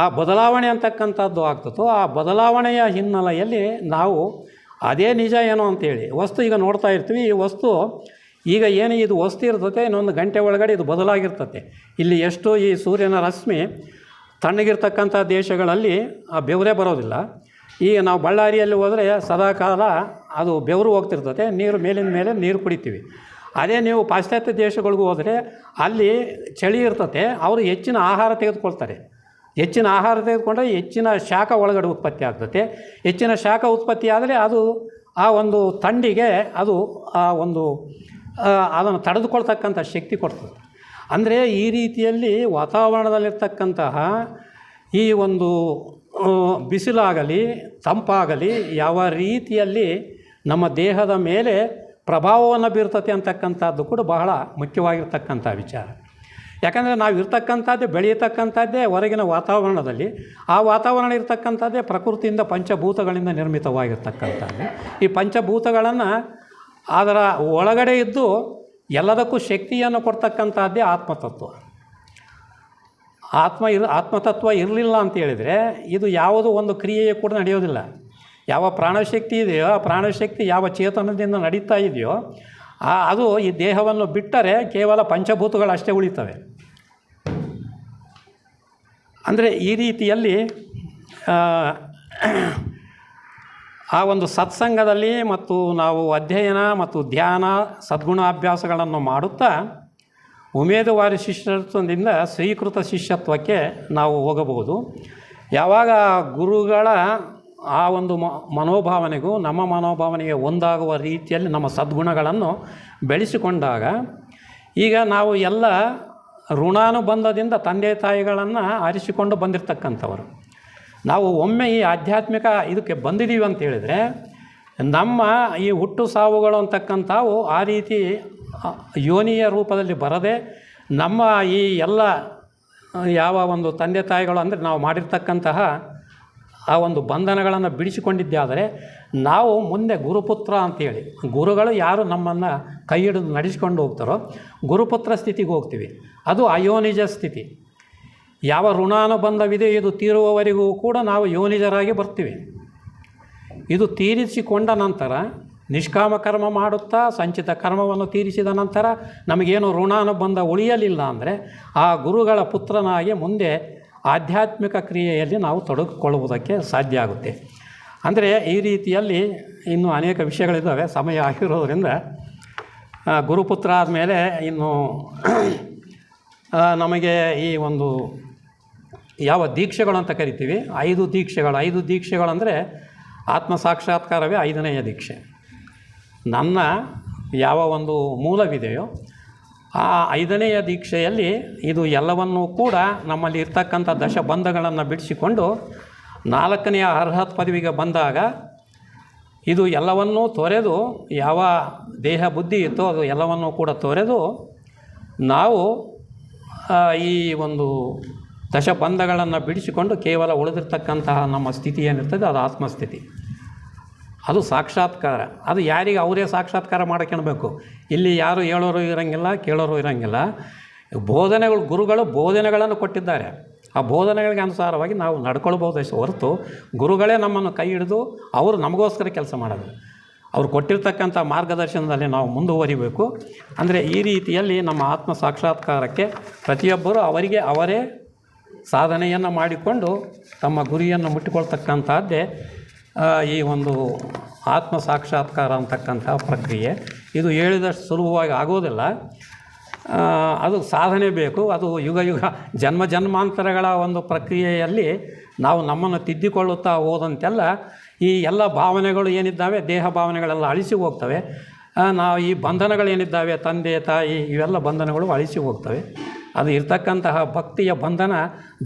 ಆ ಬದಲಾವಣೆ ಅಂತಕ್ಕಂಥದ್ದು ಆಗ್ತದೋ ಆ ಬದಲಾವಣೆಯ ಹಿನ್ನೆಲೆಯಲ್ಲಿ ನಾವು ಅದೇ ನಿಜ ಏನೋ ಅಂತೇಳಿ ವಸ್ತು ಈಗ ನೋಡ್ತಾ ಇರ್ತೀವಿ. ಈ ವಸ್ತು ಈಗ ಏನು ಇದು ವಸ್ತು ಇರ್ತದೆ, ಇನ್ನೊಂದು ಗಂಟೆ ಒಳಗಡೆ ಇದು ಬದಲಾಗಿರ್ತದೆ. ಇಲ್ಲಿ ಎಷ್ಟು ಈ ಸೂರ್ಯನ ರಶ್ಮಿ ತಣ್ಣಗಿರ್ತಕ್ಕಂಥ ದೇಶಗಳಲ್ಲಿ ಆ ಬೆವರೇ ಬರೋದಿಲ್ಲ. ಈಗ ನಾವು ಬಳ್ಳಾರಿಯಲ್ಲಿ ಹೋದರೆ ಸದಾಕಾಲ ಅದು ಬೆವರು ಹೋಗ್ತಿರ್ತದೆ, ನೀರು ಮೇಲಿನ ಮೇಲೆ ನೀರು ಕುಡಿತೀವಿ. ಅದೇ ನೀವು ಪಾಶ್ಚಾತ್ಯ ದೇಶಗಳಿಗೂ ಹೋದರೆ ಅಲ್ಲಿ ಚಳಿ ಇರ್ತದೆ, ಅವರು ಹೆಚ್ಚಿನ ಆಹಾರ ತೆಗೆದುಕೊಳ್ತಾರೆ. ಹೆಚ್ಚಿನ ಆಹಾರ ತೆಗೆದುಕೊಂಡ್ರೆ ಹೆಚ್ಚಿನ ಶಾಖ ಒಳಗಡೆ ಉತ್ಪತ್ತಿ ಆಗ್ತದೆ. ಹೆಚ್ಚಿನ ಶಾಖ ಉತ್ಪತ್ತಿ ಆದರೆ ಅದು ಆ ಒಂದು ಥಂಡಿಗೆ ಅದು ಆ ಒಂದು ಅದನ್ನು ತಡೆದುಕೊಳ್ತಕ್ಕಂಥ ಶಕ್ತಿ ಕೊಡ್ತದೆ. ಅಂದರೆ ಈ ರೀತಿಯಲ್ಲಿ ವಾತಾವರಣದಲ್ಲಿರ್ತಕ್ಕಂತಹ ಈ ಒಂದು ಬಿಸಿಲಾಗಲಿ ತಂಪಾಗಲಿ ಯಾವ ರೀತಿಯಲ್ಲಿ ನಮ್ಮ ದೇಹದ ಮೇಲೆ ಪ್ರಭಾವವನ್ನು ಬೀರ್ತತೆ ಅಂತಕ್ಕಂಥದ್ದು ಕೂಡ ಬಹಳ ಮುಖ್ಯವಾಗಿರ್ತಕ್ಕಂಥ ವಿಚಾರ. ಯಾಕಂದರೆ ನಾವು ಇರ್ತಕ್ಕಂಥದ್ದೇ ಬೆಳೆಯತಕ್ಕಂಥದ್ದೇ ಹೊರಗಿನ ವಾತಾವರಣದಲ್ಲಿ. ಆ ವಾತಾವರಣ ಇರ್ತಕ್ಕಂಥದ್ದೇ ಪ್ರಕೃತಿಯಿಂದ ಪಂಚಭೂತಗಳಿಂದ ನಿರ್ಮಿತವಾಗಿರ್ತಕ್ಕಂಥದ್ದು. ಈ ಪಂಚಭೂತಗಳನ್ನು ಅದರ ಒಳಗಡೆ ಇದ್ದು ಎಲ್ಲದಕ್ಕೂ ಶಕ್ತಿಯನ್ನು ಕೊಡ್ತಕ್ಕಂಥದ್ದೇ ಆತ್ಮತತ್ವ. ಆತ್ಮತತ್ವ ಇರಲಿಲ್ಲ ಅಂತ ಹೇಳಿದರೆ ಇದು ಯಾವುದೋ ಒಂದು ಕ್ರಿಯೆಯೂ ಕೂಡ ನಡೆಯೋದಿಲ್ಲ. ಯಾವ ಪ್ರಾಣಶಕ್ತಿ ಇದೆಯೋ ಆ ಪ್ರಾಣಶಕ್ತಿ ಯಾವ ಚೇತನದಿಂದ ನಡೀತಾ ಇದೆಯೋ ಅದು ಈ ದೇಹವನ್ನು ಬಿಟ್ಟರೆ ಕೇವಲ ಪಂಚಭೂತಗಳಷ್ಟೇ ಉಳಿತವೆ. ಅಂದರೆ ಈ ರೀತಿಯಲ್ಲಿ ಆ ಒಂದು ಸತ್ಸಂಗದಲ್ಲಿ ಮತ್ತು ನಾವು ಅಧ್ಯಯನ ಮತ್ತು ಧ್ಯಾನ ಸದ್ಗುಣಾಭ್ಯಾಸಗಳನ್ನು ಮಾಡುತ್ತಾ ಉಮೇದುವಾರಿ ಶಿಷ್ಯತ್ವದಿಂದ ಸ್ವೀಕೃತ ಶಿಷ್ಯತ್ವಕ್ಕೆ ನಾವು ಹೋಗಬಹುದು. ಯಾವಾಗ ಗುರುಗಳ ಆ ಒಂದು ಮನೋಭಾವನೆಗೂ ನಮ್ಮ ಮನೋಭಾವನೆಗೆ ಒಂದಾಗುವ ರೀತಿಯಲ್ಲಿ ನಮ್ಮ ಸದ್ಗುಣಗಳನ್ನು ಬೆಳೆಸಿಕೊಂಡಾಗ ಈಗ ನಾವು ಎಲ್ಲ ಋಣಾನುಬಂಧದಿಂದ ತಂದೆ ತಾಯಿಗಳನ್ನು ಆರಿಸಿಕೊಂಡು ಬಂದಿರತಕ್ಕಂಥವರು. ನಾವು ಒಮ್ಮೆ ಈ ಆಧ್ಯಾತ್ಮಿಕ ಇದಕ್ಕೆ ಬಂದಿದ್ದೀವಿ ಅಂತ ಹೇಳಿದರೆ ನಮ್ಮ ಈ ಹುಟ್ಟು ಸಾವುಗಳು ಅಂತಕ್ಕಂಥವು ಆ ರೀತಿ ಯೋನಿಯ ರೂಪದಲ್ಲಿ ಬರದೆ ನಮ್ಮ ಈ ಎಲ್ಲ ಯಾವ ಒಂದು ತಂದೆ ತಾಯಿಗಳು ಅಂದರೆ ನಾವು ಮಾಡಿರ್ತಕ್ಕಂತಹ ಆ ಒಂದು ಬಂಧನಗಳನ್ನು ಬಿಡಿಸಿಕೊಂಡಿದ್ದೇ ಆದರೆ ನಾವು ಮುಂದೆ ಗುರುಪುತ್ರ ಅಂತೇಳಿ ಗುರುಗಳು ಯಾರು ನಮ್ಮನ್ನು ಕೈ ಹಿಡಿದು ನಡೆಸ್ಕೊಂಡು ಹೋಗ್ತಾರೋ ಗುರುಪುತ್ರ ಸ್ಥಿತಿಗೆ ಹೋಗ್ತೀವಿ. ಅದು ಅಯೋನಿಜ ಸ್ಥಿತಿ. ಯಾವ ಋಣಾನುಬಂಧವಿದೆ ಇದು ತೀರುವವರೆಗೂ ಕೂಡ ನಾವು ಯೋನಿಜರಾಗಿ ಬರ್ತೀವಿ. ಇದು ತೀರಿಸಿಕೊಂಡ ನಂತರ ನಿಷ್ಕಾಮ ಕರ್ಮ ಮಾಡುತ್ತಾ ಸಂಚಿತ ಕರ್ಮವನ್ನು ತೀರಿಸಿದ ನಂತರ ನಮಗೇನು ಋಣಾನುಬಂಧ ಉಳಿಯಲಿಲ್ಲ ಅಂದರೆ ಆ ಗುರುಗಳ ಪುತ್ರನಾಗಿ ಮುಂದೆ ಆಧ್ಯಾತ್ಮಿಕ ಕ್ರಿಯೆಯಲ್ಲಿ ನಾವು ತೊಡಗಿಕೊಳ್ಳುವುದಕ್ಕೆ ಸಾಧ್ಯ ಆಗುತ್ತೆ. ಅಂದರೆ ಈ ರೀತಿಯಲ್ಲಿ ಇನ್ನೂ ಅನೇಕ ವಿಷಯಗಳಿದ್ದಾವೆ. ಸಮಯ ಆಗಿರೋದ್ರಿಂದ ಗುರುಪುತ್ರ ಆದಮೇಲೆ ಇನ್ನು ನಮಗೆ ಈ ಒಂದು ಯಾವ ದೀಕ್ಷೆಗಳು ಅಂತ ಕರಿತೀವಿ 5 ದೀಕ್ಷೆಗಳು. 5 ದೀಕ್ಷೆಗಳಂದರೆ ಆತ್ಮ ಸಾಕ್ಷಾತ್ಕಾರವೇ 5ನೆಯ ದೀಕ್ಷೆ. ನನ್ನ ಯಾವ ಒಂದು ಮೂಲವಿದೆಯೋ ಆ 5ನೆಯ ದೀಕ್ಷೆಯಲ್ಲಿ ಇದು ಎಲ್ಲವನ್ನೂ ಕೂಡ ನಮ್ಮಲ್ಲಿ ಇರ್ತಕ್ಕಂಥ ದಶಬಂಧಗಳನ್ನು ಬಿಡಿಸಿಕೊಂಡು 4ನೆಯ ಅರ್ಹತ್ ಪದವಿಗೆ ಬಂದಾಗ ಇದು ಎಲ್ಲವನ್ನೂ ತೊರೆದು ಯಾವ ದೇಹ ಬುದ್ಧಿ ಇತ್ತೋ ಅದು ಎಲ್ಲವನ್ನೂ ಕೂಡ ತೊರೆದು ನಾವು ಈ ಒಂದು ದಶಬಂಧಗಳನ್ನು ಬಿಡಿಸಿಕೊಂಡು ಕೇವಲ ಉಳಿದಿರ್ತಕ್ಕಂತಹ ನಮ್ಮ ಸ್ಥಿತಿ ಏನಿರ್ತದೆ ಅದು ಆತ್ಮಸ್ಥಿತಿ. ಅದು ಸಾಕ್ಷಾತ್ಕಾರ. ಅದು ಯಾರಿಗೆ ಅವರೇ ಸಾಕ್ಷಾತ್ಕಾರ ಮಾಡ್ಕೊಳ್ಬೇಕು. ಇಲ್ಲಿ ಯಾರು ಹೇಳೋರು ಇರೋಂಗಿಲ್ಲ, ಕೇಳೋರು ಇರೋಂಗಿಲ್ಲ. ಬೋಧನೆಗಳು, ಗುರುಗಳು ಬೋಧನೆಗಳನ್ನು ಕೊಟ್ಟಿದ್ದಾರೆ. ಆ ಬೋಧನೆಗಳಿಗೆ ಅನುಸಾರವಾಗಿ ನಾವು ನಡ್ಕೊಳ್ಬೋದೇ ಹೊರತು ಗುರುಗಳೇ ನಮ್ಮನ್ನು ಕೈ ಹಿಡಿದು ಅವರು ನಮಗೋಸ್ಕರ ಕೆಲಸ ಮಾಡೋದು. ಅವರು ಕೊಟ್ಟಿರ್ತಕ್ಕಂಥ ಮಾರ್ಗದರ್ಶನದಲ್ಲಿ ನಾವು ಮುಂದುವರಿಬೇಕು. ಅಂದರೆ ಈ ರೀತಿಯಲ್ಲಿ ನಮ್ಮ ಆತ್ಮ ಸಾಕ್ಷಾತ್ಕಾರಕ್ಕೆ ಪ್ರತಿಯೊಬ್ಬರು ಅವರೇ ಸಾಧನೆಯನ್ನು ಮಾಡಿಕೊಂಡು ತಮ್ಮ ಗುರಿಯನ್ನು ಮುಟ್ಟಿಕೊಳ್ತಕ್ಕಂಥದ್ದೇ ಈ ಒಂದು ಆತ್ಮ ಸಾಕ್ಷಾತ್ಕಾರ ಅಂತಕ್ಕಂಥ ಪ್ರಕ್ರಿಯೆ. ಇದು ಹೇಳಿದಷ್ಟು ಸುಲಭವಾಗಿ ಆಗೋದಿಲ್ಲ. ಅದು ಸಾಧನೆ ಬೇಕು. ಅದು ಯುಗ ಜನ್ಮಾಂತರಗಳ ಒಂದು ಪ್ರಕ್ರಿಯೆಯಲ್ಲಿ ನಾವು ನಮ್ಮನ್ನು ತಿದ್ದಿಕೊಳ್ಳುತ್ತಾ ಹೋದಂತೆಲ್ಲ ಈ ಎಲ್ಲ ಭಾವನೆಗಳು ಏನಿದ್ದಾವೆ, ದೇಹ ಭಾವನೆಗಳೆಲ್ಲ ಅಳಿಸಿ ಹೋಗ್ತವೆ. ನಾವು ಈ ಬಂಧನಗಳೇನಿದ್ದಾವೆ, ತಂದೆ ತಾಯಿ ಇವೆಲ್ಲ ಬಂಧನಗಳು ಅಳಿಸಿ ಹೋಗ್ತವೆ. ಅದು ಇರ್ತಕ್ಕಂತಹ ಭಕ್ತಿಯ ಬಂಧನ,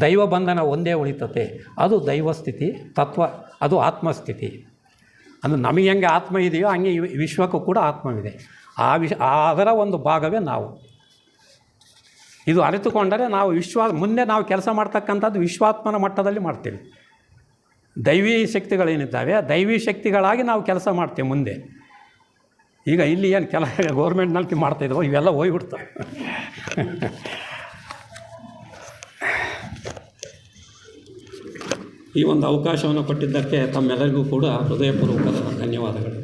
ದೈವ ಬಂಧನ ಒಂದೇ ಉಳಿತತೆ. ಅದು ದೈವಸ್ಥಿತಿ ತತ್ವ, ಅದು ಆತ್ಮಸ್ಥಿತಿ. ಅದು ನಮಗೆ ಹೆಂಗೆ ಆತ್ಮ ಇದೆಯೋ ಹಂಗೆ ವಿಶ್ವಕ್ಕೂ ಕೂಡ ಆತ್ಮವಿದೆ. ಅದರ ಒಂದು ಭಾಗವೇ ನಾವು. ಇದು ಅರಿತುಕೊಂಡರೆ ನಾವು ಮುಂದೆ ನಾವು ಕೆಲಸ ಮಾಡ್ತಕ್ಕಂಥದ್ದು ವಿಶ್ವಾತ್ಮನ ಮಟ್ಟದಲ್ಲಿ ಮಾಡ್ತೀವಿ. ದೈವೀ ಶಕ್ತಿಗಳೇನಿದ್ದಾವೆ ದೈವೀ ಶಕ್ತಿಗಳಾಗಿ ನಾವು ಕೆಲಸ ಮಾಡ್ತೀವಿ ಮುಂದೆ. ಈಗ ಇಲ್ಲಿ ಏನು ಗೌರ್ಮೆಂಟ್ನಲ್ಲಿ ಮಾಡ್ತಾಯಿದ್ವೋ ಇವೆಲ್ಲ ಹೋಗ್ಬಿಡ್ತವೆ. ಈ ಒಂದು ಅವಕಾಶವನ್ನು ಕೊಟ್ಟಿದ್ದಕ್ಕೆ ತಮ್ಮೆಲ್ಲರಿಗೂ ಕೂಡ ಹೃದಯಪೂರ್ವಕ ಧನ್ಯವಾದಗಳು.